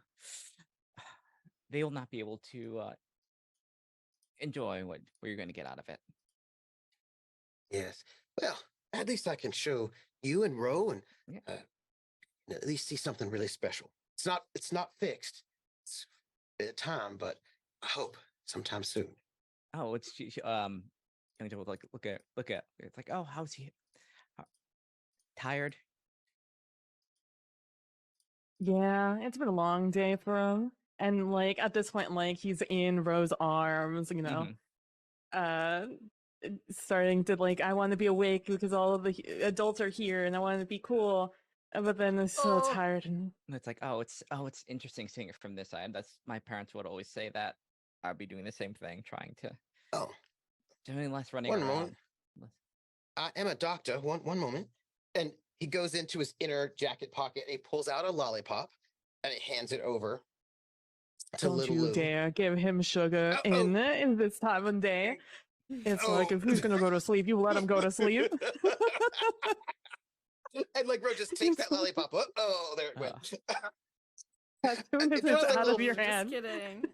they will not be able to enjoy what you're going to get out of it. Yes. Well, at least I can show you and Ro, and Yeah. at least see something really special. It's not fixed. It's a bit of time, but I hope sometime soon. Oh, it's going to look at. It's like, oh, how's he? How, tired? Yeah, it's been a long day for him. And like at this point, like he's in Ro's arms, Mhm. uh starting to like I want to be awake because all of the adults are here and I want to be cool. But then I'm so Oh. tired and And it's like, it's interesting seeing it from this side. That's my parents would always say that. I'd be doing the same thing, trying to Oh, doing less running one around. moment. I am a doctor. One moment. And he goes into his inner jacket pocket and he pulls out a lollipop and he hands it over to don't little you Lou. dare give him sugar Oh, in this time of day. It's like oh. if he's gonna go to sleep, you let him go to sleep. And like Ro just takes that lollipop. Oh, there it went. As soon as It throws it's that out little- of your Just hand. kidding.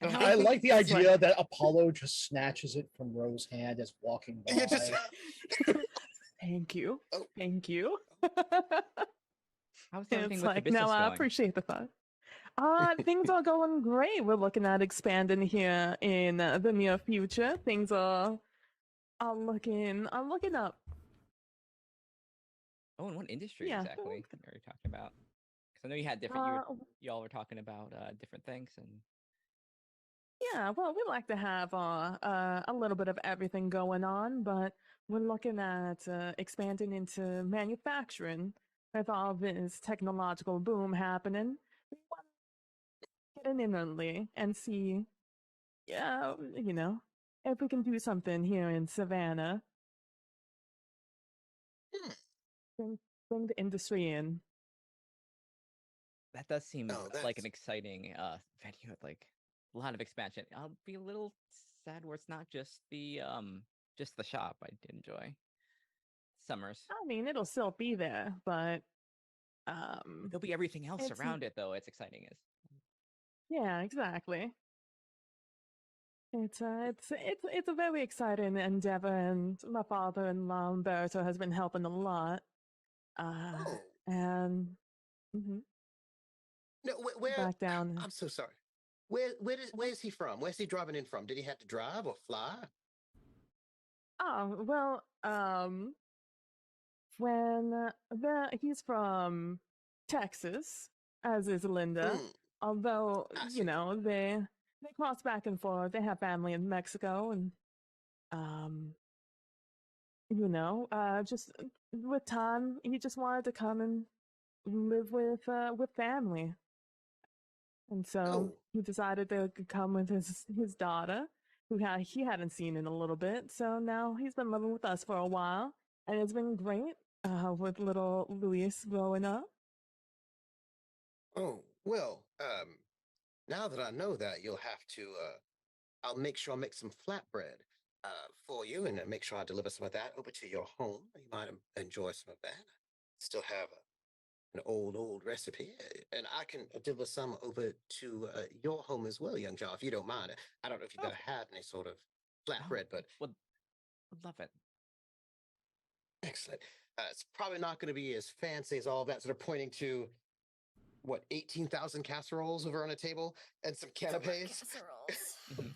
And how I big like the is this one? idea that Apollo just snatches it from Ro's hand as walking by. You just- Thank you. Oh. Thank you. How's everything It's with the like, business no, I going? appreciate the thought. Things are going great. We're looking at expanding here in the near future. Things are looking up. Oh, in what industry Yeah. exactly are you talking about? Because I know you had different. Y'all were talking about different things, and Yeah, well, we like to have a little bit of everything going on, but we're looking at expanding into manufacturing with all this technological boom happening. We want to get in early and see, yeah, if we can do something here in Savannah, Hmm. bring the industry in. that does seem Oh, like an that's exciting venue with like a lot of expansion. I'll be a little sad where it's not just the shop. I did enjoy Summers. I mean, it'll still be there, but There'll be everything else it's around it, though. It's exciting as yeah, exactly. It's a very exciting endeavor, and my father-in-law Umberto has been helping a lot. oh And mhm, no, where back down. I'm so sorry. Where is he from? Where's he driving in from? Did he have to drive or fly? Oh well, when he's from Texas, as is Linda. Mm, Although I see. they cross back and forth. They have family in Mexico, and um, just with time, he just wanted to come and live with family. And so Oh, he decided to come with his daughter, he hadn't seen in a little bit. So now he's been living with us for a while, and it's been great with little Luis growing up. oh, well, now that I know that, you'll have to, I'll make sure I make some flatbread, for you and make sure I deliver some of that over to your home. You might enjoy some of that. Still have an old recipe, and I can deliver some over to your home as well, young Joe, if you don't mind. I don't know if you've oh, ever had any sort of oh, flatbread, but would love it. excellent. It's probably not going to be as fancy as all that. Sort of pointing to what 18,000 casseroles over on a table and some It's a lot of canapes. casseroles. Mhm.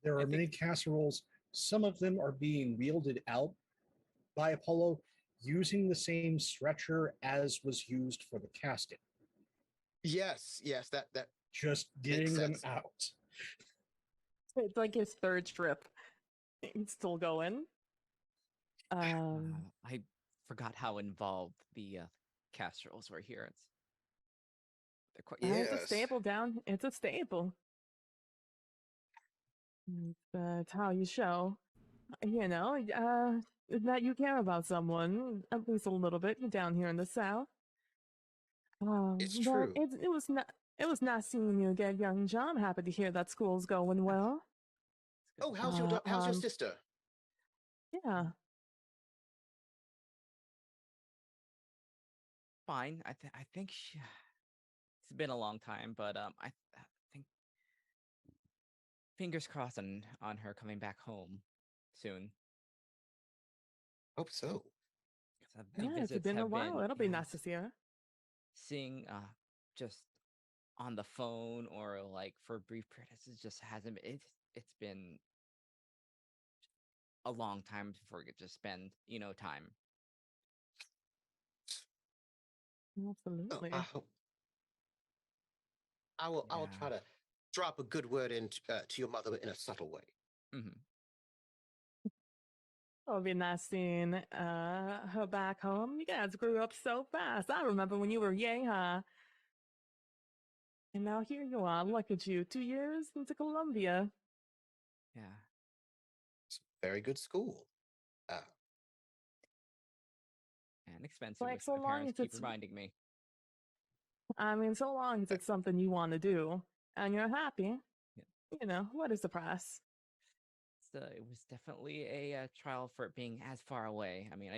There I are think many casseroles. Some of them are being wielded out by Apollo using the same stretcher as was used for the casting, Yes, that just makes getting them sense. out. It's like his third trip. He's still going. I forgot how involved the casseroles were here. They're quite It's a Yes. staple down. It's a staple. It's how you show, that you care about someone at least a little bit down here in the South. It's But true. it was nice seeing you again, young John. Happy to hear that school's going well. it's good Oh, to see. how's your sister? Yeah. Fine. I think it's been a long time, but I think fingers crossed on her coming back home soon. Hope so. 'Cause, the Yeah, it's visits been a have while. been It'll be nice to see her. seeing just on the phone or like for brief periods. It just hasn't been. It's been a long time before we get to spend time. Oh, Absolutely. I will try Yeah. to drop a good word in to your mother in a subtle way. Hmm. It'll be nice seeing her back home. You guys grew up so fast. I remember when you were yay high. And now here you are. Look at you. 2 years into Columbia. Yeah. It's a very good school. Uh, And expensive, Like, which so my long parents as keep it's, reminding me. I mean, so long as uh, it's something you want to do and you're happy, Yeah. what is the price? It was definitely a trial for it being as far away. I mean,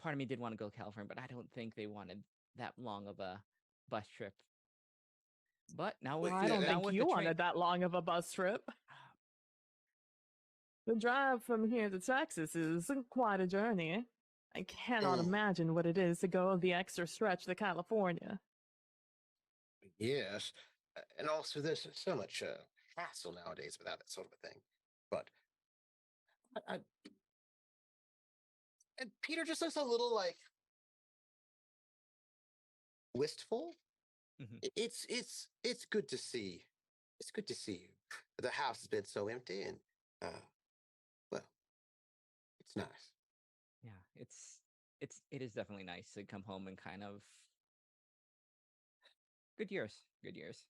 part of me did want to go to California, but I don't think they wanted that long of a bus trip. But now Well, with I the don't now think with you the train, wanted that long of a bus trip. The drive from here to Texas is quite a journey. I cannot mm, imagine what it is to go the extra stretch to California. yes, and also there's so much hassle nowadays without that sort of a thing. But I And Peter just looks a little like wistful. Mhm. It's good to see. It's good to see you. The house has been so empty, and well, it's nice. Yeah, it is definitely nice to come home and kind of good years, good years.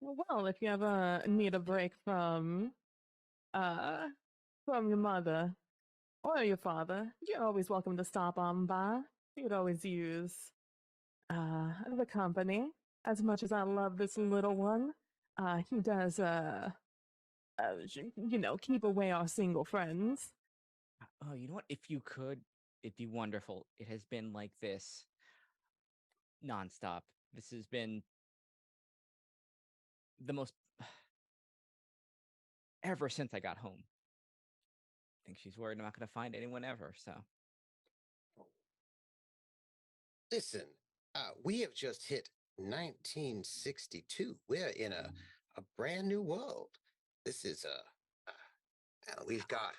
Well, if you ever need a break uh from your mother or your father, you're always welcome to stop on by. You'd always use the company. As much as I love this little one, he does keep away our single friends. Oh, you know what? If you could, it'd be wonderful. It has been like this nonstop. This has been the most ever since I got home. I think she's worried I'm not going to find anyone ever. So Listen, we have just hit 1962. We're in a brand new world. This is we've got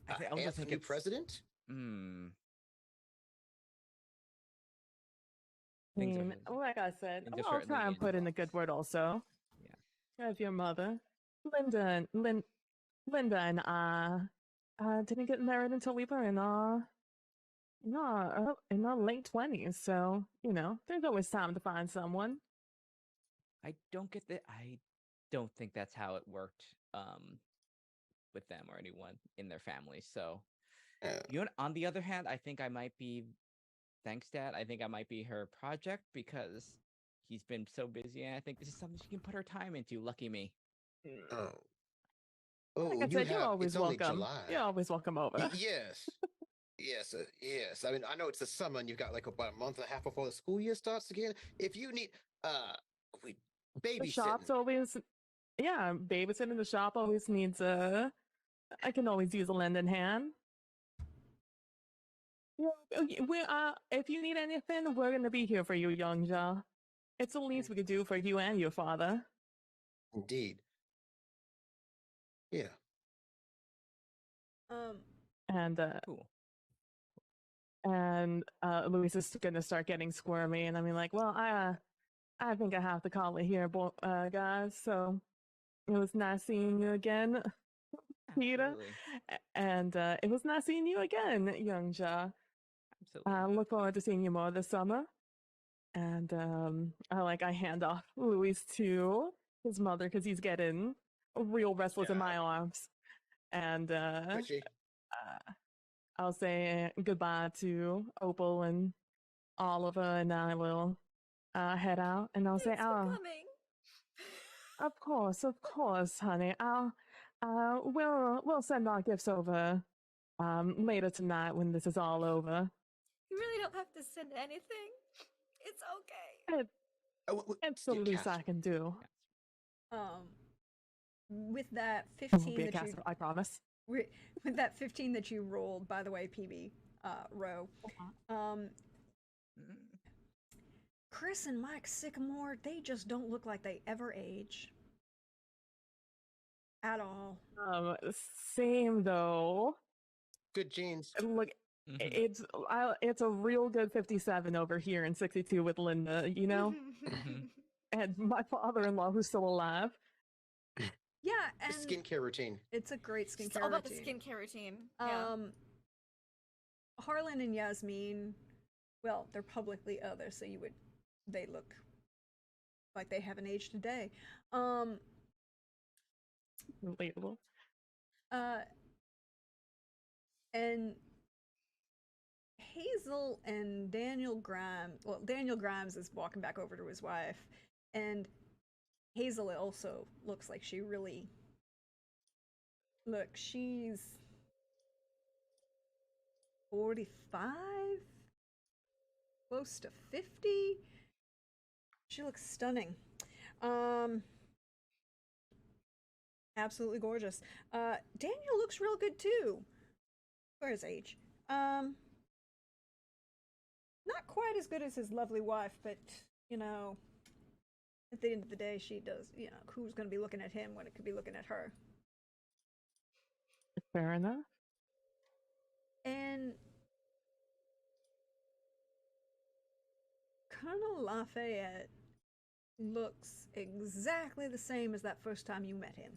I also half think new it's president. I Things are mean, like I said, things are I'll try certainly and put in a good word also. Yeah. Of your mother, Linda and I didn't get married until we were in our late 20s. So there's always time to find someone. I don't get that. I don't think that's how it worked with them or anyone in their family. So, on the other hand, I think I might be, thanks, Dad. I think I might be her project because he's been so busy, and I think this is something she can put her time into. Lucky me. Oh, Like I you said, you're have. always It's only welcome. July. You're always welcome over. Yes. Yes. I mean, I know it's the summer and you've got like about a month and a half before the school year starts again. If you need, we The shop's babysitting. always, yeah, babysitting the shop always needs I can always use a lending hand. If you need anything, we're gonna be here for you, young Ja. It's the least we could do for you and your father. Indeed. Yeah. And Cool. And Luis is gonna start getting squirmy, and I mean, like, well, I think I have to call it here, guys. So it was nice seeing you again, Peter, Absolutely. and it was nice seeing you again, Young Ja. Absolutely. I look forward to seeing you more this summer. And I hand off Luis to his mother because he's getting real restless in my arms, and I'll say goodbye to Opal and Oliver, and I will head out, and I'll say, Thanks for coming. Of course, honey. We'll send our gifts over later tonight when this is all over. You really don't have to send anything. It's okay. It's the least I can do. With that It won't 15 be a that cast, you I promise. with that 15 that you rolled, by the way, PB Row. Chris and Mike Sycamore, they just don't look like they ever age. At all. Same though. Good genes. Look, it's a real good 57 over here and 62 with Linda, you know? And my father-in-law who's still alive. Yeah, and the skincare routine. It's a great skincare it's all about routine. the skincare routine. Yeah. Harlan and Yasmin, well, they're publicly other, so they look like they haven't aged a day. Relatable. And Hazel and Daniel Grimes, well, Daniel Grimes is walking back over to his wife, and Hazel also looks like she really, she's 45, close to 50. She looks stunning. Absolutely gorgeous. Daniel looks real good too for his age. Not quite as good as his lovely wife, but at the end of the day, she does. Who's going to be looking at him when it could be looking at her? Fair enough. And Colonel Lafayette looks exactly the same as that first time you met him.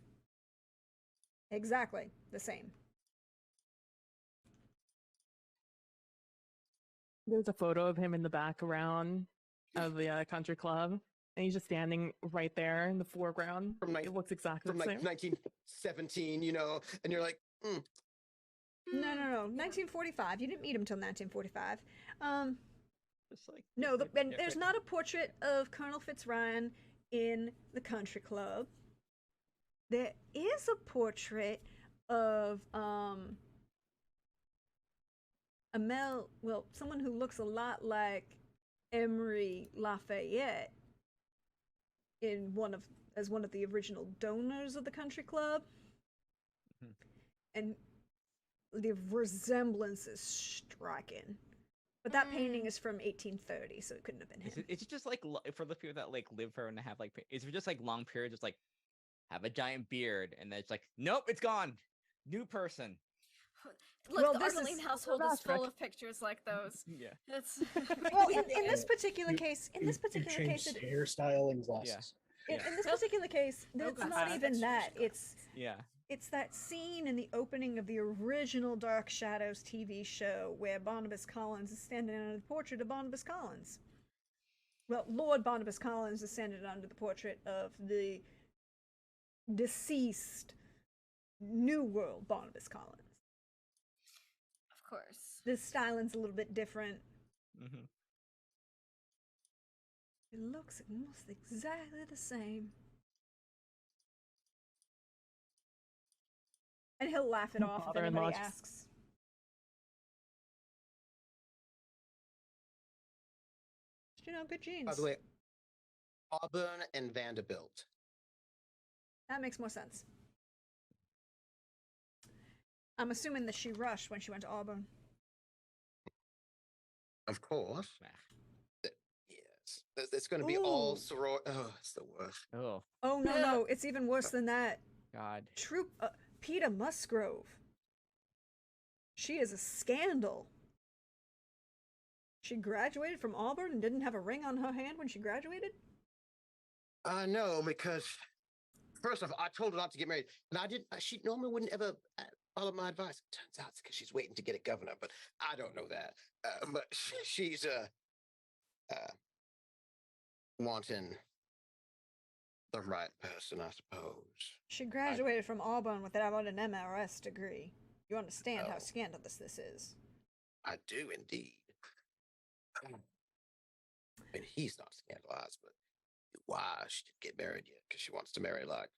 Exactly the same. There's a photo of him in the background of the country club, and he's just standing right there in the foreground. From It looks exactly from the like same. 1917, and you're like, No. 1945. You didn't meet him till 1945. Just like No, and yeah, there's not a portrait of Colonel Fitzryan in the country club. There is a portrait of someone who looks a lot like Emery Lafayette as one of the original donors of the country club. Mhm. And the resemblance is striking. But that painting is from 1830, so it couldn't have been him. Is it just like for the people that like live for and have like is it just like long periods just like have a giant beard and then it's like nope it's gone new person. Look, Well, the this Arlene is- household Well, is full that's of pictures like those. Yeah. It's Well, in this particular You- case, you changed it, hairstyle and glasses. in this particular case, it's God, not that's even true, that. sure. Yeah. It's that scene in the opening of the original Dark Shadows TV show where Barnabas Collins is standing under the portrait of Barnabas Collins. Well, Lord Barnabas Collins is standing under the portrait of the deceased New World Barnabas Collins. of course. The styling's a little bit different. Mm-hmm. It looks almost exactly the same. And he'll laugh it off if Father-in-law anybody just- asks. Good genes. by the way, Auburn and Vanderbilt. That makes more sense. I'm assuming that she rushed when she went to Auburn. Of course. Ah. Yes. It's going to be all Ooh. soror. Oh, it's the worst. Oh Oh, no, it's even worse than that. God. Peter Musgrove. She is a scandal. She graduated from Auburn and didn't have a ring on her hand when she graduated? No, because first off, I told her not to get married, and I didn't. She normally wouldn't ever follow my advice. Turns out it's because she's waiting to get a governor, but I don't know that. But she's wanting the right person, I suppose. She graduated from Auburn without an MRS degree. You understand how Oh. scandalous this is. I do indeed. I mean, he's not scandalized, but why she didn't get married yet? Because she wants to marry like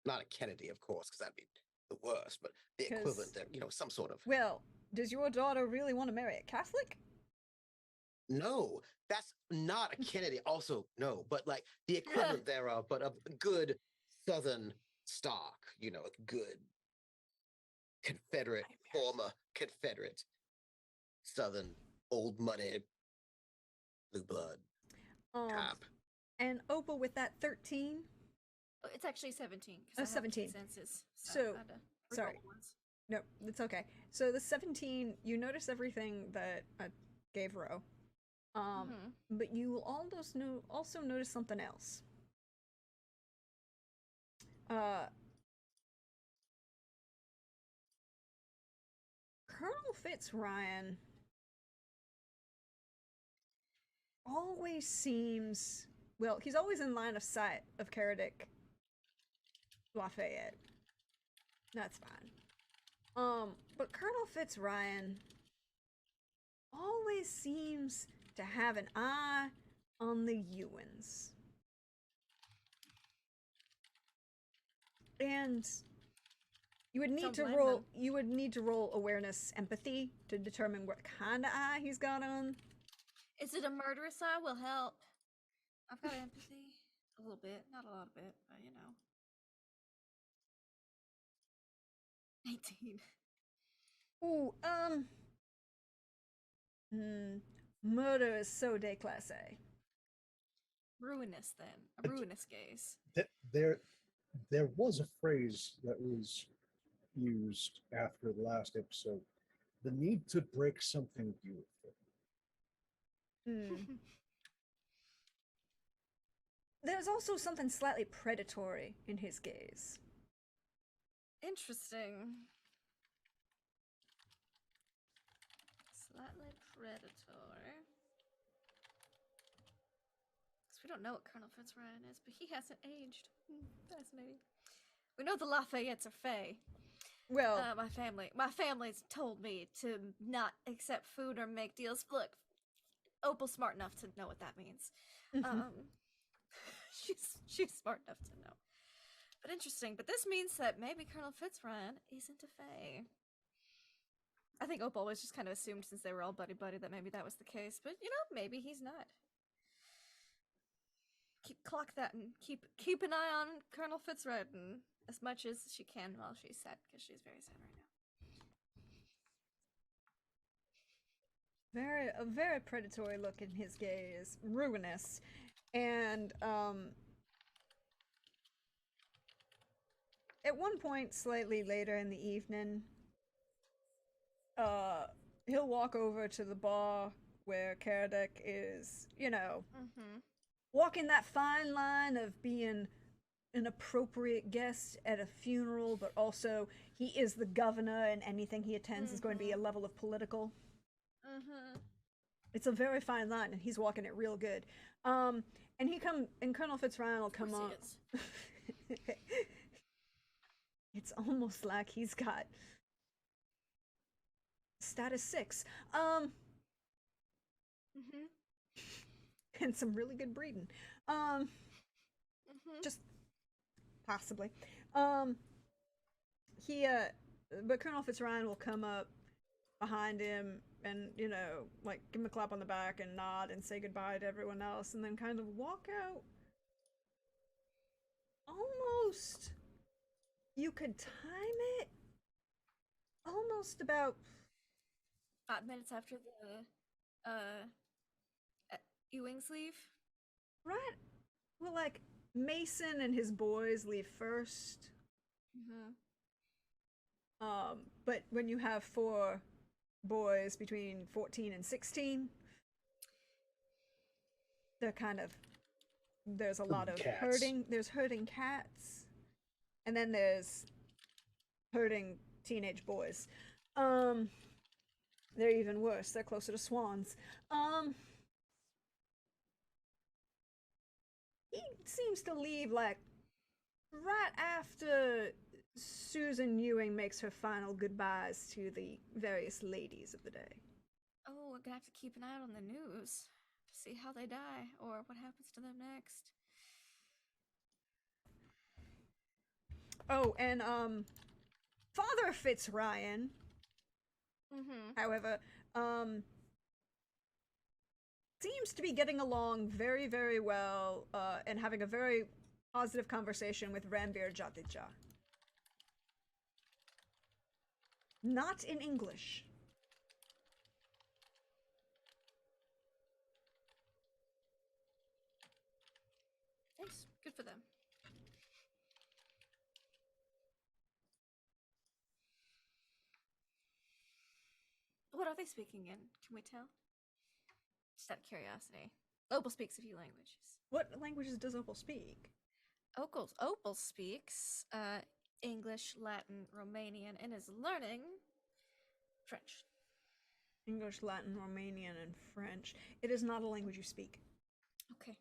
not a Kennedy, of course, because that'd be the worst, but the 'Cause- equivalent that some sort of. Well, does your daughter really want to marry a Catholic? No, that's not a Kennedy. Also, no, but like the equivalent thereof, but of good Southern stock, a good Confederate, former Confederate, Southern, old money, blue blood type. And Opal with that 13? Oh, it's actually 17. 'Cause Oh, I have 17. Census, So, I had to reroll sorry. the ones. No, it's okay. So the 17, you notice everything that I gave Ro. But you will also notice something else. Colonel Fitzryan always seems he's always in line of sight of Caradic Lafayette. That's fine. But Colonel Fitzryan always seems to have an eye on the Ewans. And you would need Don't to blame roll them. you would need to roll awareness empathy to determine what kind of eye he's got on. Is it a murderous eye? Will help. I've got empathy. A little bit. Not a lot of it, but 18. Ooh, murder is so déclassé. Ruinous then. A ruinous gaze. There was a phrase that was used after the last episode. The need to break something beautiful. Hmm. There's also something slightly predatory in his gaze. Interesting. Slightly predatory. Because we don't know what Colonel Fitzryan is, but he hasn't aged. Fascinating. We know the Lafayettes are Fae. Well, My family's told me to not accept food or make deals. Look, Opal's smart enough to know what that means. She's smart enough to know. But interesting. But this means that maybe Colonel Fitzryan isn't a Fae. I think Opal was just kind of assumed since they were all buddy-buddy that maybe that was the case. But, maybe he's not. Clock that and keep an eye on Colonel Fitzryan as much as she can while she's sad, because she's very sad right now. a very predatory look in his gaze, ruinous, and at one point, slightly later in the evening, he'll walk over to the bar where Karadek is, walking that fine line of being an appropriate guest at a funeral, but also he is the governor and anything he attends is going to be a level of political. It's a very fine line, and he's walking it real good. And Colonel Fitzryan will come up. It's almost like he's got status 6. And some really good breeding. Just possibly. But Colonel Fitzryan will come up behind him and, like give him a clap on the back and nod and say goodbye to everyone else and then kind of walk out. Almost. You could time it. Almost about 5 minutes after the Ewings leave. Right. Well, like Mason and his boys leave first. But when you have 4 boys between 14 and 16, they're kind of there's a lot of cats. herding. There's herding cats, and then there's herding teenage boys. They're even worse. They're closer to swans. He seems to leave like right after Susan Ewing makes her final goodbyes to the various ladies of the day. Oh, we're gonna have to keep an eye out on the news to see how they die or what happens to them next. Oh, and Father Fitzryan, however, seems to be getting along very, very well and having a very positive conversation with Rambir Jatija. Not in English. Nice. Good for them. What are they speaking in? Can we tell? Just out of curiosity. Opal speaks a few languages. What languages does Opal speak? Opal speaks English, Latin, Romanian, and is learning French. English, Latin, Romanian, and French. It is not a language you speak. Okay.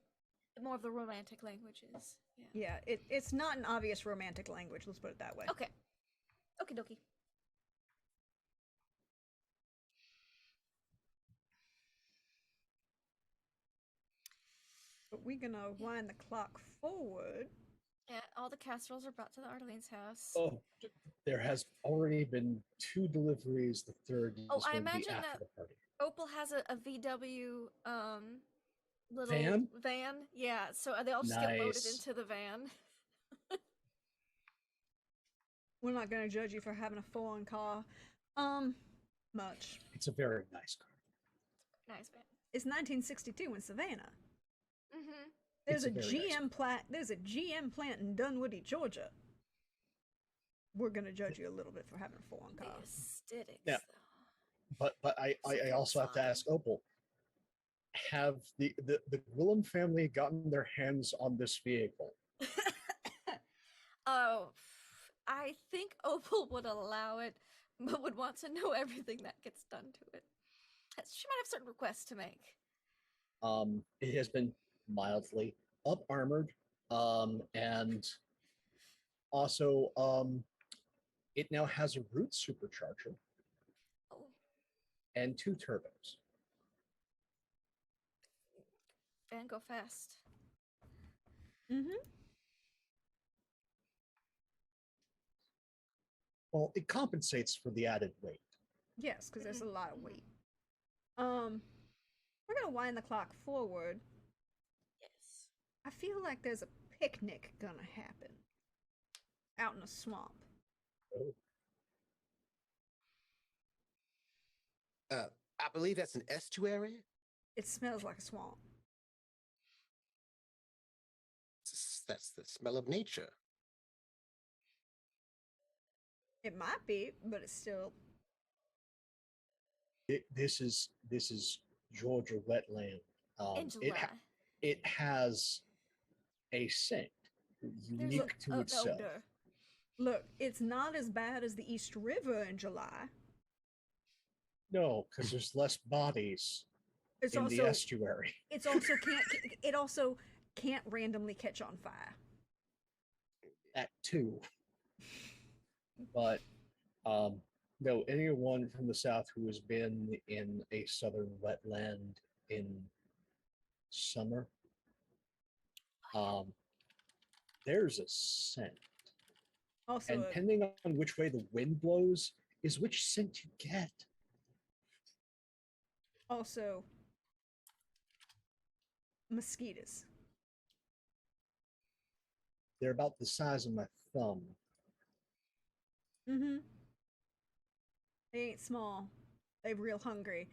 More of the romantic languages. Yeah, it's not an obvious romantic language, let's put it that way. Okay. Okie dokie. But we're gonna wind the clock forward. Yeah, all the casseroles are brought to the Arlene's house. Oh, there has already been 2 deliveries. The third is I going to be imagine after that the party. Opal has a VW little Van? Yeah, so they all just get loaded Nice. into the van. We're not gonna judge you for having a full-on car. Much. It's a very nice car. Nice van. It's 1962 in Savannah. Mm-hmm. There's a It's a very nice car. GM plant in Dunwoody, Georgia. we're gonna judge you a little bit for having a full-on The car. aesthetics, Yeah. though. But I Something also have to fine. ask Opal, have the Gwillem family gotten their hands on this vehicle? Oh, I think Opal would allow it, but would want to know everything that gets done to it. She might have certain requests to make. It has been mildly up armored, and also it now has a root supercharger Oh, and 2 turbos. Van, go fast. Mm-hmm. Well, it compensates for the added weight. Yes, because there's a lot of weight. We're gonna wind the clock forward. Yes. I feel like there's a picnic gonna happen out in a swamp. Oh. I believe that's an estuary. It smells like a swamp. That's the smell of nature. It might be, but it's still. This is Georgia wetland. In July. It has a scent There's unique to an itself. odor. Look, it's not as bad as the East River in July. No, because there's less bodies It's in also the estuary. it's also can't it also can't randomly catch on fire. That too. But no, anyone from the south who has been in a southern wetland in summer, there's a scent. Also, And depending on which way the wind blows, is which scent you get. also mosquitoes. They're about the size of my thumb. Mm-hmm. They ain't small. They real hungry.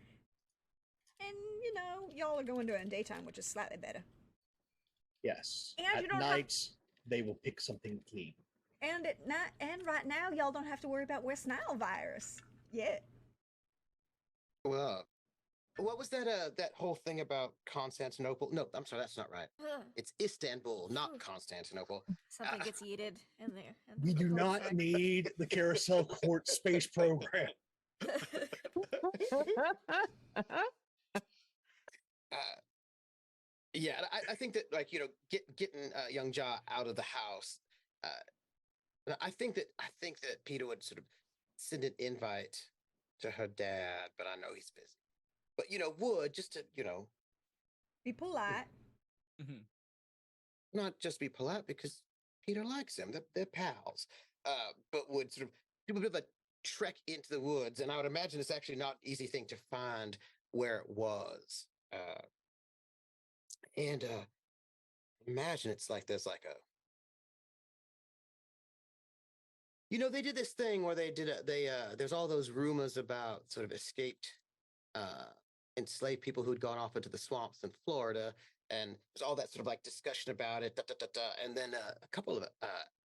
And you know, y'all are going to it in daytime, which is slightly better. Yes. And At you don't have- night, they will pick something clean. And at night, and right now, y'all don't have to worry about West Nile virus yet. Well, what was that? That whole thing about Constantinople? No, I'm sorry, that's not right. It's Istanbul, not Constantinople. Something gets yeeted in there. in We the do report not check. need the Carousel Court space program. Yeah, I think that, like, you know, getting young Ja out of the house. I think that Peter would sort of send an invite to her dad, but I know he's busy. But you know, would just to, you know, Be polite. not just be polite because Peter likes him. They're pals. But would sort of do a bit of a trek into the woods, and I would imagine it's actually not an easy thing to find where it was. And imagine it's like there's like a, you know, they did this thing where there's all those rumors about sort of escaped enslaved people who'd gone off into the swamps in Florida, and there's all that sort of like discussion about it, and then a couple of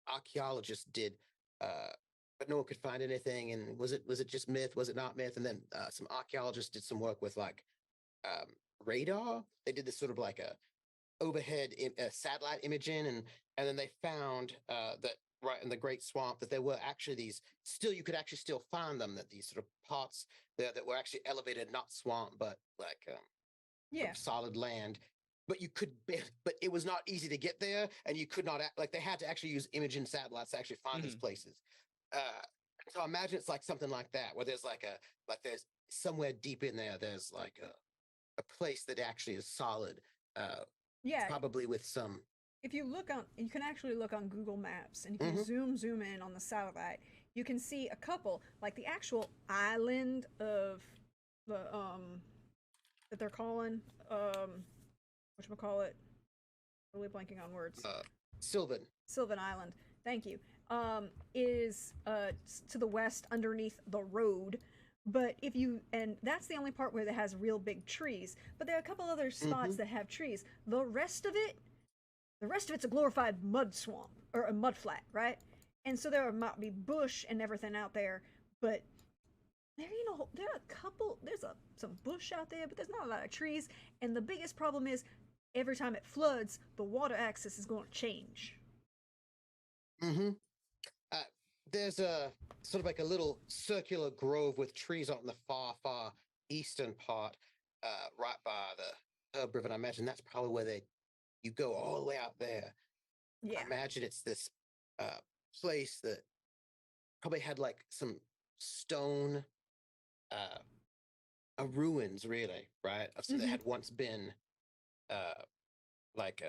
archaeologists did, but no one could find anything. And was it just myth? Was it not myth? And then some archaeologists did some work with like radar. They did this sort of like a overhead satellite imaging, and then they found that right in the Great Swamp that there were actually these you could actually still find them, that these sort of parts there that were actually elevated, not swamp, but like sort of solid land. But but it was not easy to get there, and you could not like they had to actually use imaging satellites to actually find these places. So imagine it's like something like that, where there's there's somewhere deep in there, there's like a place that actually is solid. Yeah. Probably with some. If you look on, you can actually look on Google Maps, and if you zoom in on the satellite, you can see a couple, like the actual island of the that they're calling whatchamacallit, really blanking on words. Sylvan Island. Thank you. Is to the west underneath the road. But and that's the only part where it has real big trees. But there are a couple other spots that have trees. The rest of it's a glorified mud swamp, or a mud flat, right? and so there might be bush and everything out there, but there, there are a couple. There's some bush out there, but there's not a lot of trees. And the biggest problem is every time it floods, the water access is going to change. Mm-hmm. There's a sort of like a little circular grove with trees out in the far, far eastern part, right by the Herb River. And I imagine that's probably where you go all the way out there. Yeah. I imagine it's this place that probably had like some stone, ruins, really, right? Of something that had once been like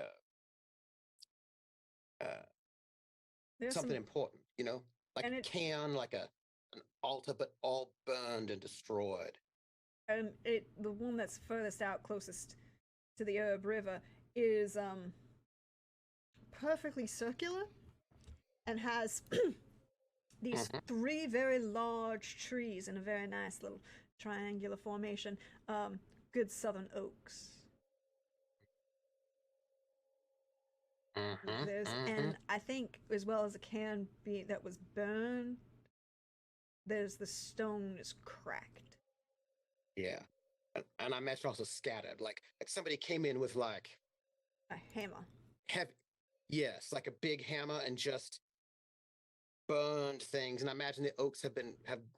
something important, like a cairn, like an altar, but all burned and destroyed. And the one that's furthest out, closest to the Herb River, is perfectly circular and has these three very large trees in a very nice little triangular formation. Good southern oaks. And I think, as well as it can be that was burned, the stone is cracked. Yeah. And I imagine also scattered, like somebody came in with like a hammer. Yes, like a big hammer, and just burned things. And I imagine the oaks have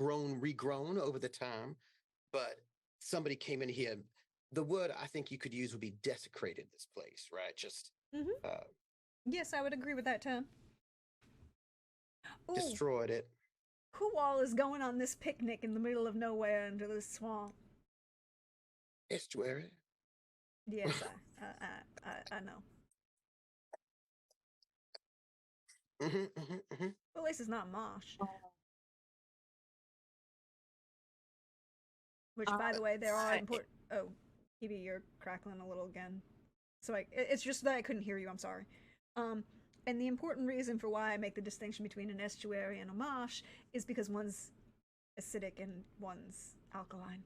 regrown over the time, but somebody came in here. The word I think you could use would be desecrated this place, right? Just yes, I would agree with that term. Destroyed it. Who all is going on this picnic in the middle of nowhere into this swamp? Estuary. Yes, I know. Well, at least it's not marsh. Which, by the way, there are important. Oh, Hebe, you're crackling a little again. So it's just that I couldn't hear you. I'm sorry. And the important reason for why I make the distinction between an estuary and a marsh is because one's acidic and one's alkaline.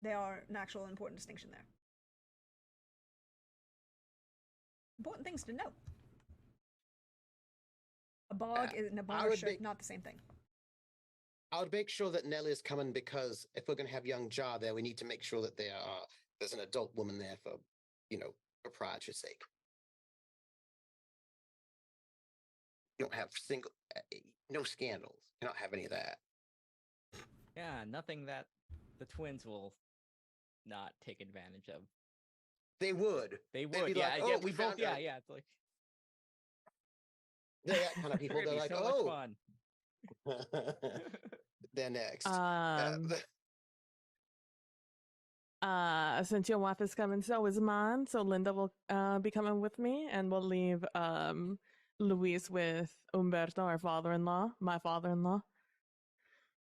They are an actual important distinction there. Important things to know. A bog and a marsh are not the same thing. I would make sure that Nellie is coming, because if we're going to have young Jar there, we need to make sure that there's an adult woman there for propriety's sake. You don't have no scandals. You don't have any of that. Yeah, nothing that the twins will not take advantage of. They would. They would. They'd be Yeah, like, yeah. oh, We both. Yeah, yeah. It's like they're that kind of people. They're like, so much fun. They're next. Since your wife is coming, so is mine. So Linda will be coming with me, and we'll leave Luis with Umberto, our father-in-law, my father-in-law.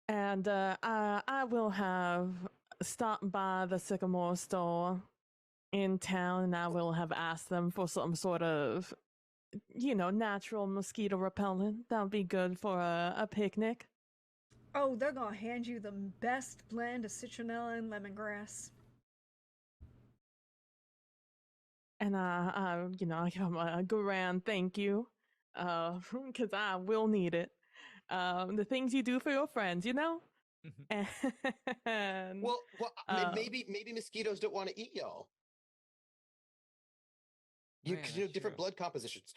And I will have stopped by the Sycamore store in town, and I will have asked them for some sort of, natural mosquito repellent. That would be good for a picnic. Oh, they're gonna hand you the best blend of citronella and lemongrass. And I give them a grand thank you, because I will need it. The things you do for your friends, And, well, maybe mosquitoes don't want to eat y'all. Different blood compositions.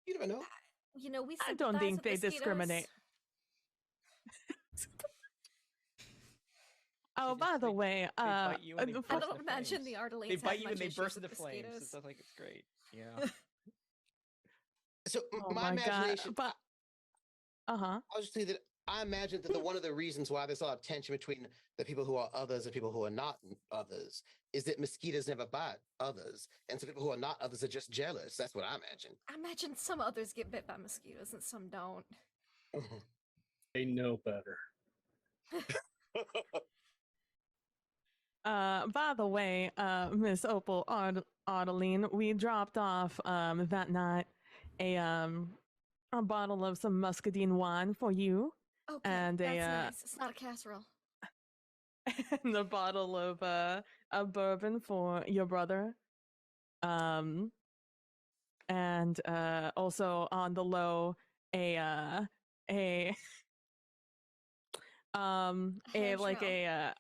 You never know. We I don't think they discriminate. Oh, by the way, I don't imagine the Ardalanes. They bite you and they burst into flames. It's like it's great. Yeah. So my imagination. God. I'll just say that I imagine that one of the reasons why there's a lot of tension between the people who are others and people who are not others is that mosquitoes never bite others, and so people who are not others are just jealous. That's what I imagine. I imagine some others get bit by mosquitoes and some don't. They know better. By the way, Miss Opal Ardeline, we dropped off that night a bottle of some muscadine wine for you. Okay, and that's nice. It's not a casserole. And a bottle of a bourbon for your brother. and also on the low a a Hand like trowel.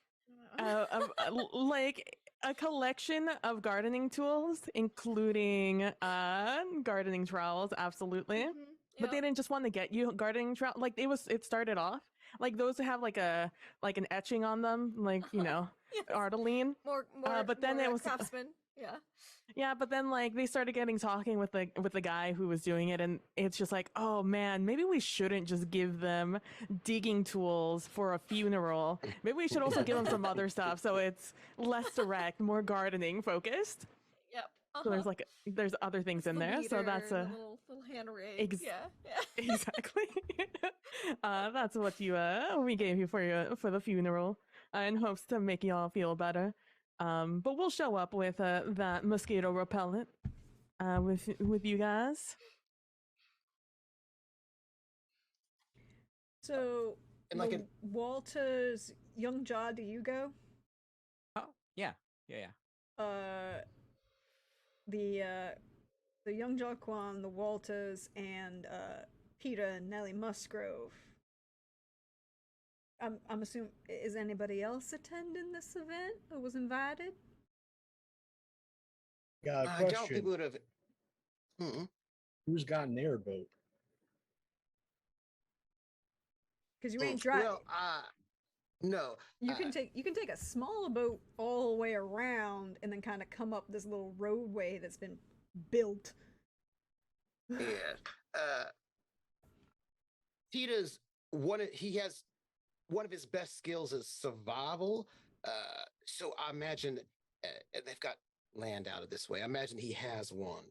like a collection of gardening tools, including gardening trowels, absolutely. Mhm, But they yep. didn't just want to get you gardening trowel. Like it started off like those have like an etching on them, like Yes. Ardeline. More but then more it was craftsman. Yeah. yeah, but then like they started getting talking with the guy who was doing it, and it's just like, oh man, maybe we shouldn't just give them digging tools for a funeral. Maybe we should also give them some other stuff so it's less direct, more gardening focused. Yep. So there's other things in The there. So weeder that's and a the little hand rake. Yeah. exactly. That's what we gave you for the funeral, in hopes to make y'all feel better. But we'll show up with that mosquito repellent with you guys. So, And like the Walters, Young Jaw, do you go? Oh, yeah. Uh, the Young Jaw Kwan, the Walters, and Peter and Nellie Musgrove. I'm assuming, is anybody else attending this event or was invited? Got a I doubt question. people would have. Mm-mm. Who's got an airboat? Because you ain't driving. Well, no. You can take a smaller boat all the way around and then kind of come up this little roadway that's been built. Yeah. Peter's he has one of his best skills is survival. So I imagine they've got land out of this way. I imagine he has one.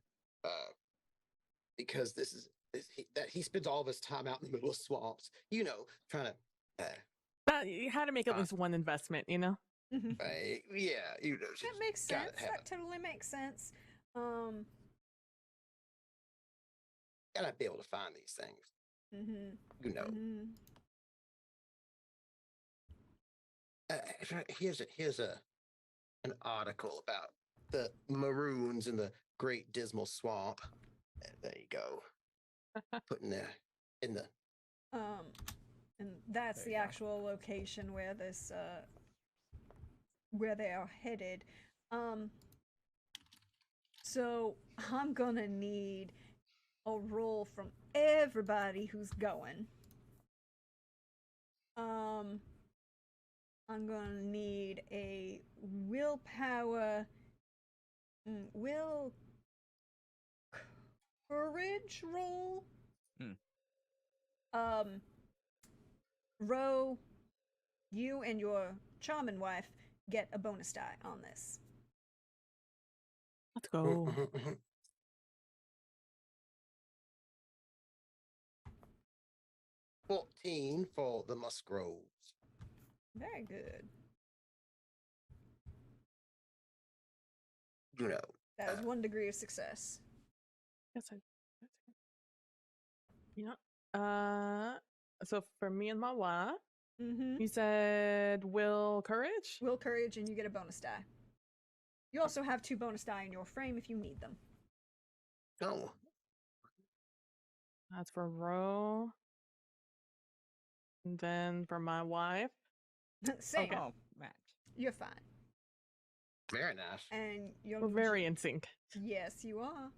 Because he spends all of his time out in the middle of swamps, trying to You had to make at least one investment, yeah, That makes sense. That totally makes sense. Gotta be able to find these things. Here's an article about the maroons in the Great Dismal Swamp. There you go. Putting there in the and that's the actual location where where they are headed. So I'm gonna need a roll from everybody who's going. I'm gonna need a willpower, courage roll. Ro, you and your charming wife get a bonus die on this. Let's go. 14 for the Musgroves. Very good. That is 1 degree of success. That's it. Yeah. So for me and my wife, you said will courage? Will courage, and you get a bonus die. You also have 2 bonus die in your frame if you need them. Oh. That's for Ro. And then for my wife. Same. Oh, match. You're fine. Very nice. And we're very in sync. Yes, you are.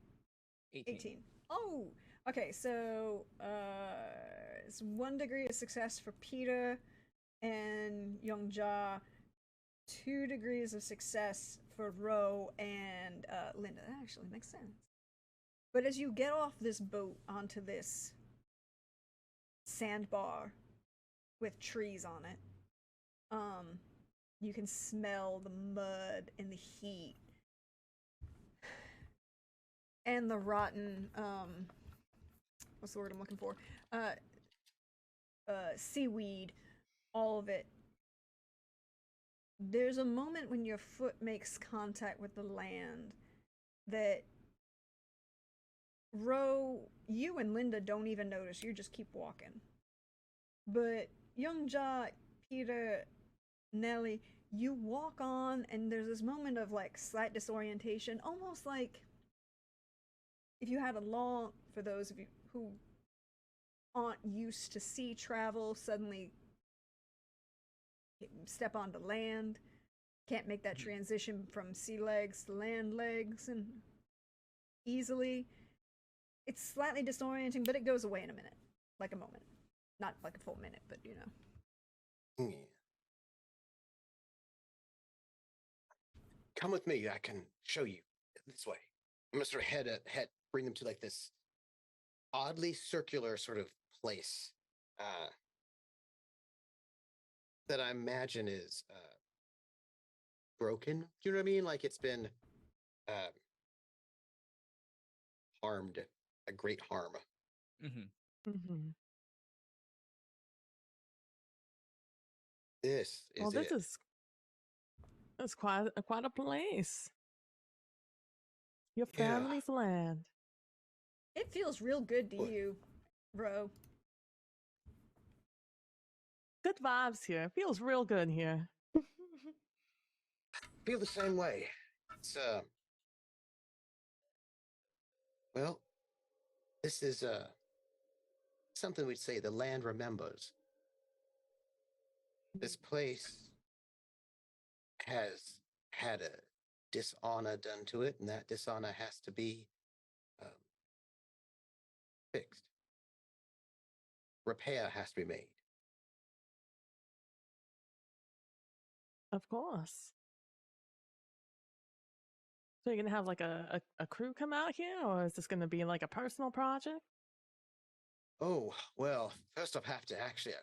18. Oh, okay. So it's 1 degree of success for Peter and Youngja, 2 degrees of success for Ro and Linda. That actually makes sense. But as you get off this boat onto this sandbar with trees on it, you can smell the mud and the heat and the rotten what's the word I'm looking for? Seaweed, all of it. There's a moment when your foot makes contact with the land that Ro, you and Linda don't even notice. You just keep walking. But Youngja, Peter, Nellie, you walk on and there's this moment of like slight disorientation, almost like if you had a long, for those of you who aren't used to sea travel, suddenly step onto land, can't make that transition from sea legs to land legs and easily. It's slightly disorienting, but it goes away in a minute, like a moment. Not like a full minute, but you know. Yeah. Come with me. I can show you this way. I'm gonna sort of bring them to like this oddly circular sort of place that I imagine is broken. Do you know what I mean? Like it's been harmed, a great harm. Mm-hmm. Mm-hmm. This is Well, it. that's quite a place. Your Yeah. family's land. It feels real good to What? you, bro. Good vibes here. It feels real good here. Feel the same way. It's well, this is something we'd say the land remembers. This place has had a dishonor done to it, and that dishonor has to be um, fixed. Repair has to be made. Of course. So you're gonna have like a crew come out here, or is this gonna be like a personal project? Oh, well, first off, have to actually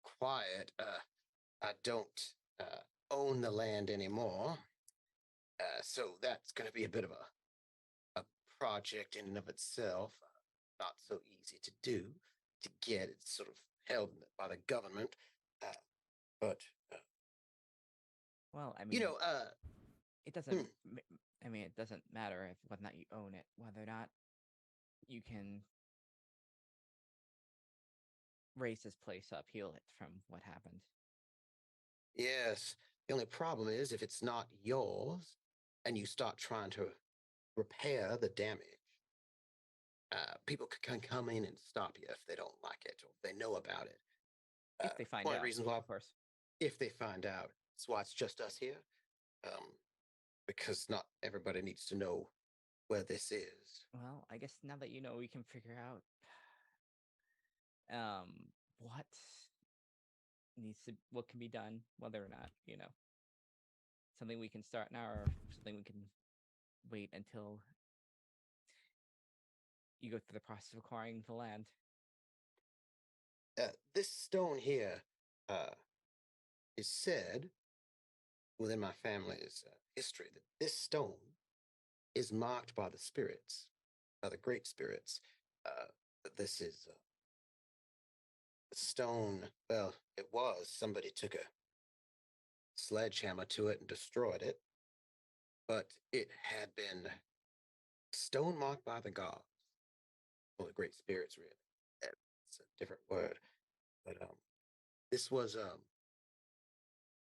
acquire it. I don't own the land anymore. So that's going to be a bit of a project in and of itself. Not so easy to do to get. It's sort of held by the government. But, Well, I you mean, know, it doesn't. I mean, it doesn't matter if whether or not you own it, whether or not you can raise this place up, heal it from what happened. yes. The only problem is if it's not yours and you start trying to repair the damage, people can come in and stop you if they don't like it or if they know about it. If they find one of out, the reasons why, of course. if they find out, that's why it's just us here, because not everybody needs to know where this is. Well, I guess now that you know, we can figure out what what can be done, whether or not something we can start now or something we can wait until you go through the process of acquiring the land. This stone here is said within my family's history that this stone is marked by the spirits, by the great spirits. That this is a stone. Well, it was. Somebody took a sledgehammer to it and destroyed it, but it had been stone marked by the gods, or the great spirits, really. It's a different word, but this was a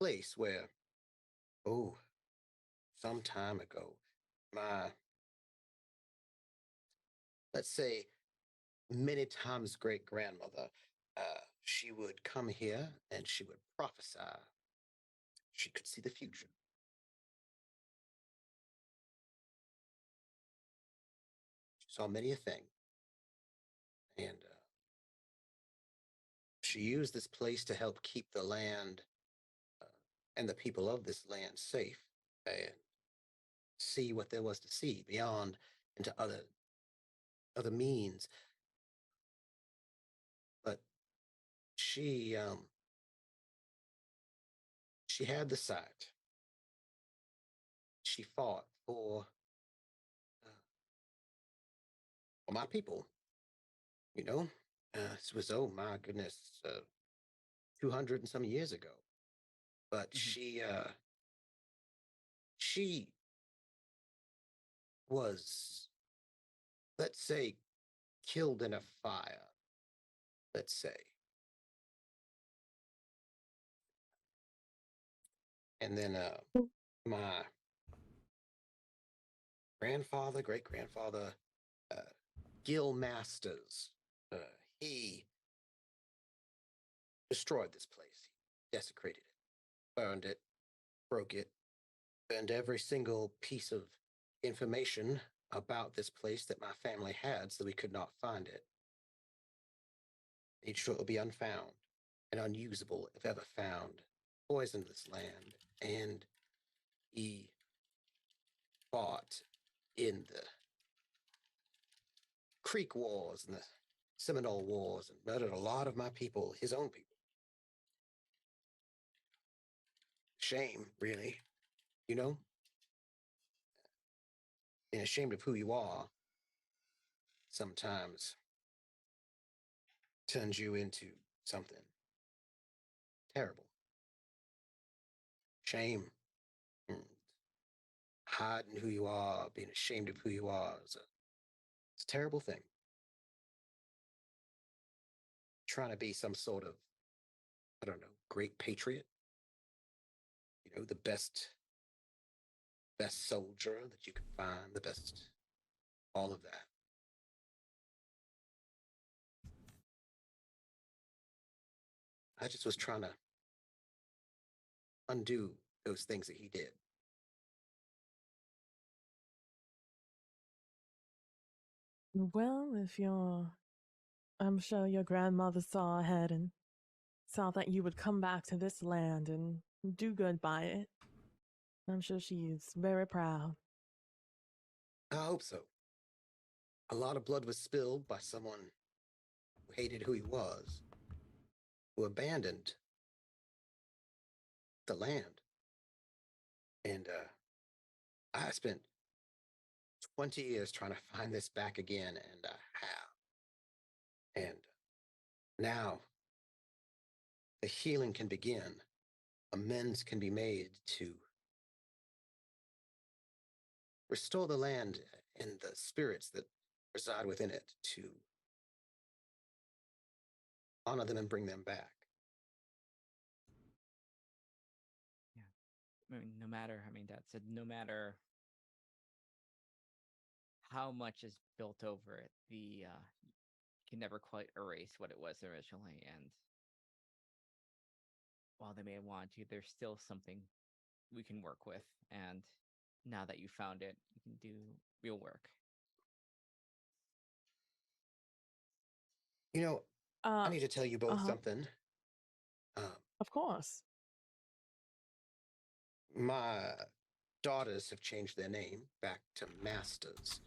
place where, oh, some time ago, my, let's say, many times great grandmother, she would come here and she would prophesy. She could see the future. She saw many a thing, and she used this place to help keep the land and the people of this land safe and see what there was to see beyond into other means. But she had the sight. She fought for my people. You know, this was, oh my goodness, 200 and some years ago. But she was, let's say, killed in a fire. Let's say. And then my grandfather, great grandfather, Gil Masters. He destroyed this place. He desecrated it, burned it, broke it, burned every single piece of information about this place that my family had so we could not find it. Made sure it will be unfound and unusable if ever found. Poisoned this land, and he fought in the Creek Wars and the Seminole Wars and murdered a lot of my people, his own people. Shame, really, you know? Being ashamed of who you are sometimes turns you into something terrible. Shame, hiding who you are, being ashamed of who you are, it's a terrible thing. Trying to be some sort of, I don't know, great patriot, the best soldier that you can find, the best, all of that. I just was trying to undo those things that he did. Well, I'm sure your grandmother saw ahead and saw that you would come back to this land and do good by it. I'm sure she's very proud. I hope so. A lot of blood was spilled by someone who hated who he was, who abandoned the land. And I spent 20 years trying to find this back again, and I have. And now the healing can begin. Amends can be made to restore the land and the spirits that reside within it, to honor them and bring them back. Yeah. No matter, Dad said, no matter how much is built over it, you can never quite erase what it was originally. And while they may want to, there's still something we can work with. And now that you found it, you can do real work. I need to tell you both something. Of course. My daughters have changed their name back to Masters.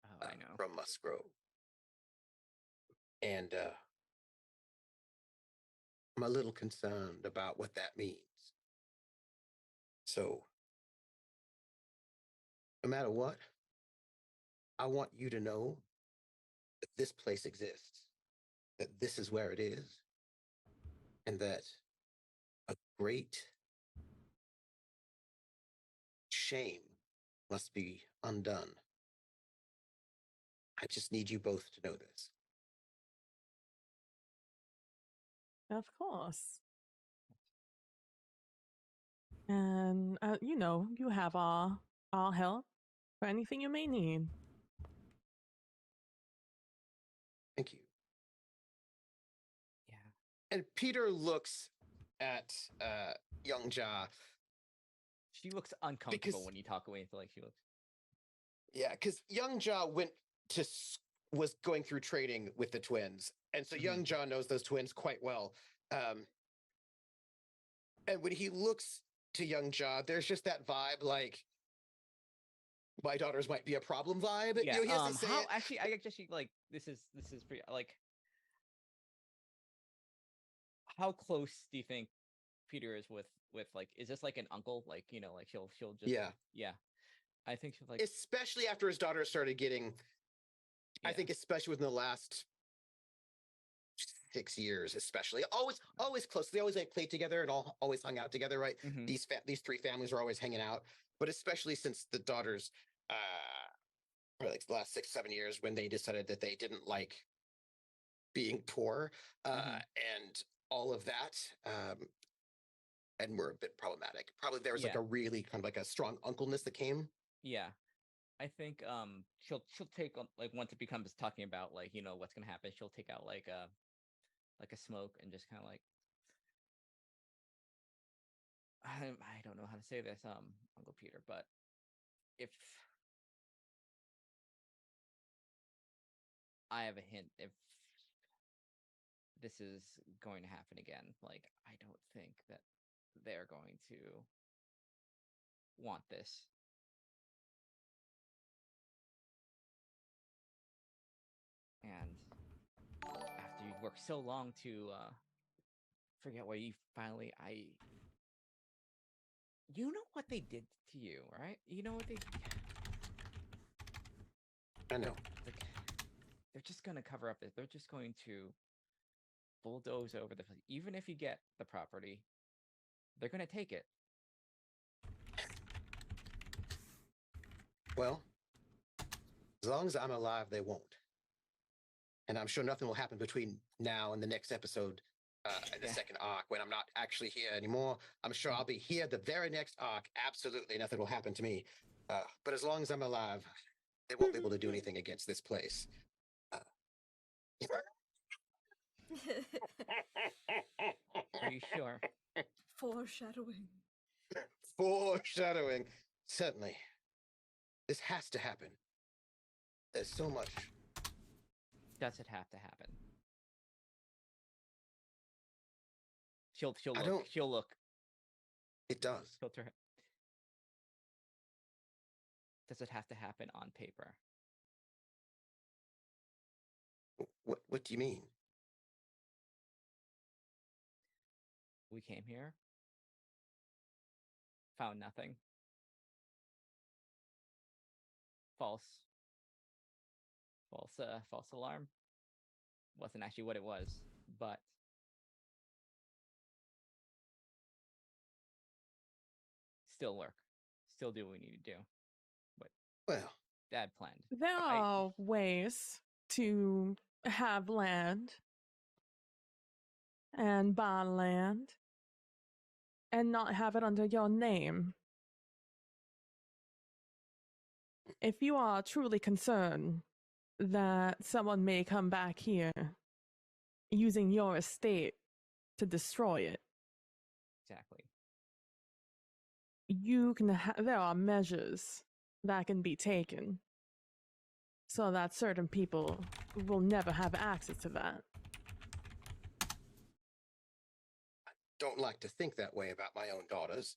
Oh, I know. From Musgrove. And I'm a little concerned about what that means. So, no matter what, I want you to know that this place exists, that this is where it is, and that a great shame must be undone. I just need you both to know this. Of course. And, you have our help for anything you may need. Thank you. Yeah. And Peter looks at young Ja. She looks uncomfortable when you talk away. Like she looks. Yeah, because young Ja was going through training with the twins, and so young Ja knows those twins quite well. And when he looks to young Ja, there's just that vibe, like my daughters might be a problem vibe. Yeah. He has to say it. Actually, I guess like this is pretty like. How close do you think Peter is with like? Is this like an uncle? Like like she'll just yeah. I think she'll like, especially after his daughter started getting. Yeah. I think especially within the last 6 years, especially always close. They always played together and always hung out together, right? Mm-hmm. These three families were always hanging out, but especially since the daughters, for like the last 6-7 years, when they decided that they didn't like being poor, and all of that, and were a bit problematic. Probably there was like a really kind of like a strong uncleness that came. Yeah. I think she'll take like once it becomes talking about like what's gonna happen, she'll take out like a smoke and just kind of like I don't know how to say this, Uncle Peter, but if I have a hint, if this is going to happen again, like I don't think that they're going to want this. And after you've worked so long to forget what you finally you know what they did to you, right? You know what they I know. like, they're just gonna cover up it. They're just going to bulldoze over the even if you get the property, they're gonna take it. Well, as long as I'm alive, they won't. And I'm sure nothing will happen between now and the next episode, in the Yeah. second arc, when I'm not actually here anymore. I'm sure I'll be here the very next arc. Absolutely nothing will happen to me. But as long as I'm alive, they won't be able to do anything against this place. Are you sure? Foreshadowing. Foreshadowing. Certainly. This has to happen. There's so much. Does it have to happen? She'll I look. don't- She'll look. It does. She'll turn. Does it have to happen on paper? What do you mean? We came here, found nothing. False alarm. Wasn't actually what it was, but still work. Still do what we need to do. But Well, Dad planned. There are ways to have land and buy land and not have it under your name. If you are truly concerned that someone may come back here using your estate to destroy it, Exactly. you can there are measures that can be taken so that certain people will never have access to that. don't like to think that way about my own daughters.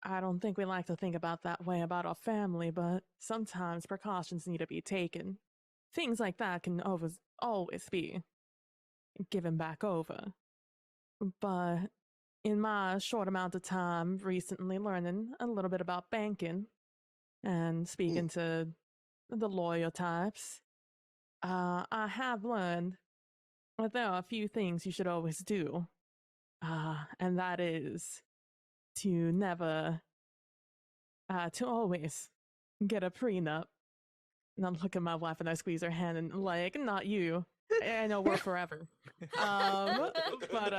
I don't think we like to think about that way about our family, but sometimes precautions need to be taken. Things like that can always be given back over. But in my short amount of time recently learning a little bit about banking and speaking to the lawyer types, I have learned that there are a few things you should always do. And that is to never, to always get a prenup. And I look at my wife and I squeeze her hand and like, not you. I know we're forever. But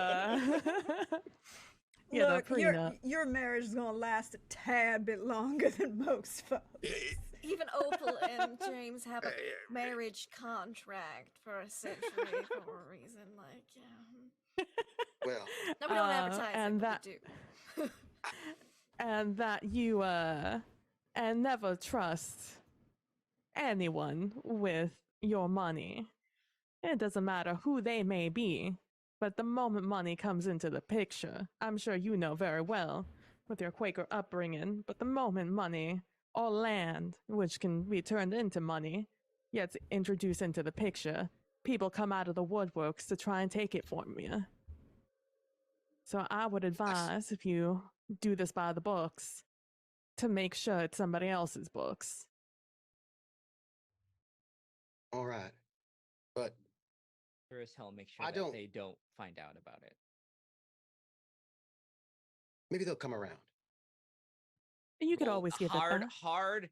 yeah, Look, the prenup. your marriage is gonna last a tad bit longer than most folks. Even Opal and James have a marriage contract for a century for a reason. Like, yeah. Well, No, we don't advertise and it, but that- we do. And that you and never trust anyone with your money. It doesn't matter who they may be, but the moment money comes into the picture, I'm sure you know very well with your Quaker upbringing, but the moment money or land, which can be turned into money, gets introduced into the picture, people come out of the woodworks to try and take it from you. So I would advise, if you do this by the books, to make sure it's somebody else's books. all right. But Sure as hell make sure I that don't- they don't find out about it. maybe they'll come around. You could Well, always give hard, it back.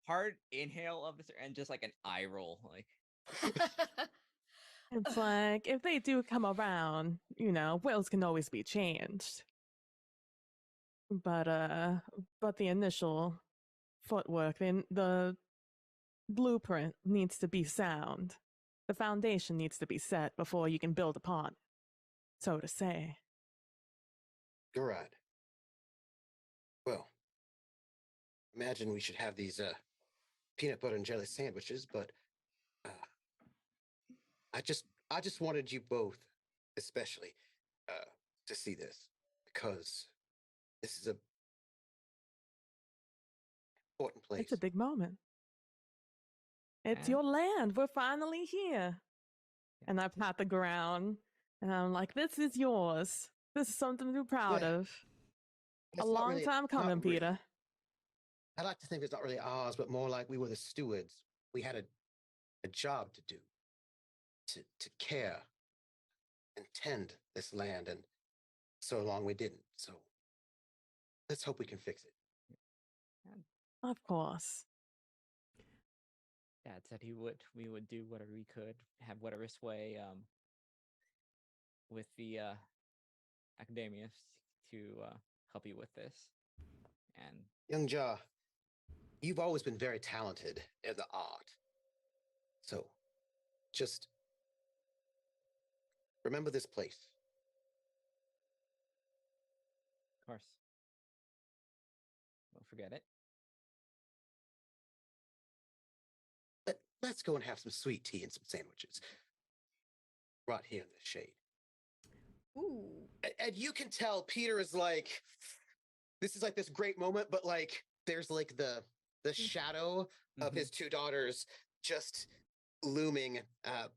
hard inhale of this and just like an eye roll. Like It's like, if they do come around, wills can always be changed. but the initial footwork, the blueprint needs to be sound. The foundation needs to be set before you can build upon, so to say. You're right. Well, imagine we should have these peanut butter and jelly sandwiches, but uh, I just wanted you both, especially, to see this because this is a important place. It's a big moment. It's And- your land. We're finally here. And I pat the ground, and I'm like, "This is yours. This is something to be proud Yeah. of. It's A not long really- time not coming, really- Peter." I like to think it's not really ours, but more like we were the stewards. We had a job to do, to care and tend this land, and so long we didn't. So let's hope we can fix it. Of course. Dad said we would do whatever we could, have whatever sway with the academia to help you with this. And Young Ja, you've always been very talented in the art. So just remember this place. of course, won't forget it. Let's go and have some sweet tea and some sandwiches. Right here in the shade. Ooh. And you can tell Peter is like, this is like this great moment, but like there's like the shadow of Mhm. his two daughters just looming.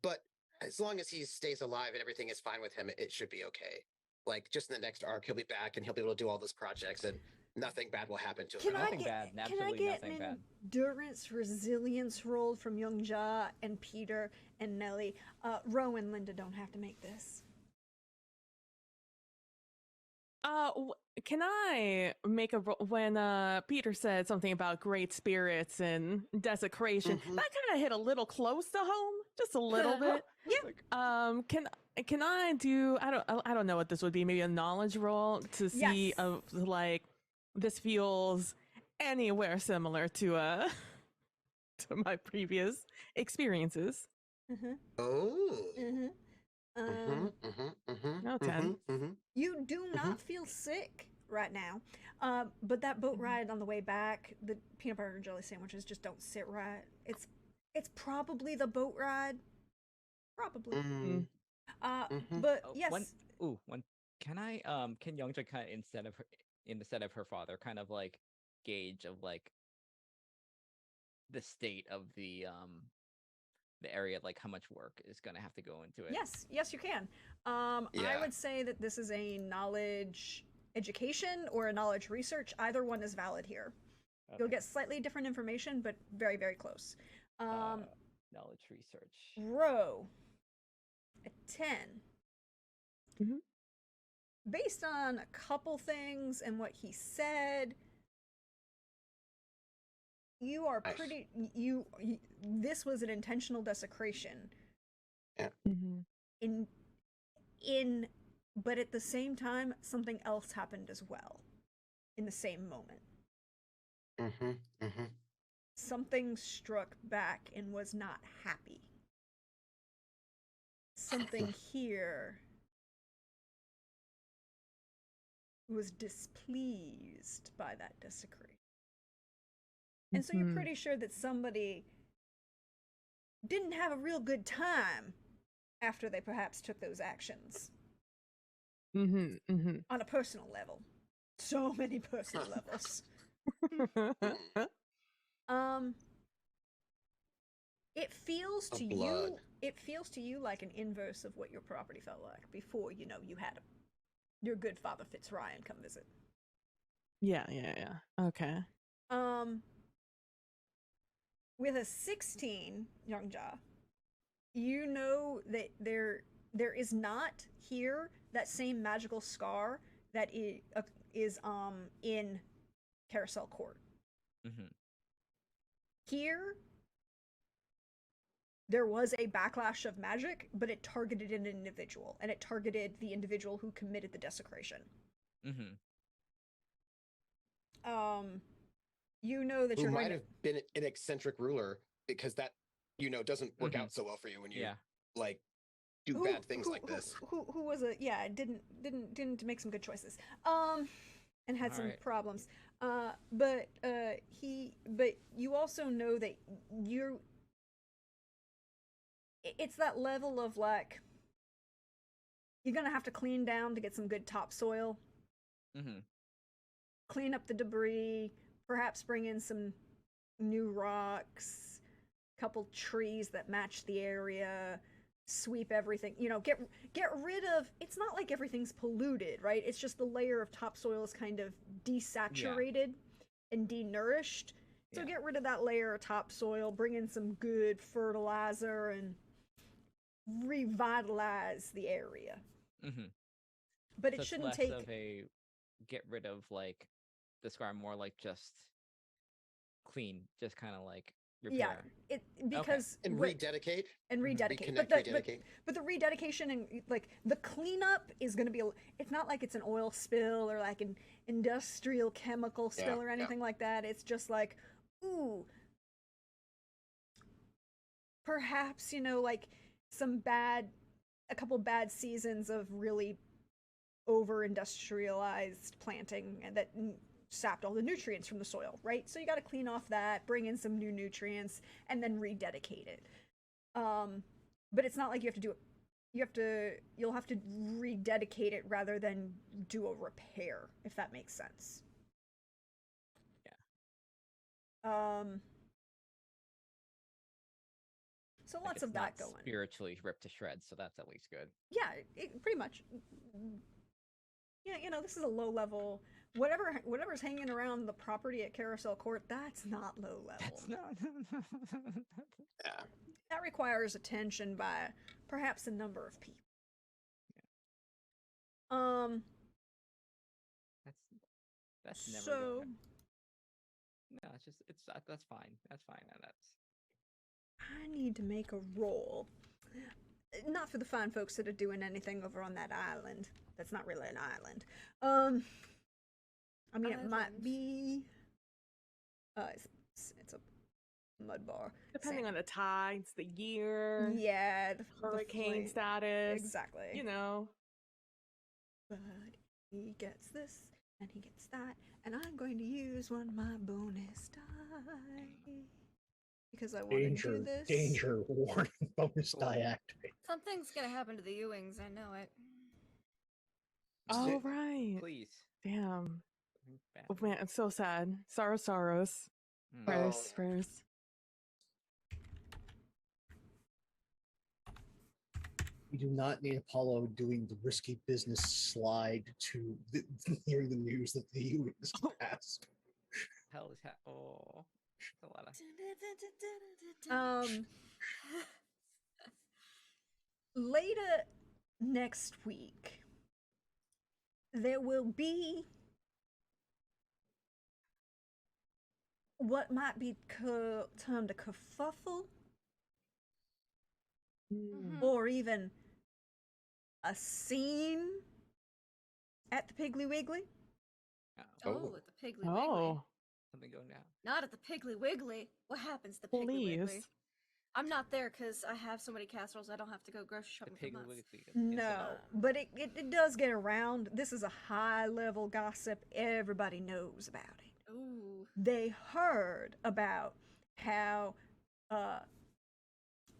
But as long as he stays alive and everything is fine with him, it should be okay. Like just in the next arc, he'll be back and he'll be able to do all those projects and nothing bad will happen to him. Can at I all. Nothing bad, can I absolutely get nothing an bad. endurance resilience roll from Young Ja and Peter and Nellie? Ro and Linda don't have to make this. Can I make when Peter said something about great spirits and desecration? Mhm. That kind of hit a little close to home, just a little bit. Yeah. Can I do? I don't know what this would be. Maybe a knowledge roll to see Yes. of like this feels anywhere similar to to my previous experiences. Mm-hmm. Oh. Mm-hmm. No, 10. You do not feel sick right now, but that boat ride on the way back, the peanut butter and jelly sandwiches just don't sit right. It's probably the boat ride, probably. Mm. But Oh, yes, one. Can I can Youngja kind of instead of her father kind of like gauge of like the state of the area, like how much work is gonna have to go into it? yes, you can. I Yeah. would say that this is a knowledge education or a knowledge research. Either one is valid here. You'll Okay. get slightly different information, but very, very close. Knowledge research. Row, a 10. Mhm. Based on a couple things and what he said, you are Nice. pretty. This was an intentional desecration. Mhm. But at the same time, something else happened as well. In the same moment, something struck back and was not happy. Something here was displeased by that desecration. And so you're Mhm. pretty sure that somebody didn't have a real good time after they perhaps took those actions Mhm. Mhm. on a personal level. So many personal levels. It feels Of to blood. you it feels to you like an inverse of what your property felt like before, you had your good father Fitzryan come visit. Yeah. Okay. With a 16, Youngja, you know that there is not here that same magical scar that is in Carousel Court. Mm-hmm. Here, there was a backlash of magic, but it targeted an individual, and it targeted the individual who committed the desecration. Mm-hmm. you know that Who you're going might to, have been an eccentric ruler because that, doesn't work Mhm. out so well for you when you Yeah. like do who, bad things who, like this. who was a, yeah, didn't make some good choices. And had some Alright. problems. But you also know that it's that level of like, you're gonna have to clean down to get some good topsoil, Mm-hmm. clean up the debris, perhaps bring in some new rocks, couple trees that match the area, sweep everything, get rid of, it's not like everything's polluted, right? It's just the layer of topsoil is kind of desaturated and denourished. So Yeah. get rid of that layer of topsoil, bring in some good fertilizer, and revitalize the area. Mm-hmm. But So it it's shouldn't less take, of a get rid of, like, describe more like just clean, just kind of like yeah, repair. it because And what- rededicate. and rededicate. Reconnect, But rededicate. the rededication and like the cleanup is going to be. It's not like it's an oil spill or like an industrial chemical spill or yeah. anything like that. It's just like, ooh, perhaps like a couple bad seasons of really over industrialized planting and that sapped all the nutrients from the soil, right? So you got to clean off that, bring in some new nutrients, and then rededicate it. But it's not like you have to do it. You'll have to rededicate it rather than do a repair, if that makes sense. Yeah. So Like, lots it's of that not going. spiritually ripped to shreds, so that's at least good. Yeah, pretty much. Yeah, this is a low level. Whatever's hanging around the property at Carousel Court, that's not low level. That's not. Yeah. That requires attention by perhaps a number of people. That's never So going. No, that's fine. That's fine. That's I need to make a roll. Not for the fine folks that are doing anything over on that island. That's not really an island. I mean, it might Island. be. It's a mud bar. Depending on the tides, the year, Yeah, the hurricane flame. status. Exactly. You know. But he gets this and he gets that, and I'm going to use one of my bonus die because I want to do this. Danger, warning, bonus die activate. Something's gonna happen to the Ewings, I know it. Oh right. please. Damn. Bad. Oh man, it's so sad. Sorrows. Mm. Prayers. We do not need Apollo doing the risky business slide to hearing the news that the Ewings passed. Hell is oh, that's a lot of. Later next week, there will be what might be termed a kerfuffle, or even a scene at the Piggly Wiggly. Oh, at the Piggly Wiggly. Oh, Something going down. Not at the Piggly Wiggly. What happens to Piggly please. Wiggly? I'm not there because I have so many casseroles I don't have to go grocery The shopping for Piggly months. Wiggly. No, but it does get around. This is a high level gossip. Everybody knows about it. Ooh. They heard about how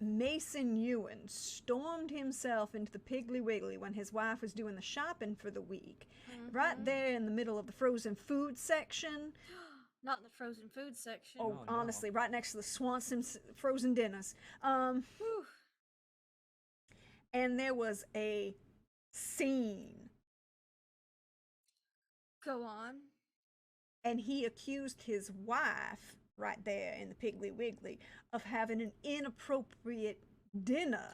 Mason Ewan stormed himself into the Piggly Wiggly when his wife was doing the shopping for the week. Right there in the middle of the frozen food section. Not in the frozen food section. Oh, Oh, no. honestly, right next to the Swanson frozen dinners. Whew. And there was a scene. Go on. And he accused his wife, right there in the Piggly Wiggly, of having an inappropriate dinner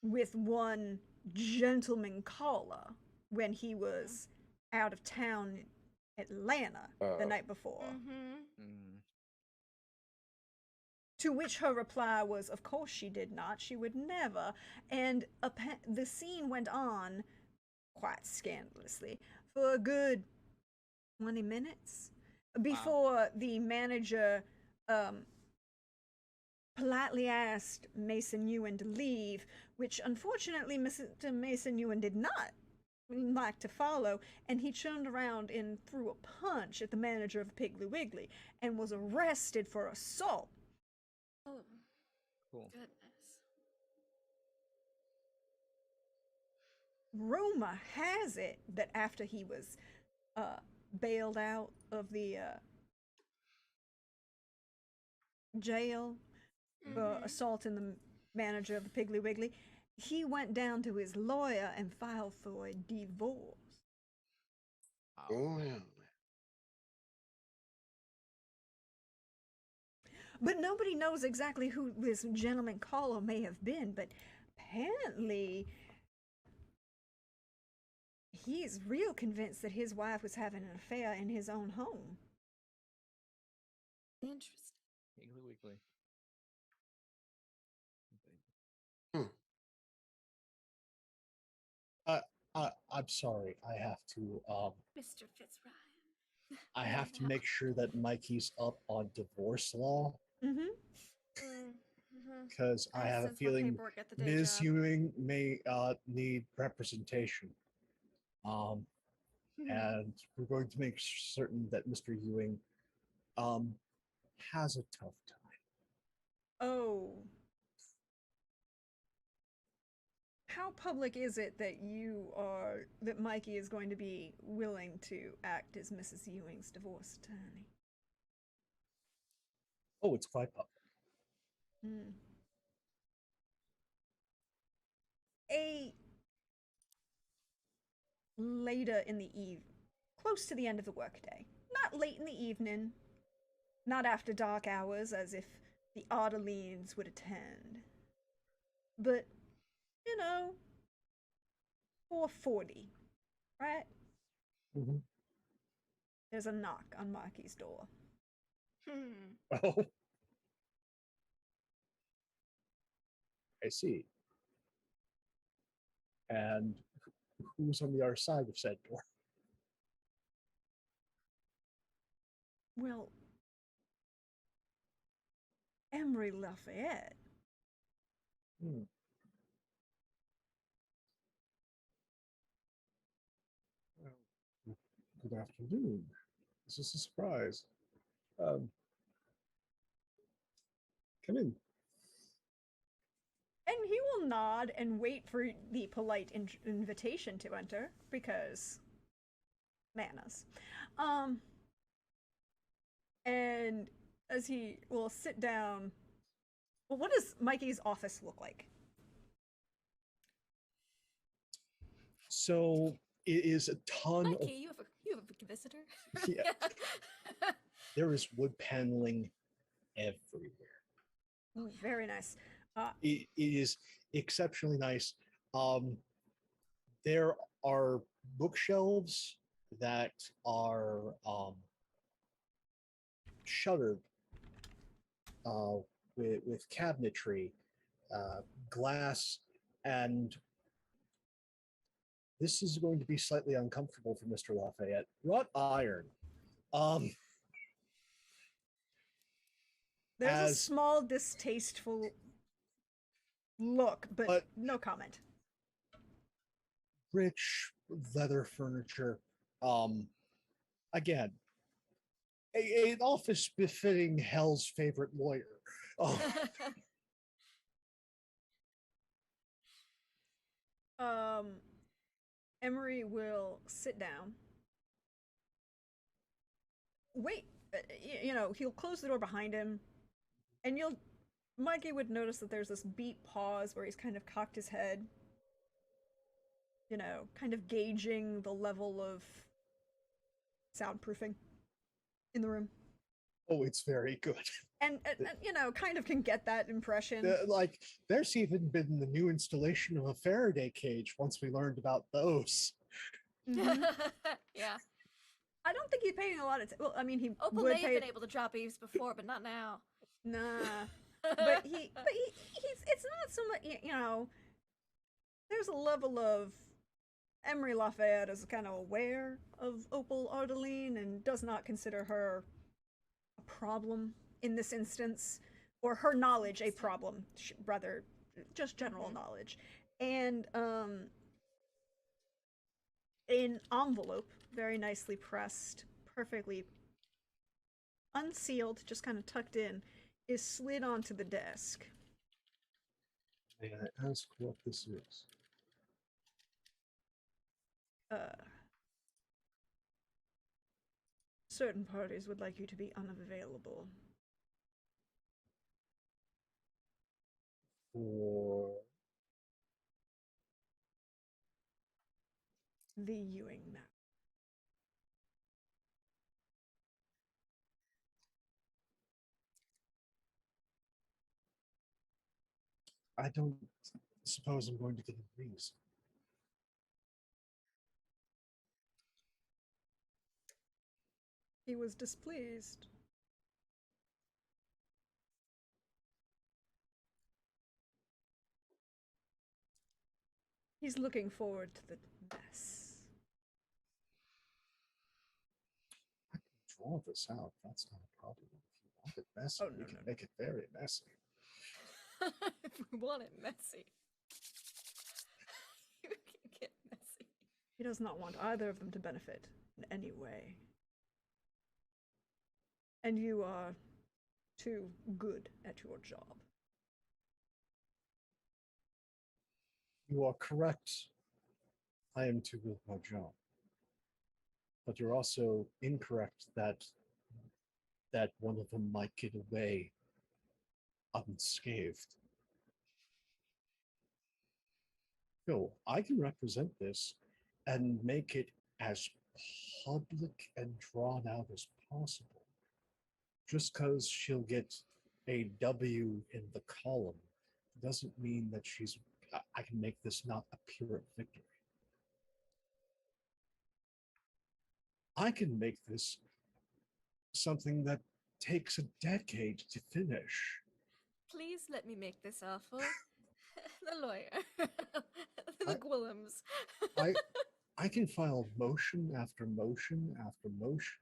with one gentleman caller when he was out of town in Atlanta the night before. Mm-hmm. To which her reply was, of course she did not. She would never. And the scene went on, quite scandalously, for a good 20 minutes before the manager politely asked Mason Ewan to leave, which unfortunately Mr. Mason Ewan did not like to follow, and he turned around and threw a punch at the manager of Piggly Wiggly and was arrested for assault. Oh, Cool. goodness. Rumor has it that after he was bailed out of the jail for assaulting the manager of the Piggly Wiggly, he went down to his lawyer and filed for a divorce. Oh, yeah. But nobody knows exactly who this gentleman caller may have been, but apparently he's real convinced that his wife was having an affair in his own home. Interesting. Wiggly Wiggly. I'm sorry. Mr. Fitzryan. I have to make sure that Mikey's up on divorce law because I have a sent my feeling paperwork at the day Ms. job. Ewing may need representation. And we're going to make certain that Mr. Ewing has a tough time. Oh. How public is it that that Mikey is going to be willing to act as Mrs. Ewing's divorce attorney? Oh, it's quite public. Later in the close to the end of the workday, not late in the evening, not after dark hours as if the Ardelines would attend, but 4:40, right? There's a knock on Mikey's door. Oh, I see. And who's on the other side of said door? Well, Emery Lafayette. Well, good afternoon. This is a surprise. Come in. And he will nod and wait for the polite invitation to enter, because manners. And as he will sit down, well, what does Mikey's office look like? So it is a ton Mikey, of. you have a visitor. Yeah. There is wood paneling everywhere. Ooh, very nice. It is exceptionally nice. There are bookshelves that are shuttered with cabinetry, glass, and this is going to be slightly uncomfortable for Mr. Lafayette. Wrought iron. There's a small distasteful look, but no comment. Rich leather furniture. Again, an office befitting Hell's favorite lawyer. Emery will sit down. Wait, he'll close the door behind him, and Mikey would notice that there's this beat pause where he's kind of cocked his head, kind of gauging the level of soundproofing in the room. Oh, it's very good. And kind of can get that impression. Like, there's even been the new installation of a Faraday cage once we learned about those. Mm-hmm. Yeah. I don't think he's paying a lot of well, I mean, he Opal would may have pay... been able to drop eaves before, but not now. Nah. but he's it's not so much, there's a level of Emery Lafayette is kind of aware of Opal Ardeline and does not consider her a problem in this instance, or her knowledge a problem, rather, just general knowledge. And an envelope, very nicely pressed, perfectly unsealed, just kind of tucked in, is slid onto the desk. May I ask what this is? Certain parties would like you to be unavailable. For The Ewing map. I don't suppose I'm going to get a reason. He was displeased. He's looking forward to the mess. I can draw this out. That's not a problem. If you want it messy, Oh, we no, can no. make it very messy. If we want it messy. You can get messy. He does not want either of them to benefit in any way. And you are too good at your job. You are correct. I am too good at my job. But you're also incorrect that one of them might get away unscathed. No, I can represent this and make it as public and drawn out as possible. Just because she'll get a W in the column doesn't mean that I can make this not a pyrrhic victory. I can make this something that takes a decade to finish. Please let me make this offer. The lawyer. The Gwillums. I can file motion after motion after motion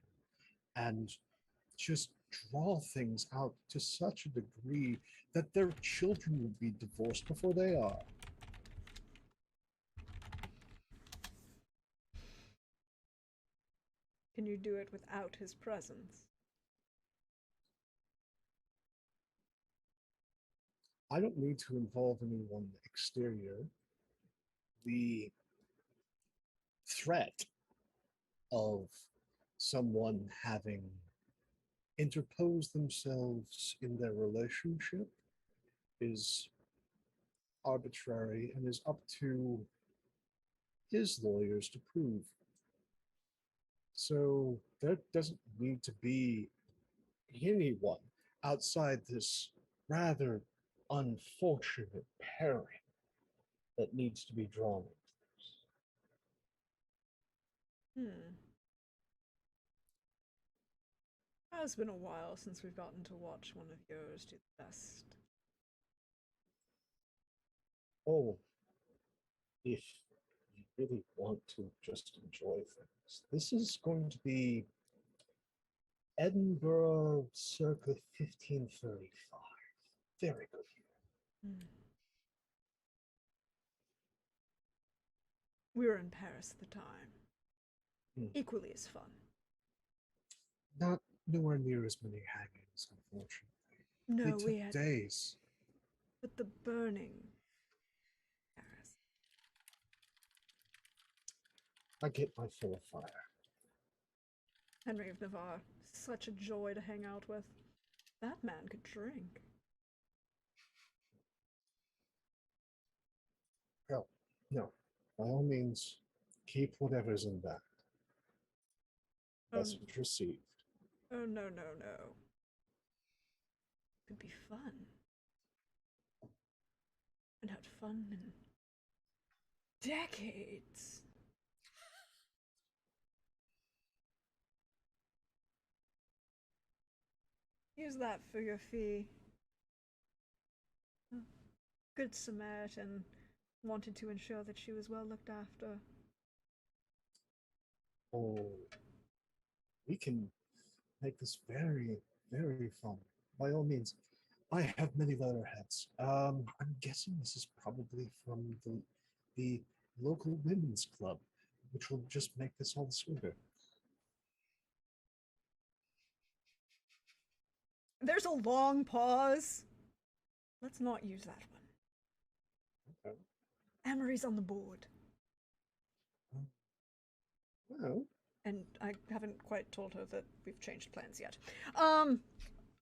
and just draw things out to such a degree that their children will be divorced before they are. Can you do it without his presence? I don't need to involve anyone exterior. The threat of someone having interposed themselves in their relationship is arbitrary and is up to his lawyers to prove. So there doesn't need to be anyone outside this rather unfortunate pairing that needs to be drawn into this. It has been a while since we've gotten to watch one of yours do the best. Oh, if you really want to just enjoy things, this is going to be Edinburgh circa 1535. Very good year. We were in Paris at the time. Equally as fun. Not nowhere near as many hangings, unfortunately. No, they we took had days. But the burning Paris. I get my fill of fire. Henry of Navarre, such a joy to hang out with. That man could drink. Well, no. By all means, keep whatever's in that. Message received. Oh, no, no, no. Could be fun. And had fun in decades. Use that for your fee. Good Samaritan wanted to ensure that she was well looked after. Oh, we can make this very, very fun. By all means, I have many letterheads. I'm guessing this is probably from the local women's club, which will just make this all smoother. There's a long pause. Let's not use that one. Okay. Amory's on the board. Well, And I haven't quite told her that we've changed plans yet.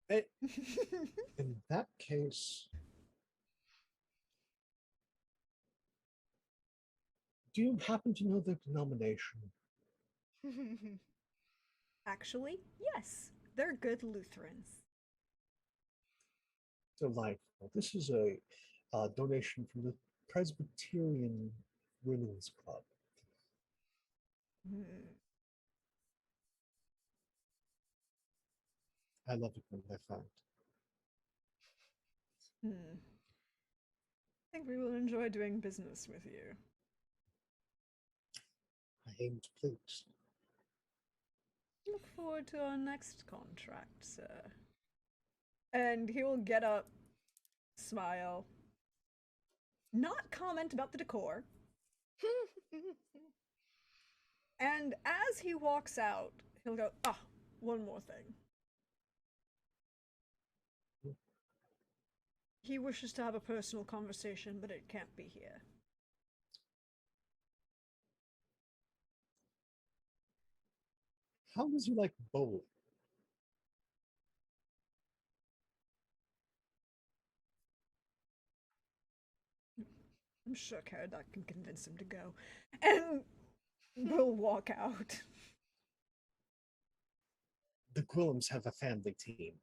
in that case, do you happen to know the denomination? Actually, yes. They're good Lutherans. Delightful. This is a donation from the Presbyterian Women's Club. Hmm. I love it when I find. Hmm. I think we will enjoy doing business with you. I aim to please. Look forward to our next contract, sir. And he will get up, smile, not comment about the decor. And as he walks out, he'll go, one more thing. He wishes to have a personal conversation, but it can't be here. How does he like bowling? I'm sure Caradoc can convince him to go. And we'll walk out. The Quillums have a family team.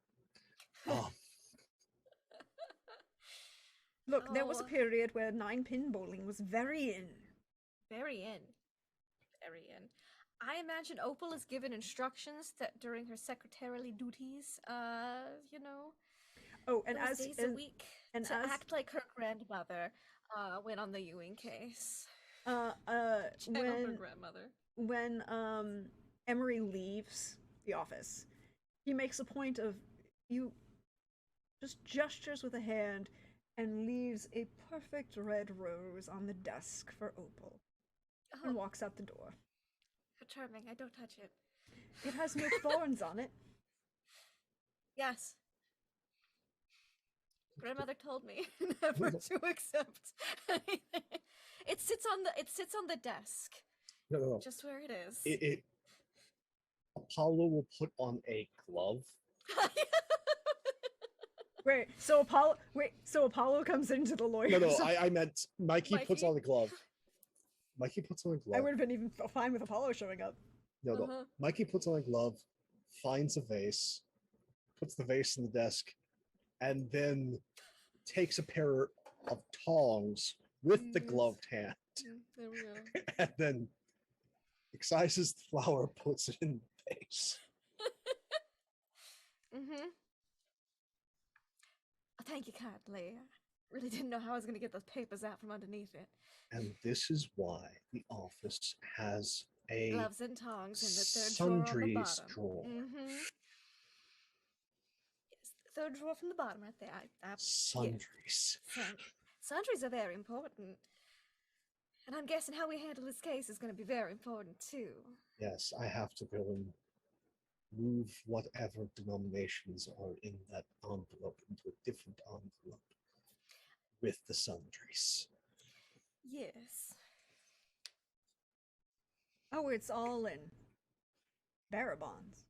Look, there was a Oh. period where 9-pin bowling was very in. Very in. Very in. I imagine Opal is given instructions that during her secretarially duties, Oh, and those as days a week and to as act like her grandmother went on the Ewing case. Channel her grandmother. when Emery leaves the office, he makes a point of you just gestures with a hand and leaves a perfect red rose on the desk for Opal and Oh, walks out the door. how charming. I don't touch it. It has no thorns on it. Yes. Grandmother told me never to accept anything. It sits on the desk. No. Just where it is. Apollo will put on a glove. So Apollo comes into the lawyer. No, I meant Mikey puts on a glove. Mikey puts on a glove. I would have been even fine with Apollo showing up. No. Mikey puts on a glove, finds a vase, puts the vase in the desk, and then takes a pair of tongs with the gloved hand, There we go. and then excises the flower, puts it in the vase. Thank you kindly. I really didn't know how I was going to get those papers out from underneath it. And this is why the office has a Gloves and tongs in the third drawer on the sundries bottom. drawer. Yes, the third drawer from the bottom right there. Sundries. Yes. Sundries are very important. And I'm guessing how we handle this case is going to be very important too. Yes, I have to go and move whatever denominations are in that envelope into a different envelope with the sundries. Yes. Oh, it's all in bearer bonds.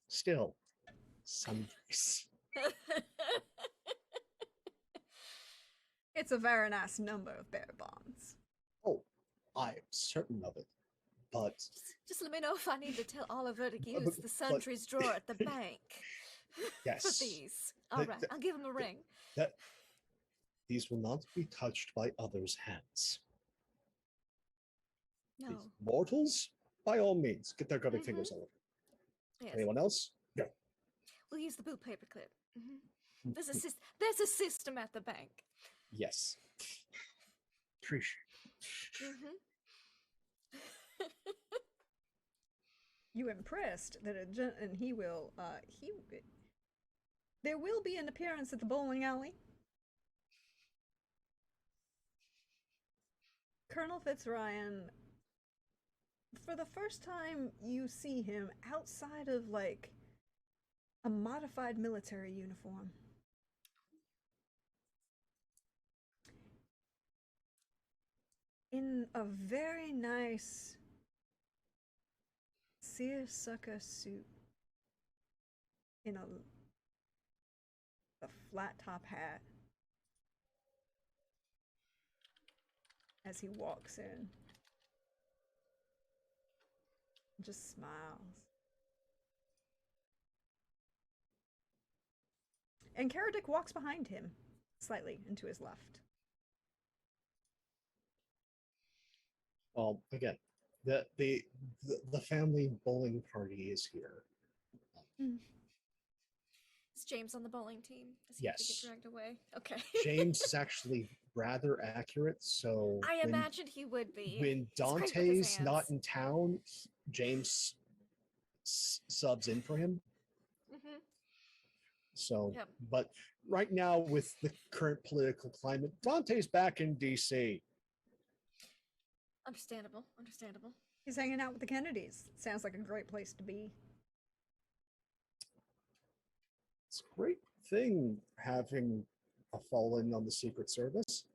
Still, sundries. It's a very nice number of bearer bonds. Oh, I'm certain of it, but Just let me know if I need to tell Oliver to use the sundries drawer at the bank. yes, For these. All right, I'll give him a ring. that these will not be touched by others' hands. No. These mortals, by all means, get their gutting fingers on it. Yes. Anyone else? Go. We'll use the boot paperclip. There's a system at the bank. Yes. Appreciate. You impressed that and he will there will be an appearance at the bowling alley. Colonel Fitzryan, for the first time you see him outside of like a modified military uniform. In a very nice seersucker suit. In a flat top hat. As he walks in. Just smiles. And Karadik walks behind him, slightly and to his left. Well, again, the family bowling party is here. Is James on the bowling team? Does he have to Yes. get dragged away? Okay. James is actually rather accurate, so I imagined he would be. when He's great with his Dante's not hands. in town, James subs in for him. Mm-hmm. So, Yep. but right now with the current political climate, Dante's back in DC. Understandable. Understandable. He's hanging out with the Kennedys. Sounds like a great place to be. It's a great thing having a fallen on the Secret Service.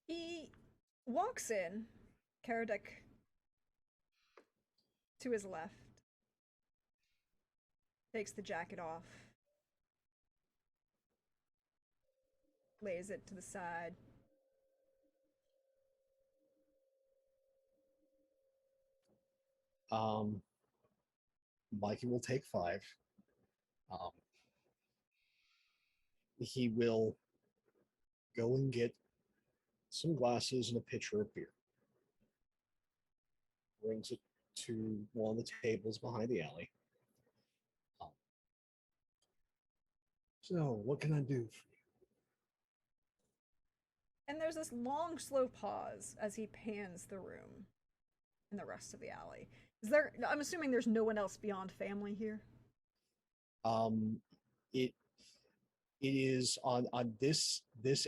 He walks in, Karadik to his left, takes the jacket off, lays it to the side. Mikey will take 5. He will go and get some glasses and a pitcher of beer. Brings it to one of the tables behind the alley. So, what can I do for you? And there's this long, slow pause as he pans the room and the rest of the alley. Is there? I'm assuming there's no one else beyond family here. It is on this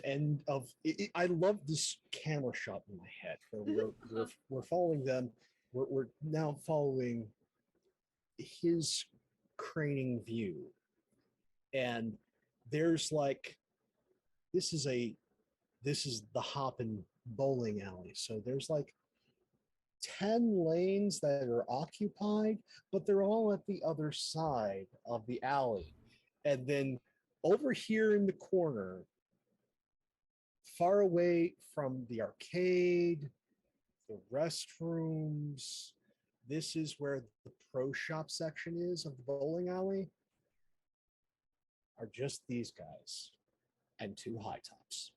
end of it. I love this camera shot in my head where we're following them. We're now following his craning view, and there's like this is the Hoppin' bowling alley. So there's like 10 lanes that are occupied, but they're all at the other side of the alley. And then over here in the corner, far away from the arcade, the restrooms, this is where the pro shop section is of the bowling alley, are just these guys and 2 high tops.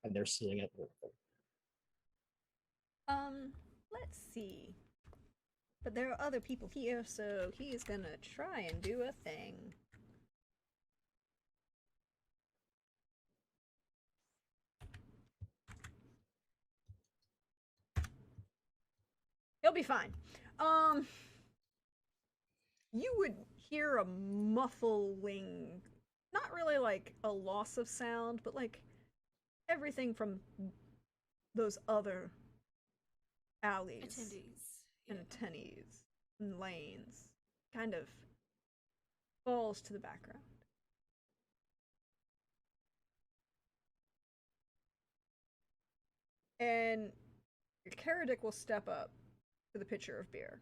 And they're sitting at work. Let's see. But there are other people here, so he is gonna try and do a thing. He'll be fine. You would hear a muffling, not really like a loss of sound, but like everything from those other alleys Attendees. and attendees and lanes kind of falls to the background. And Karadik will step up to the pitcher of beer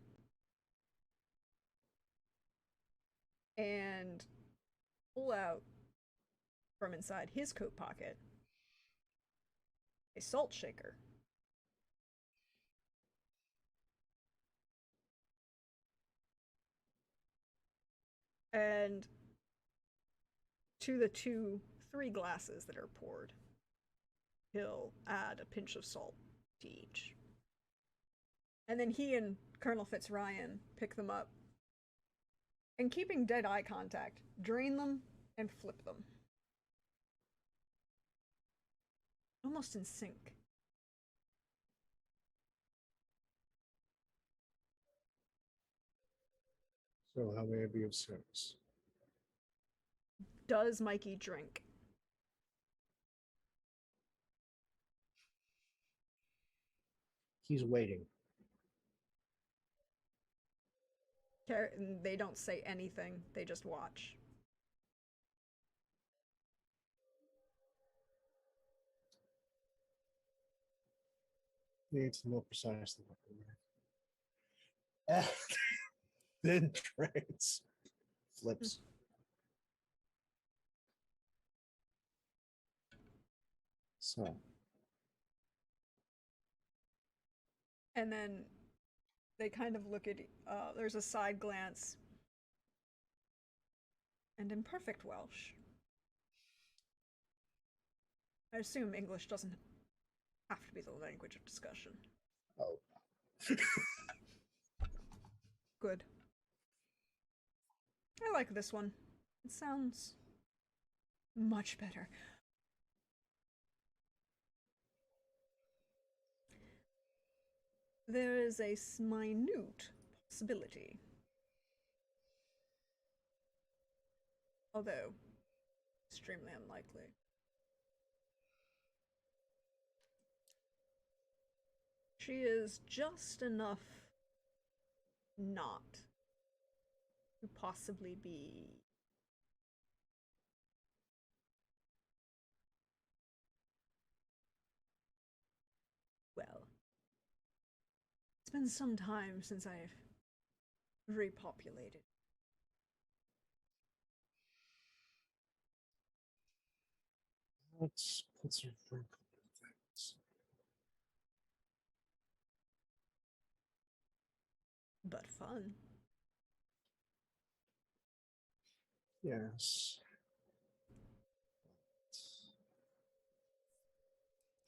and pull out from inside his coat pocket a salt shaker. And to the 3 glasses that are poured, he'll add a pinch of salt to each. And then he and Colonel Fitzryan pick them up and, keeping dead eye contact, drain them and flip them. almost in sync. So how may I be of service? Does Mikey drink? He's waiting. They don't say anything, they just watch. Need to know precisely what we're doing. Then trades. Flips. So And then they kind of look at, there's a side glance. And in perfect Welsh. I assume English doesn't have to be the language of discussion. oh Good. I like this one. It sounds much better. There is a minute possibility. Although, extremely unlikely. She is just enough not to possibly be well. It's been some time since I've repopulated. let's put some wrinkle in things. But fun. Yes.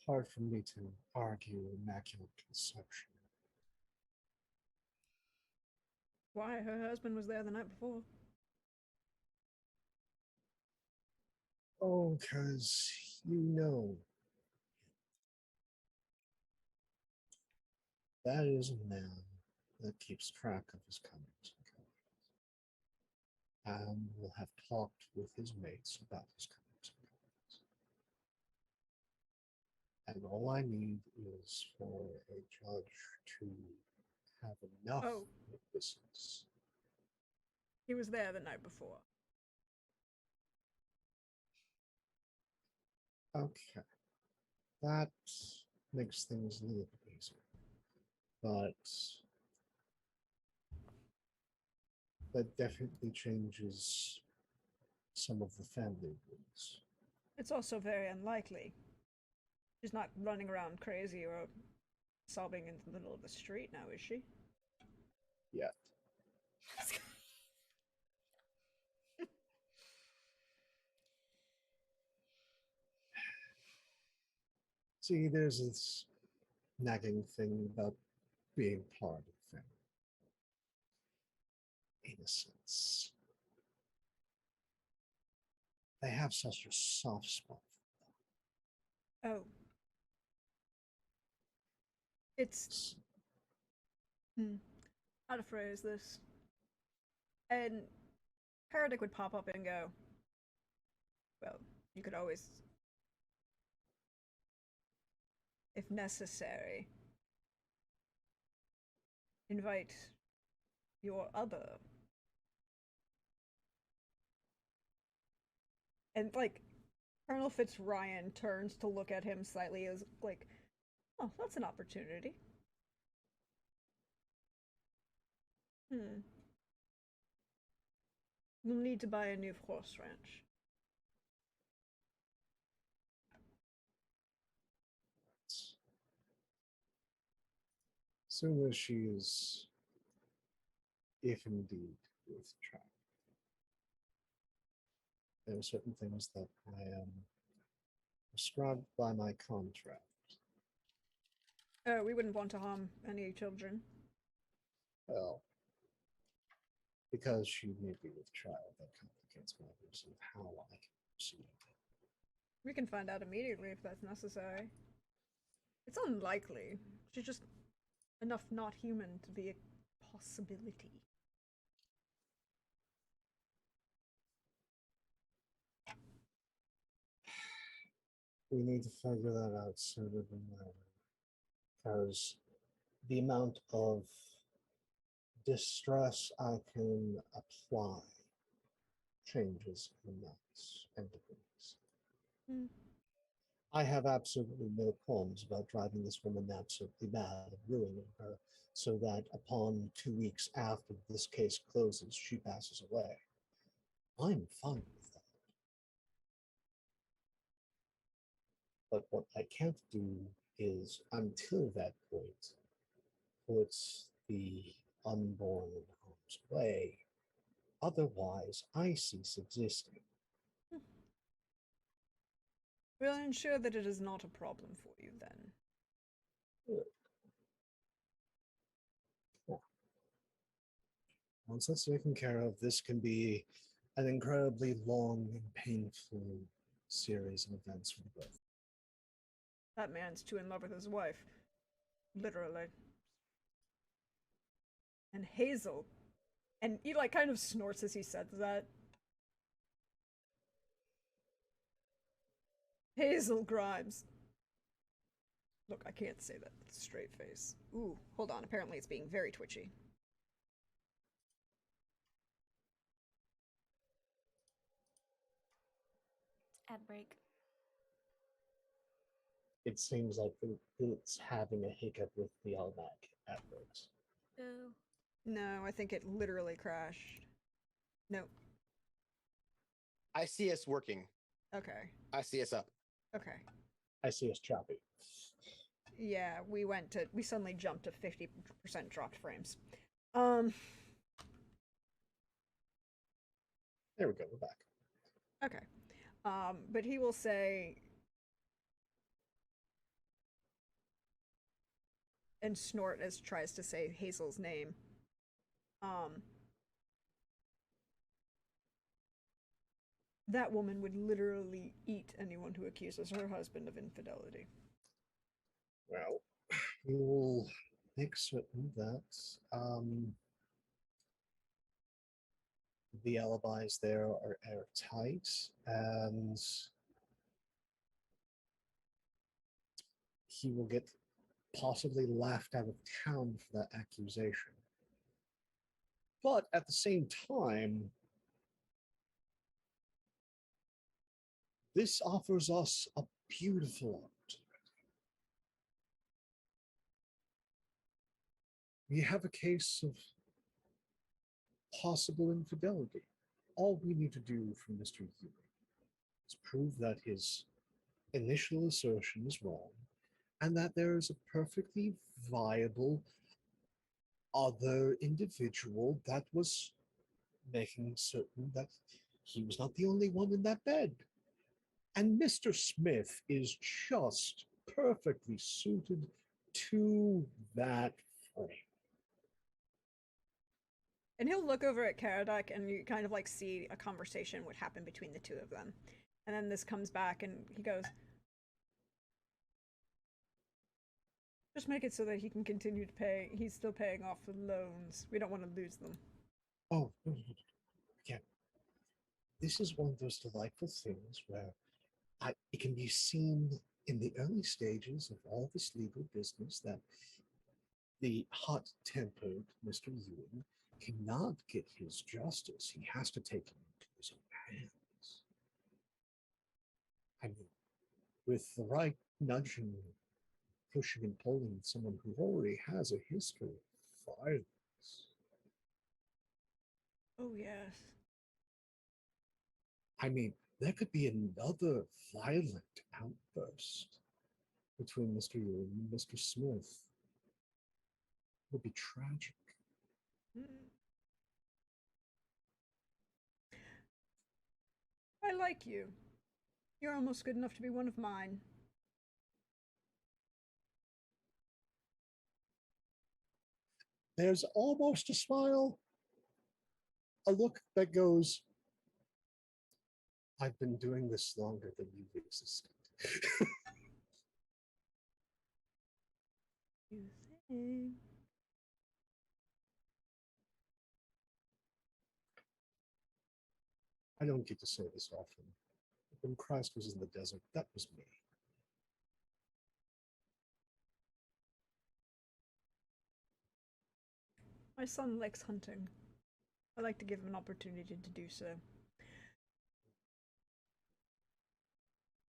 Hard for me to argue immaculate conception. Why? Her husband was there the night before. Oh, because you know that is a man that keeps track of his comings and goings, and will have talked with his mates about his comings and goings. And all I need is for a judge to have enough Oh. witnesses. He was there the night before. Okay, that makes things a little bit easier, but that definitely changes some of the family rules. It's also very unlikely. She's not running around crazy or sobbing in the middle of the street now, is she? Yet. See, there's this nagging thing about being part of the family. Innocence. They have such a soft spot. Oh. It's how to phrase this. And Paradig would pop up and go, well, you could always, if necessary, invite your other. And like Colonel Fitzryan turns to look at him slightly as like, oh, that's an opportunity. You'll need to buy a new horse ranch. Soon as she is, if indeed, with child, there are certain things that I am prescribed by my contract. Oh, we wouldn't want to harm any children. Well, because she may be with child, that complicates matters of how I can proceed. We can find out immediately if that's necessary. It's unlikely. She's just enough not human to be a possibility. We need to figure that out sooner than later. Because the amount of distress I can apply changes in that and degrees. Hmm. I have absolutely no qualms about driving this woman absolutely mad and ruining her so that upon 2 weeks after this case closes, she passes away. I'm fine with that. But what I can't do is, until that point, put the unborn in harm's way. Otherwise, I cease existing. We'll ensure that it is not a problem for you then. Yeah. Once that's taken care of, this can be an incredibly long and painful series of events for both. That man's too in love with his wife. Literally. And Hazel. And he like kind of snorts as he says that. Hazel Grimes. Look, I can't say that with a straight face. Ooh, hold on. Apparently it's being very twitchy. Ad break. It seems like it's having a hiccup with the automatic adverts. Boo. No, I think it literally crashed. No. I see us working. Okay. I see us up. Okay. I see us choppy. Yeah, we suddenly jumped to 50% dropped frames. There we go, we're back. Okay. But he will say and snort as tries to say Hazel's name. That woman would literally eat anyone who accuses her husband of infidelity. Well, we will make certain that the alibis there are airtight and he will get possibly laughed out of town for that accusation. But at the same time, this offers us a beautiful opportunity. We have a case of possible infidelity. All we need to do for Mr. Ewing is prove that his initial assertion is wrong and that there is a perfectly viable other individual that was making certain that he was not the only one in that bed. And Mr. Smith is just perfectly suited to that frame. And he'll look over at Karadok and you kind of like see a conversation would happen between the two of them. And then this comes back and he goes, just make it so that he can continue to pay. He's still paying off the loans. We don't want to lose them. Oh, again, this is one of those delightful things where it can be seen in the early stages of all this legal business that the hot-tempered Mr. Ewing cannot get his justice. He has to take it into his own hands. I mean, with the right nudging, pushing and pulling with someone who already has a history of violence. Oh, yes. I mean, there could be another violent outburst between Mr. Ewing and Mr. Smith. It would be tragic. I like you. You're almost good enough to be one of mine. There's almost a smile, a look that goes, I've been doing this longer than you've existed. You think? I don't get to say this often. When Christ was in the desert, that was me. My son likes hunting. I like to give him an opportunity to do so.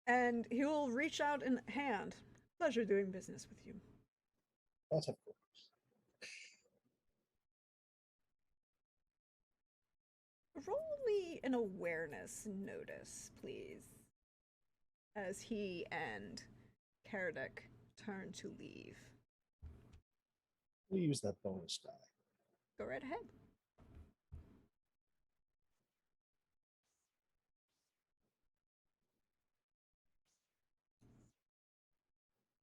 And he will reach out in hand. Pleasure doing business with you. That's of course. Roll me an awareness notice, please. As he and Karadek turn to leave. We'll use that bonus die. Go right ahead.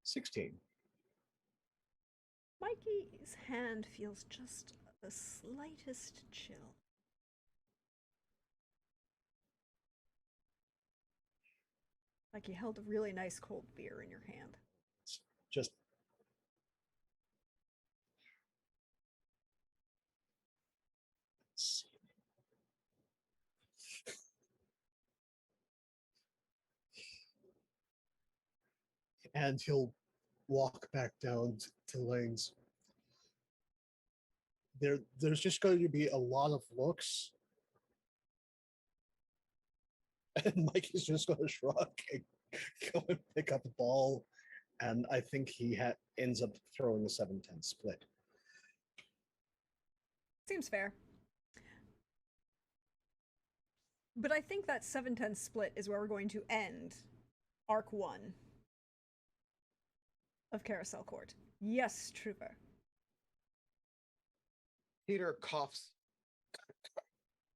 $16. Mikey's hand feels just the slightest chill. Like you held a really nice cold beer in your hand. It's just let's see. And he'll walk back down to lanes. There's just going to be a lot of looks, and Mike is just going to shrug and go and pick up a ball, and I think he ends up throwing a 7-10 split. Seems fair. But I think that 7-10 split is where we're going to end Arc 1 of Carousel Court. Yes, Trooper. Peter coughs,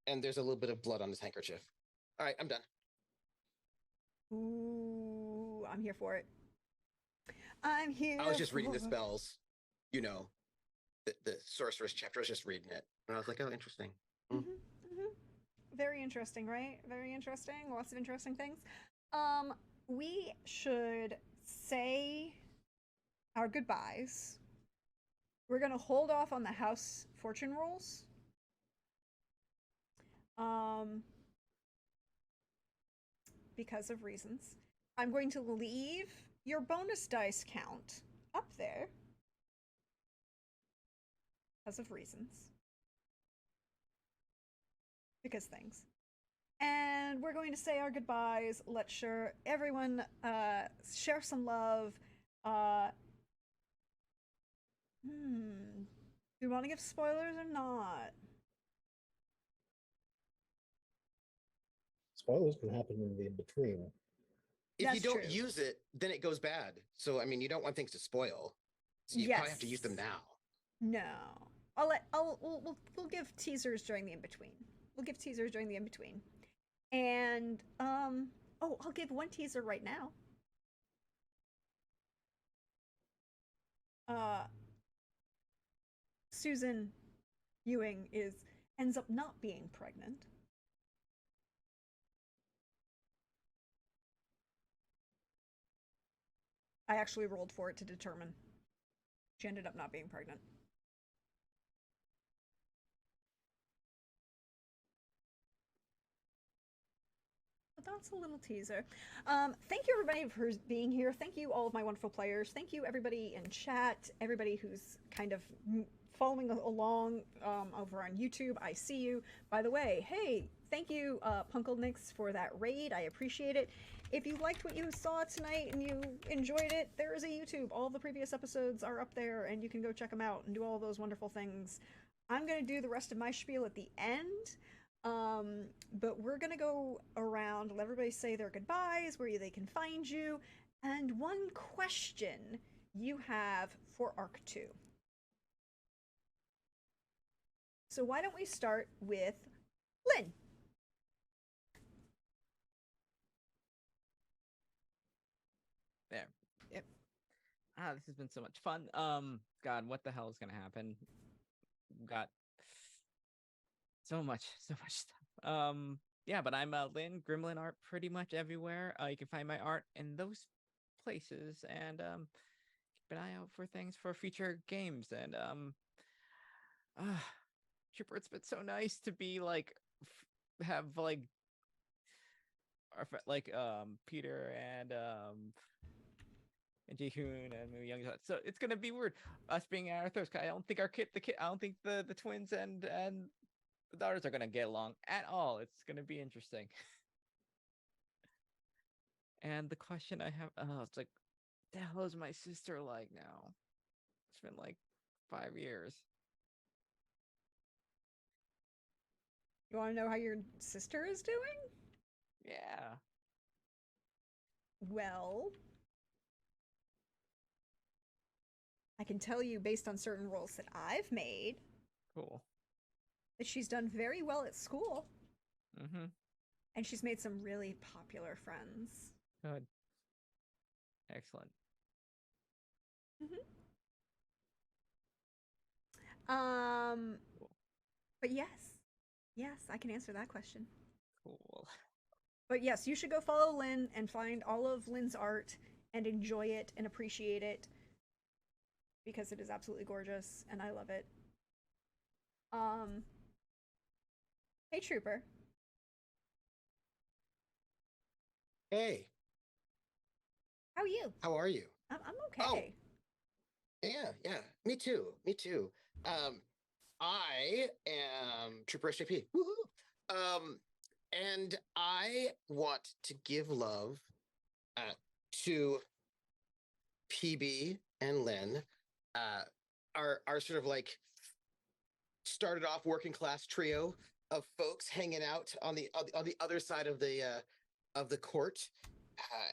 and there's a little bit of blood on his handkerchief. All right, I'm done. Ooh, I'm here for it. I'm here. I was just reading the for- spells, you know, the sorceress chapter. I was just reading it, and I was like, oh, interesting. Very interesting, right? Very interesting. Lots of interesting things. We should say our goodbyes. We're gonna hold off on the house fortune rolls. Because of reasons. I'm going to leave your bonus dice count up there. Because of reasons. Because things. And we're going to say our goodbyes. Let's sure everyone share some love. Do you want to give spoilers or not? Spoilers can happen in the in-between. If That's you don't true. use it, then it goes bad. So I mean, you don't want things to spoil. So you probably have to use them Yes. now. No. We'll give teasers during the in-between. We'll give teasers during the in-between. And I'll give one teaser right now. Susan Ewing ends up not being pregnant. I actually rolled for it to determine. She ended up not being pregnant. But that's a little teaser. Thank you everybody for being here. Thank you all of my wonderful players. Thank you everybody in chat, everybody who's kind of following along over on YouTube. I see you. By the way, hey, thank you Punkle Nix for that raid. I appreciate it. If you liked what you saw tonight and you enjoyed it, there is a YouTube. All the previous episodes are up there and you can go check them out and do all those wonderful things. I'm going to do the rest of my spiel at the end. But we're gonna go around, let everybody say their goodbyes, where they can find you, and one question you have for Arc 2. So why don't we start with Lynn? There. Yep. This has been so much fun. God, what the hell is gonna happen? Got so much stuff. yeah, but I'm Lynn Gremlin Art pretty much everywhere. You can find my art in those places, and keep an eye out for things for future games. And uh, Trooper, it's been so nice to be like have like like Peter and Ji-hoon and maybe Young. So it's gonna be weird us being at our thirst. I don't think I don't think the twins and the daughters are gonna get along at all. It's gonna be interesting. And the question I have, it's like, the hell is my sister like now? It's been like 5 years. You want to know how your sister is doing? Yeah. Well, I can tell you based on certain rolls that I've made Cool. that she's done very well at school. Mm-hmm. And she's made some really popular friends. Good. Excellent. Cool. But yes, I can answer that question. Cool. But yes, you should go follow Lynn and find all of Lynn's art and enjoy it and appreciate it because it is absolutely gorgeous and I love it. Hey Trooper. Hey, How are you? how are you? I'm Oh. okay. Yeah, me too. I am Trooper SJP. Woohoo! And I want to give love to PB and Lynn, our sort of like started off working class trio of folks hanging out on the other side of the court,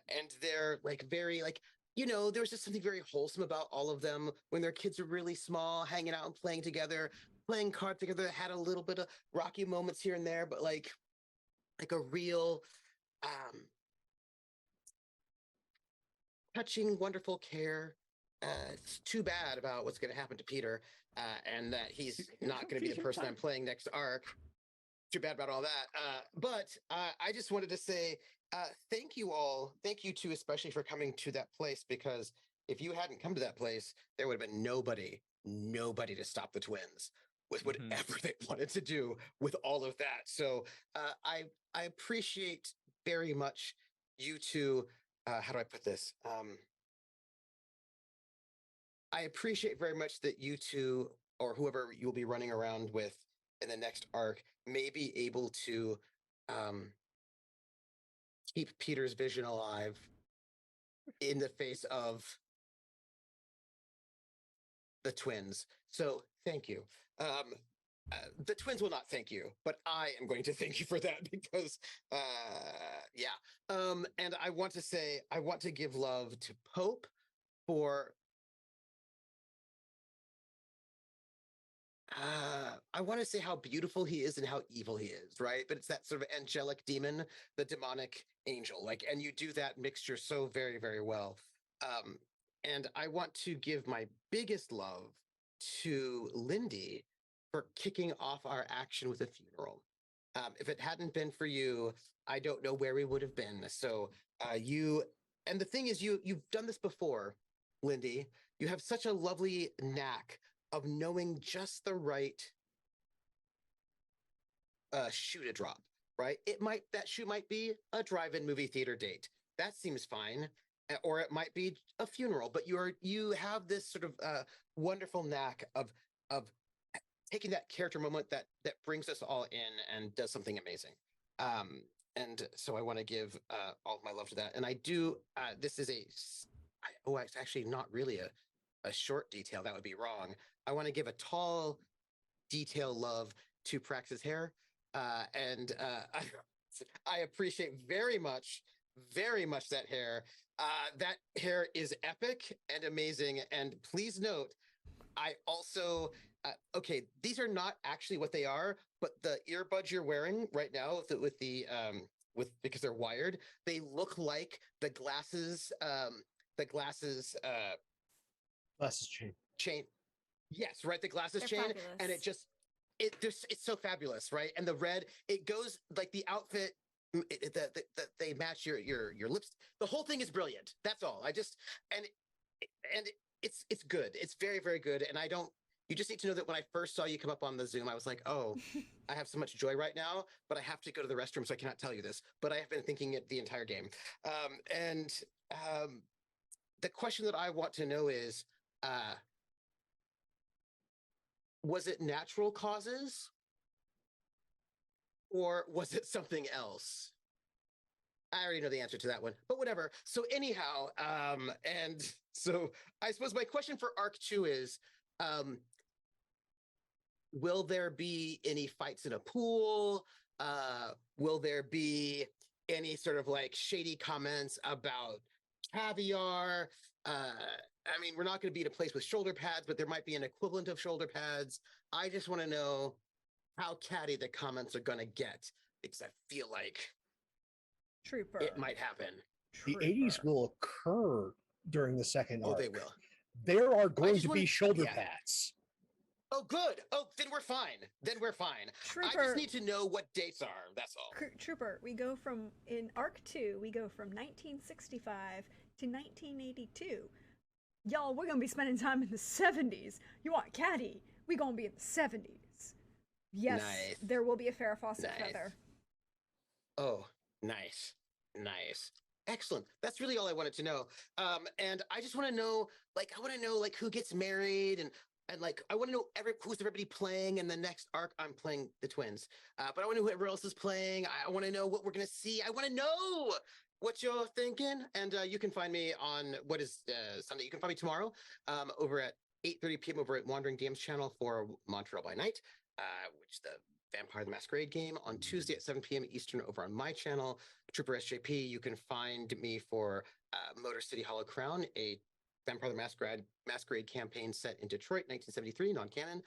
and they're like very like there was just something very wholesome about all of them when their kids were really small, hanging out and playing together, playing cards together. Had a little bit of rocky moments here and there, but like a real touching, wonderful care. It's too bad about what's going to happen to Peter, and that he's not going to be the person I'm playing next arc. Too bad about all that. But I just wanted to say thank you all. Thank you two, especially for coming to that place, because if you hadn't come to that place, there would have been nobody to stop the twins with whatever they wanted to do with all of that. So I appreciate very much you two. How do I put this? I appreciate very much that you two, or whoever you'll be running around with in the next arc, may be able to keep Peter's vision alive in the face of the twins. So thank you. The twins will not thank you, but I am going to thank you for that because, yeah. And I want to give love to Pope for I want to say how beautiful he is and how evil he is, right? But it's that sort of angelic demon, the demonic angel, like, and you do that mixture so very, very well. And I want to give my biggest love to Lindy for kicking off our action with a funeral. If it hadn't been for you, I don't know where we would have been. So and the thing is, you've done this before, Lindy. You have such a lovely knack of knowing just the right shoe to drop, right? That shoe might be a drive-in movie theater date. That seems fine. Or it might be a funeral, but you have this sort of wonderful knack of taking that character moment that brings us all in and does something amazing. And so I want to give all of my love to that. And I do. This is it's actually not really a short detail. That would be wrong. I want to give a tall detail love to Prax's hair. And I appreciate very much that hair. That hair is epic and amazing. And please note, I also, okay, these are not actually what they are, but the earbuds you're wearing right now because they're wired, they look like the glasses Glasses chain. Yes, right. The glasses They're chain, fabulous. and it just it's so fabulous, right? And the red, it goes like the outfit that they match your lips. The whole thing is brilliant. That's all. And it's good. It's very, very good. And I don't. You just need to know that when I first saw you come up on the Zoom, I was like, oh, I have so much joy right now, but I have to go to the restroom, so I cannot tell you this. But I have been thinking it the entire game. And the question that I want to know is, was it natural causes? Or was it something else? I already know the answer to that one, but whatever. So anyhow, and so I suppose my question for Arc 2 is, will there be any fights in a pool? Will there be any sort of like shady comments about caviar? I mean, we're not going to be in a place with shoulder pads, but there might be an equivalent of shoulder pads. I just want to know how catty the comments are going to get, because I feel like Trooper. it might happen. The 80s will occur during the second arc. Oh, they will. There are going to be shoulder pads. Oh, good. Oh, then we're fine. Trooper, I just need to know what dates are. That's all. Trooper, we go from, in Arc 2, we go from 1965 to 1982. Y'all, we're going to be spending time in the 70s. You want catty? We're going to be in the 70s. Yes, nice. There will be a Farrah Fawcett feather. Oh, nice. Excellent. That's really all I wanted to know. And I just want to know, who gets married and like, I want to know who's everybody playing in the next arc. I'm playing the twins, but I want to know whoever else is playing. I want to know what we're going to see. I want to know what you're thinking. And you can find me on Sunday. You can find me tomorrow over at 8:30 p.m. over at Wandering DM's channel for Montreal by Night, which the Vampire the Masquerade game. On Tuesday at 7 p.m. Eastern over on my channel, Trooper SJP. You can find me for Motor City Hollow Crown, a Vampire the Masquerade campaign set in Detroit, 1973, non-canon.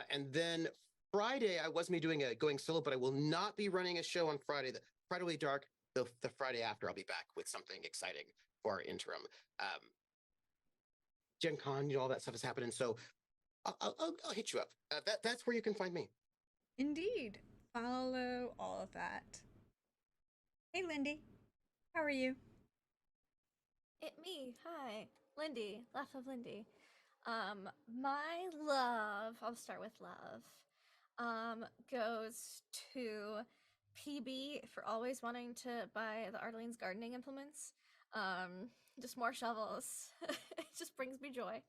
And then Friday, I was doing a going solo, but I will not be running a show on Friday. The Friday will be dark. The Friday after, I'll be back with something exciting for our interim. Gen Con, all that stuff is happening. So I'll hit you up. That's where you can find me. Indeed. Follow all of that. Hey, Lindy. How are you? Me. Hi. Lindy. Laugh of Lindy. My love, I'll start with love, goes to PB for always wanting to buy the Arlene's gardening implements. Just more shovels. It just brings me joy.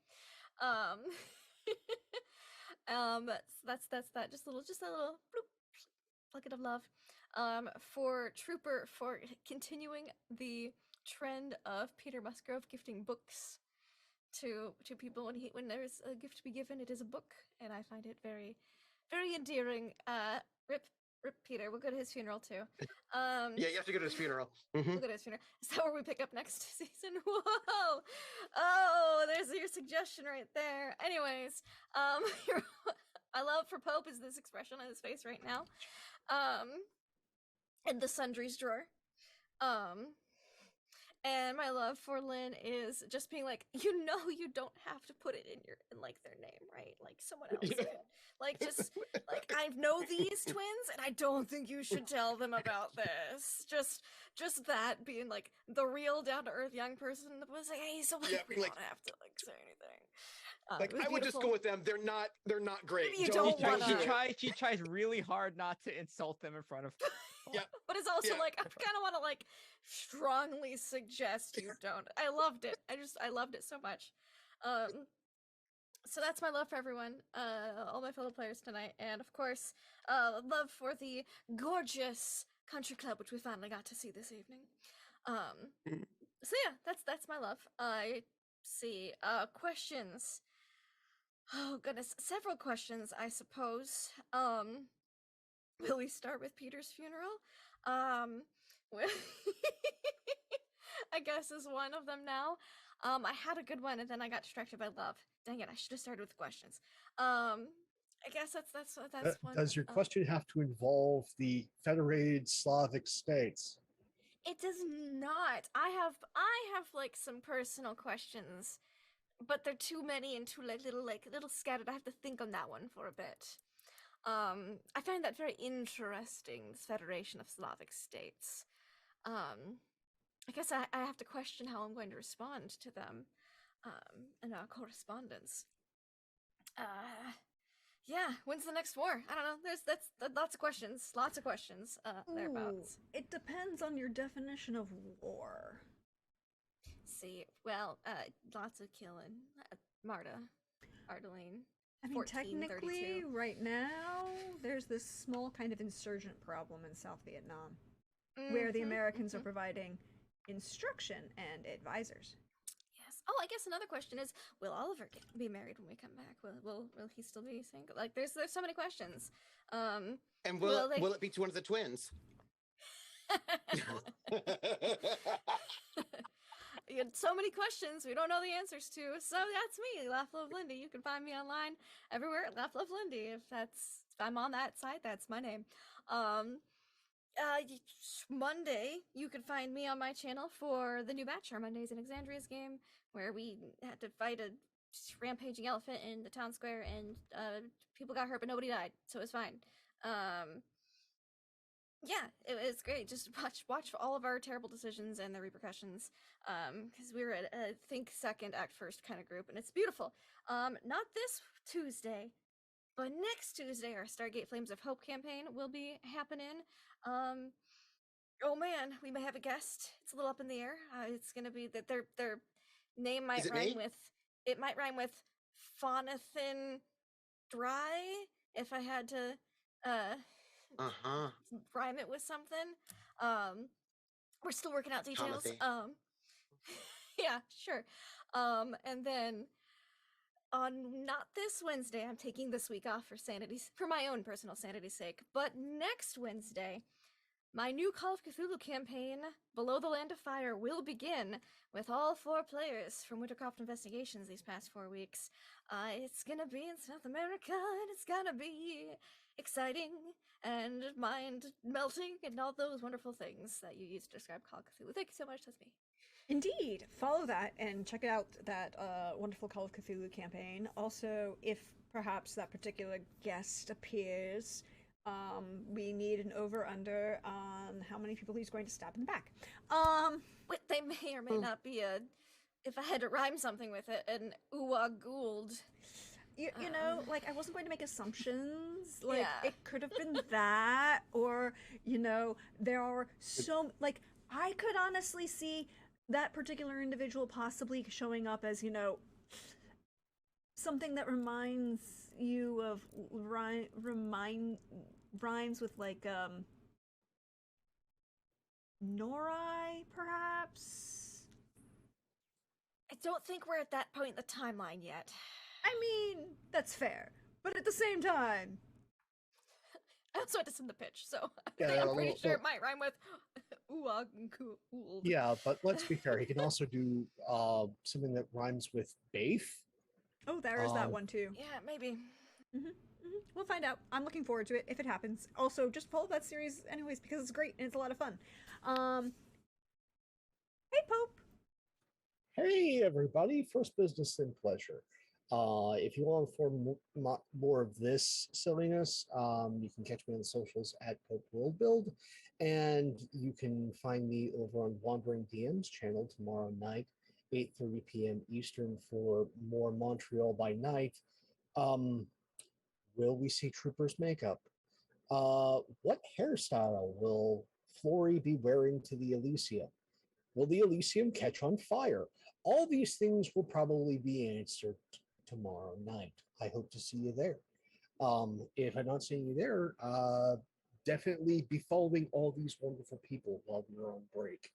That's that. Just a little bloop, bucket of love. For Trooper for continuing the trend of Peter Musgrove gifting books to people when there's a gift to be given. It is a book, and I find it very, very endearing. Rip Peter. We'll go to his funeral too. Yeah, you have to go to his funeral. We'll go to his funeral. Is that where we pick up next season? Whoa! Oh, there's your suggestion right there. Anyways, my love for Pope is this expression on his face right now. In the sundries drawer. And my love for Lynn is just being like, you don't have to put it in their name, right? Like someone else could. Like just like I know these twins and I don't think you should tell them about this. Just that being like the real down to earth young person that was like, hey, so we don't have to say anything. I would just go with them. They're not great. Maybe you don't want to. She tries really hard not to insult them in front of. Yeah, but it's also like I kind of want to strongly suggest you don't. I loved it. I loved it so much. So that's my love for everyone, all my fellow players tonight, and of course, love for the gorgeous country club, which we finally got to see this evening. So yeah, that's my love. I see. Questions. Oh goodness, several questions, I suppose. Will we start with Peter's funeral? I guess is one of them now. I had a good one and then I got distracted by love. Dang it, I should have started with questions. I guess that's one. Does your question have to involve the Federated Slavic States? It does not. I have some personal questions, but they're too many and too little scattered. I have to think on that one for a bit. I find that very interesting, this Federation of Slavic States. I guess I have to question how I'm going to respond to them in our correspondence. Yeah, when's the next war? I don't know. That's lots of questions. Lots of questions. Thereabouts. It depends on your definition of war. See, well, lots of killing. Marta, Ardeline. I mean, technically, right now, there's this small kind of insurgent problem in South Vietnam, where the Americans are providing instruction and advisors. Yes. Oh, I guess another question is: will Oliver be married when we come back? Will he still be single? Like, there's so many questions. And will it be to one of the twins? You had so many questions we don't know the answers to. So that's me, Laugh Love Lindy. You can find me online everywhere, Laugh Love Lindy. If I'm on that site, that's my name. Monday, you can find me on my channel for the new batch, our Mondays in Exandria's game, where we had to fight a rampaging elephant in the town square, and people got hurt, but nobody died, so it was fine. Yeah, it was great. Just watch all of our terrible decisions and the repercussions, because we were at think second, act first kind of group, and it's beautiful. Not this Tuesday, but next Tuesday, our Stargate Flames of Hope campaign will be happening. Oh man, we may have a guest. It's a little up in the air. It's gonna be that their name might rhyme with. It might rhyme with Phonathin Dry. If I had to rhyme it with something. We're still working out details. Yeah, sure. And then on not this Wednesday, I'm taking this week off for my own personal sanity's sake, but next Wednesday, my new Call of Cthulhu campaign, Below the Land of Fire, will begin with all 4 players from Wintercroft Investigations these past 4 weeks. It's gonna be in South America, and it's gonna be exciting and mind-melting and all those wonderful things that you use to describe Call of Cthulhu. Thank you so much, that's me. Indeed. Follow that and check out that wonderful Call of Cthulhu campaign. Also, if perhaps that particular guest appears, we need an over-under on how many people he's going to stab in the back. Wait, they may or may not be if I had to rhyme something with it, an Uwa Gould. You know, like, I wasn't going to make assumptions. Like, it could have been that, or, you know, there are so, like, I could honestly see that particular individual possibly showing up as, you know, something that reminds you of, rhymes with, like, Norai, perhaps? I don't think we're at that point in the timeline yet. I mean, that's fair. But at the same time... I also had to send the pitch, so I'm pretty sure it might rhyme with Uwa. Yeah, but let's be fair. He can also do something that rhymes with Baith. Oh, there is that one too. Yeah, maybe. We'll find out. I'm looking forward to it if it happens. Also, just follow that series anyways because it's great and it's a lot of fun. Hey, Pope. Hey, everybody. First business then pleasure. If you want for more of this silliness, you can catch me on the socials at Pope World Build, and you can find me over on Wandering DM's channel tomorrow night, 8:30 p.m. Eastern, for more Montreal by Night. Will we see Troopers makeup? What hairstyle will Flory be wearing to the Elysium? Will the Elysium catch on fire? All these things will probably be answered tomorrow night. I hope to see you there. If I'm not seeing you there, definitely be following all these wonderful people while we're on break.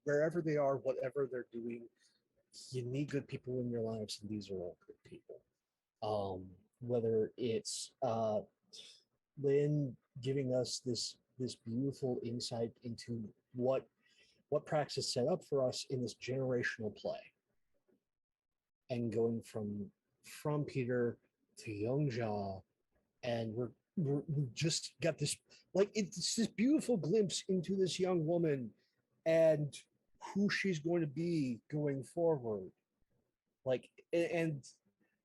Wherever they are, whatever they're doing, you need good people in your lives, and these are all good people. Whether it's Lynn giving us this beautiful insight into what Praxis set up for us in this generational play, and going from Peter to Young Ja, and we just got this, like, it's this beautiful glimpse into this young woman and who she's going to be going forward. Like, and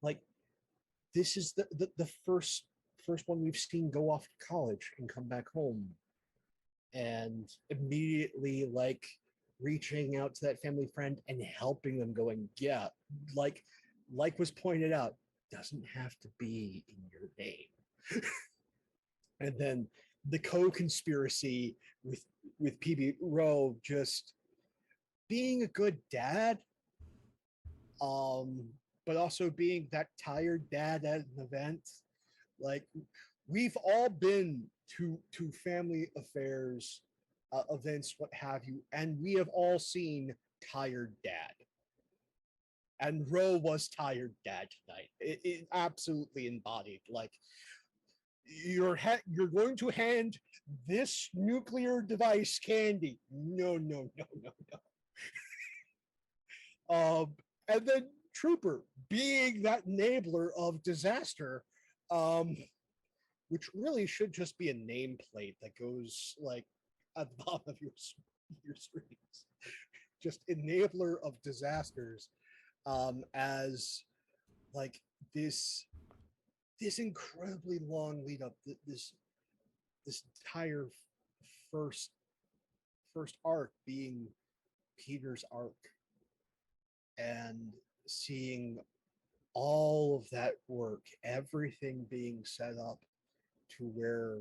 like, this is the first one we've seen go off to college and come back home, and immediately like reaching out to that family friend and helping them, going, yeah, like was pointed out, doesn't have to be in your name. And then the co-conspiracy with PB Rowe just being a good dad, but also being that tired dad at an event. Like, we've all been to family affairs, events, what have you, and we have all seen tired dad. And Roe was tired dad tonight. It absolutely embodied, like, you're going to hand this nuclear device candy. No, no, no, no, no. And then Trooper being that enabler of disaster, which really should just be a nameplate that goes like at the bottom of your screens. Just enabler of disasters, as like this incredibly long lead up, this entire first arc being Peter's arc, and seeing all of that work, everything being set up to where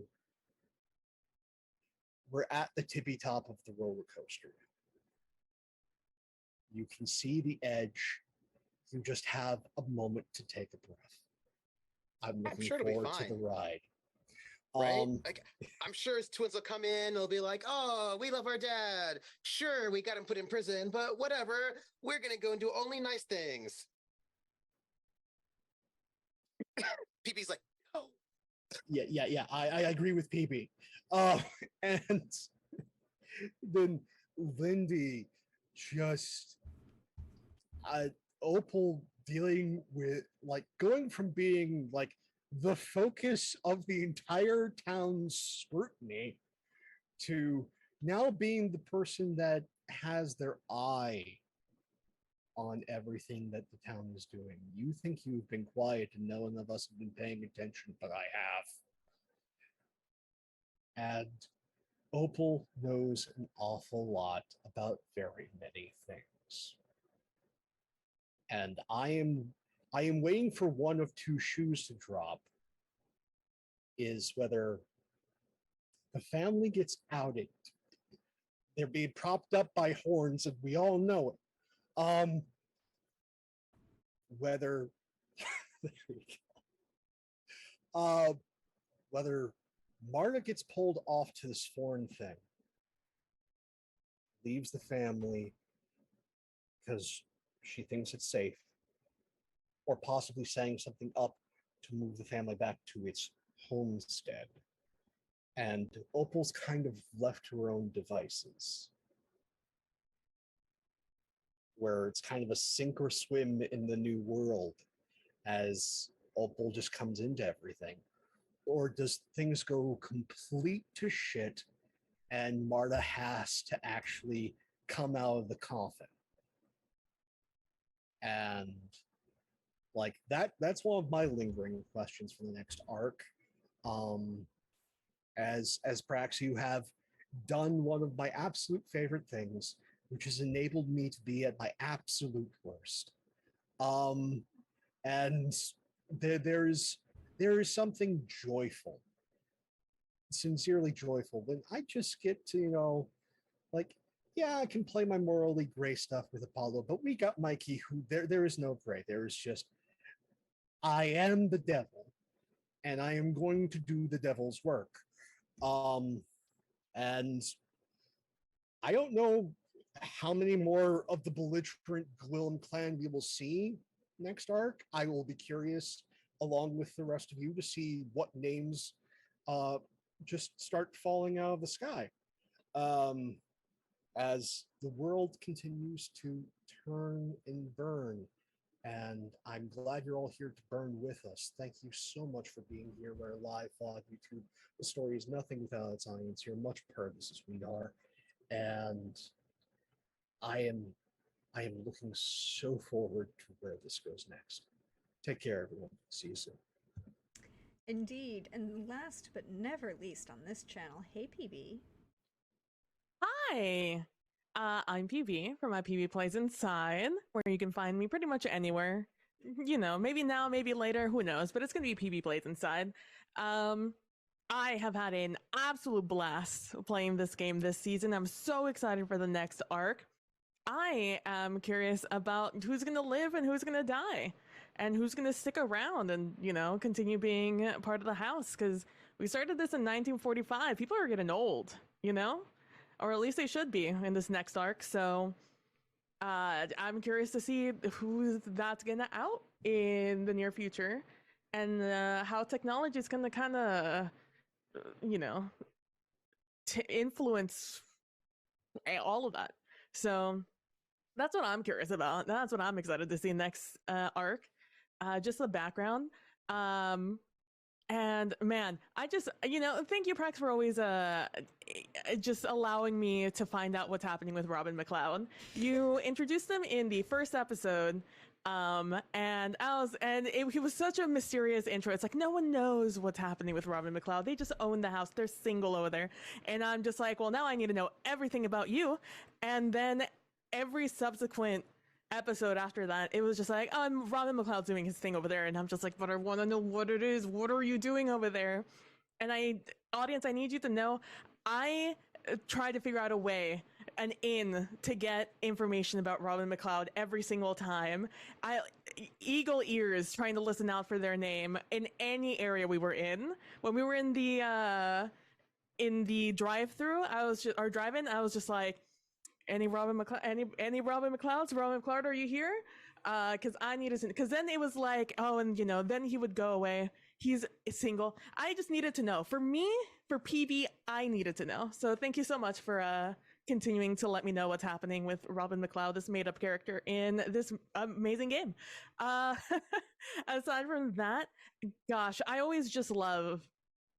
we're at the tippy top of the roller coaster. You can see the edge. You just have a moment to take a breath. I'm looking sure it'll be forward to the fine. ride. Right? Like, I'm sure his twins will come in. They'll be like, "Oh, we love our dad. Sure, we got him put in prison, but whatever. We're gonna go and do only nice things." PB's like, "No." Yeah. I agree with PB. And then Lindy just Opal dealing with, like, going from being like the focus of the entire town's scrutiny to now being the person that has their eye on everything that the town is doing. You think you've been quiet and no one of us have been paying attention, but I have. And Opal knows an awful lot about very many things. And I am waiting for one of two shoes to drop, is whether the family gets outed. They're being propped up by horns, and we all know it. Whether whether Marta gets pulled off to this foreign thing, leaves the family because she thinks it's safe, or possibly setting something up to move the family back to its homestead. And Opal's kind of left to her own devices, where it's kind of a sink or swim in the new world as Opal just comes into everything. Or does things go complete to shit and Marta has to actually come out of the coffin? And like that's one of my lingering questions for the next arc. As Prax, you have done one of my absolute favorite things, which has enabled me to be at my absolute worst. And there is something joyful, sincerely joyful, when I just get to, like, yeah, I can play my morally gray stuff with Apollo, but we got Mikey, who there is no gray. There is just, I am the devil, and I am going to do the devil's work. And I don't know how many more of the belligerent Gwillem clan we will see next arc. I will be curious, along with the rest of you, to see what names just start falling out of the sky as the world continues to turn and burn. And I'm glad you're all here to burn with us. Thank you so much for being here. Where live VOD, YouTube, the story is nothing without its audience. You're much part of this as we are. And I am looking so forward to where this goes next. Take care, everyone. See you soon. Indeed. And last but never least on this channel, hey PB. Hi, I'm PB from My PB Plays Inside, where you can find me pretty much anywhere. You know, maybe now, maybe later, who knows? But it's gonna be PB Plays Inside. I have had an absolute blast playing this game this season. I'm so excited for the next arc. I am curious about who's gonna live and who's gonna die, and who's gonna stick around and, you know, continue being part of the house. Because we started this in 1945. People are getting old, you know, or at least they should be in this next arc. So I'm curious to see who that's gonna out in the near future, and how technology is gonna kind of, you know, influence all of that. So that's what I'm curious about. That's what I'm excited to see next arc. Just the background. And man, I just, you know, thank you, Prex, for always just allowing me to find out what's happening with Robin McLeod. You introduced him in the first episode, and he was such a mysterious intro. It's like no one knows what's happening with Robin McLeod. They just own the house. They're single over there, and I'm just like, well, now I need to know everything about you. And then every subsequent episode after that, it was just like, oh, Robin McLeod's doing his thing over there, and I'm just like, but I want to know what it is. What are you doing over there? And audience, I need you to know, I try to figure out a way, an in, to get information about Robin McLeod every single time. Eagle ears trying to listen out for their name in any area we were in. When we were in the drive-through, or drive-in, I was just like, any Robin McLeods? Robin McLeod, are you here? Because I needed to, because then it was like, oh, and you know, then he would go away. He's single. I just needed to know. For me, for PB, I needed to know. So thank you so much for continuing to let me know what's happening with Robin McLeod, this made-up character in this amazing game. Aside from that, gosh, I always just love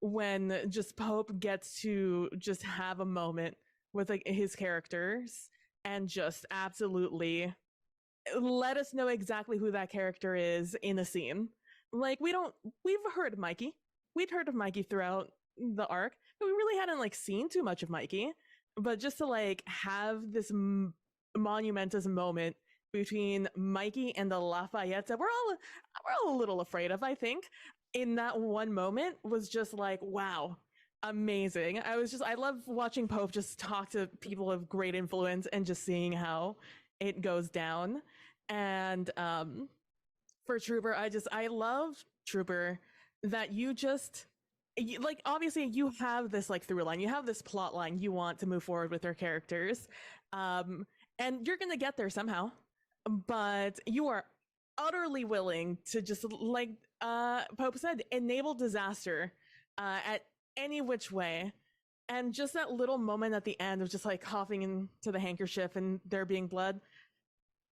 when just Pope gets to just have a moment with like his characters and just absolutely let us know exactly who that character is in a scene. Like we've heard of Mikey. We'd heard of Mikey throughout the arc, but we really hadn't like seen too much of Mikey. But just to like have this monumentous moment between Mikey and the Lafayettes that we're all a little afraid of, I think, in that one moment was just like, wow, amazing. I love watching Pope just talk to people of great influence and just seeing how it goes down. And for Trooper, I love Trooper that like obviously you have this like through line, you have this plot line you want to move forward with your characters, and you're gonna get there somehow, but you are utterly willing to just like Pope said, enable disaster at any which way. And just that little moment at the end of just like coughing into the handkerchief and there being blood,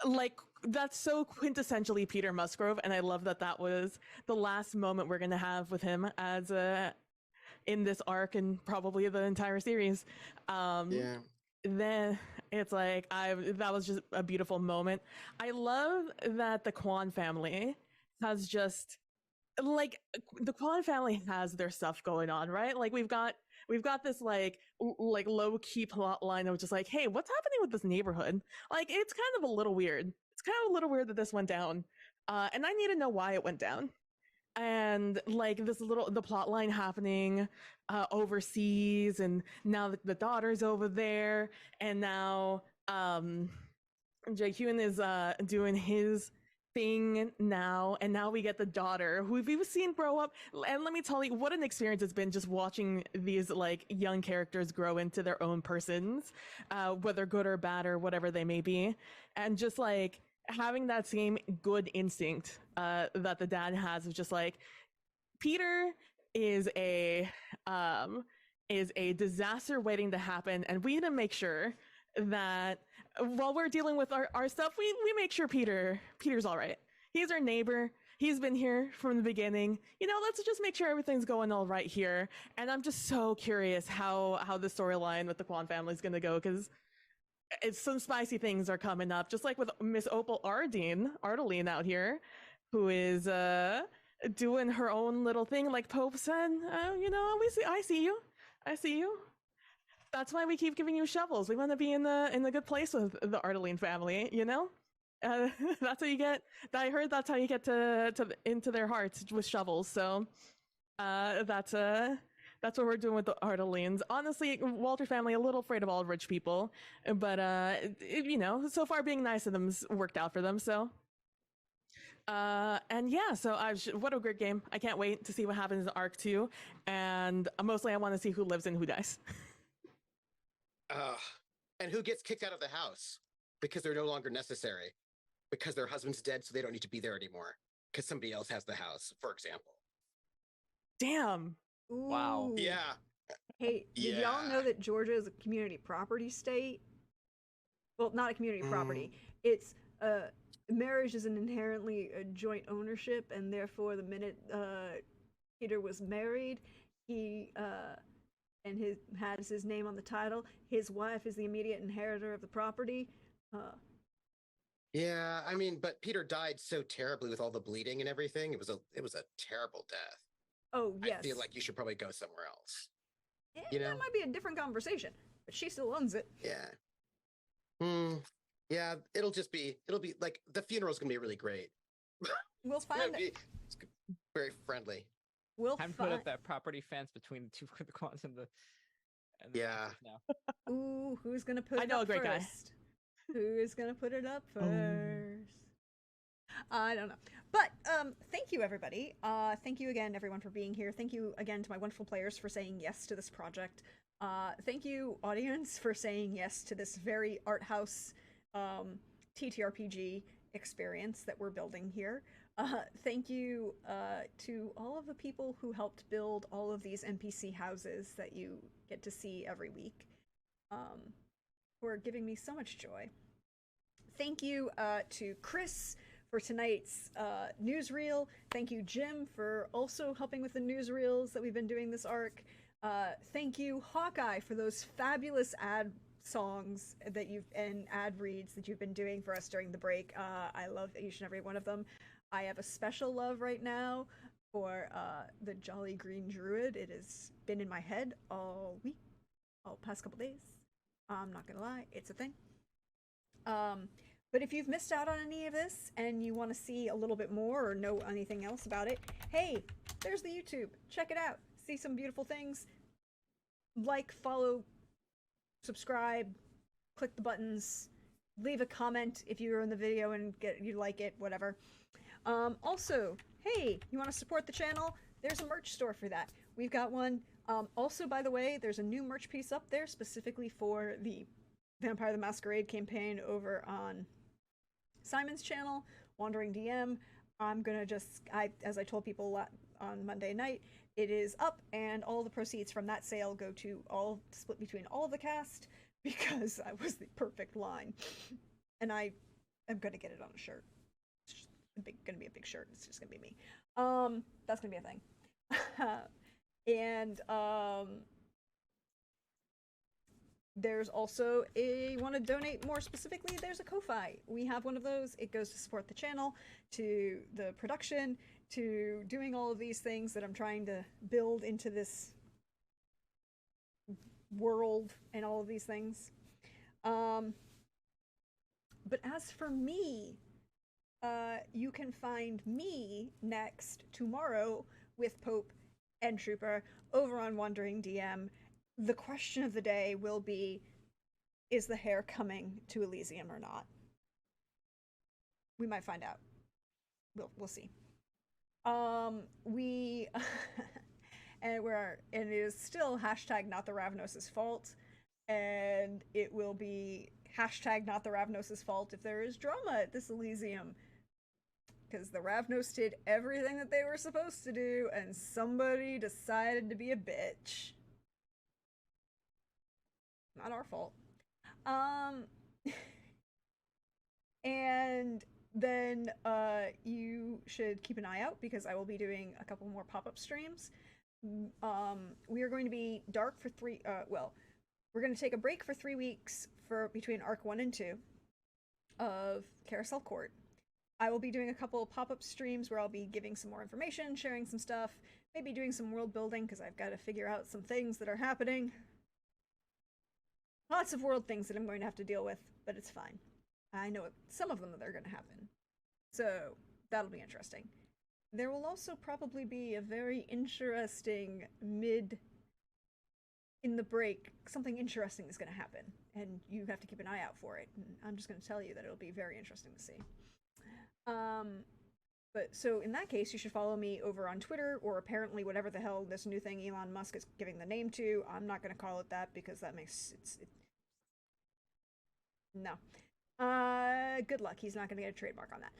like that's so quintessentially Peter Musgrove, and I love that was the last moment we're gonna have with him as in this arc and probably the entire series. Yeah. Then it's like that was just a beautiful moment. I love that the Kwan family has just like the Kwan family has their stuff going on, right? Like we've got this like low key plot line of just like, hey, what's happening with this neighborhood? Like it's kind of a little weird. It's kind of a little weird that this went down, and I need to know why it went down. And like the plot line happening overseas, and now the daughter's over there, and now Jae Hyun is doing his thing now, and now we get the daughter who we've seen grow up. And let me tell you what an experience it's been just watching these like young characters grow into their own persons, whether good or bad or whatever they may be, and just like having that same good instinct that the dad has of just like, Peter is a disaster waiting to happen, and we need to make sure that while we're dealing with our stuff, we make sure Peter's all right. He's our neighbor. He's been here from the beginning. You know, let's just make sure everything's going all right here. And I'm just so curious how the storyline with the Kwan family is going to go, because some spicy things are coming up, just like with Miss Opal Ardeline out here. who is doing her own little thing, like Pope said. I see you. I see you. That's why we keep giving you shovels. We want to be in the good place with the Ardeline family, you know? That's how you get. I heard that's how you get to into their hearts with shovels. So, that's what we're doing with the Ardelines. Honestly, Walter family a little afraid of all rich people, but so far being nice to them's worked out for them. So, and yeah, so what a great game. I can't wait to see what happens in Arc 2, and mostly I want to see who lives and who dies. And who gets kicked out of the house because they're no longer necessary, because their husband's dead, so they don't need to be there anymore because somebody else has the house, for example. Damn. Wow. Ooh. Yeah. Hey, did y'all know that Georgia is a community property state? Well, not a community property. It's marriage is an inherently a joint ownership, and therefore, the minute Peter was married, he and has his name on the title. His wife is the immediate inheritor of the property. Yeah, I mean, but Peter died so terribly with all the bleeding and everything. It was a terrible death. Oh yes. I feel like you should probably go somewhere else. Yeah, You know? that might be a different conversation, but she still owns it. Yeah. Yeah, it'll be like the funeral's gonna be really great. We'll find it. It's very friendly. We'll Time to put find. up that property fence between the two the Quans and the Yeah. now. Ooh, who's gonna put I it know up a great guy. first? Who is gonna put it up first? I don't know. But thank you, everybody. Thank you again, everyone, for being here. Thank you again to my wonderful players for saying yes to this project. Thank you, audience, for saying yes to this very art house TTRPG experience that we're building here. Thank you to all of the people who helped build all of these NPC houses that you get to see every week, who are giving me so much joy. Thank you to Chris for tonight's newsreel. Thank you, Jim, for also helping with the newsreels that we've been doing this arc. Thank you, Hawkeye, for those fabulous ad songs and ad reads that you've been doing for us during the break. I love each and every one of them. I have a special love right now for the Jolly Green Druid. It has been in my head all past couple days. I'm not gonna lie, it's a thing. But if you've missed out on any of this and you want to see a little bit more or know anything else about it, hey, there's the YouTube. Check it out. See some beautiful things. Like, follow, subscribe, click the buttons, leave a comment if you're in the video and you like it, whatever. Also, hey, you want to support the channel? There's a merch store for that. We've got one. Also, by the way, there's a new merch piece up there specifically for the Vampire the Masquerade campaign over on Simon's channel, Wandering DM. I'm gonna as I told people on Monday night, it is up, and all the proceeds from that sale go to split between all of the cast, because I was the perfect line. And I am gonna get it on a shirt. It's just gonna be a big shirt. It's just gonna be me. That's gonna be a thing. And there's also want to donate more specifically, there's a Ko-Fi. We have one of those. It goes to support the channel, to the production, to doing all of these things that I'm trying to build into this world and all of these things. But as for me, you can find me next tomorrow with Pope and Trooper over on Wandering DM. The question of the day will be, is the hair coming to Elysium or not? We might find out. We'll see. We and it is still hashtag not the Ravnos' fault, and it will be hashtag not the Ravnos' fault if there is drama at this Elysium, because the Ravnos did everything that they were supposed to do, and somebody decided to be a bitch. Not our fault. And then you should keep an eye out, because I will be doing a couple more pop-up streams. We are going to be dark for we're going to take a break for 3 weeks between Arc 1 and 2 of Carousel Court. I will be doing a couple pop-up streams where I'll be giving some more information, sharing some stuff, maybe doing some world building because I've got to figure out some things that are happening. Lots of world things that I'm going to have to deal with, but it's fine. I know some of them that are going to happen. So that'll be interesting. There will also probably be a very interesting mid in the break. Something interesting is going to happen, and you have to keep an eye out for it. And I'm just going to tell you that it'll be very interesting to see. But so in that case, you should follow me over on Twitter, or apparently whatever the hell this new thing Elon Musk is giving the name to. I'm not going to call it that because that makes no. Good luck. He's not going to get a trademark on that.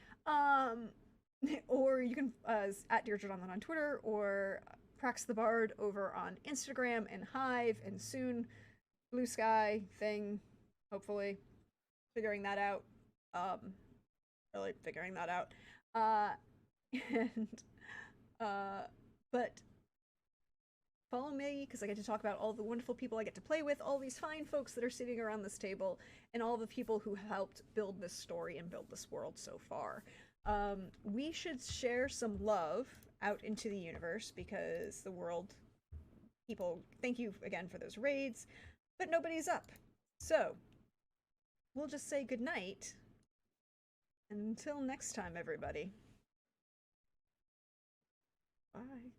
Or you can at Deirdre Donlin on Twitter, or Prax the Bard over on Instagram, and Hive, and soon Blue Sky thing. Hopefully, figuring that out. Really figuring that out. But follow me because I get to talk about all the wonderful people I get to play with, all these fine folks that are sitting around this table, and all the people who helped build this story and build this world so far. We should share some love out into the universe because the world people, thank you again for those raids, but nobody's up. So we'll just say goodnight. Until next time, everybody. Bye.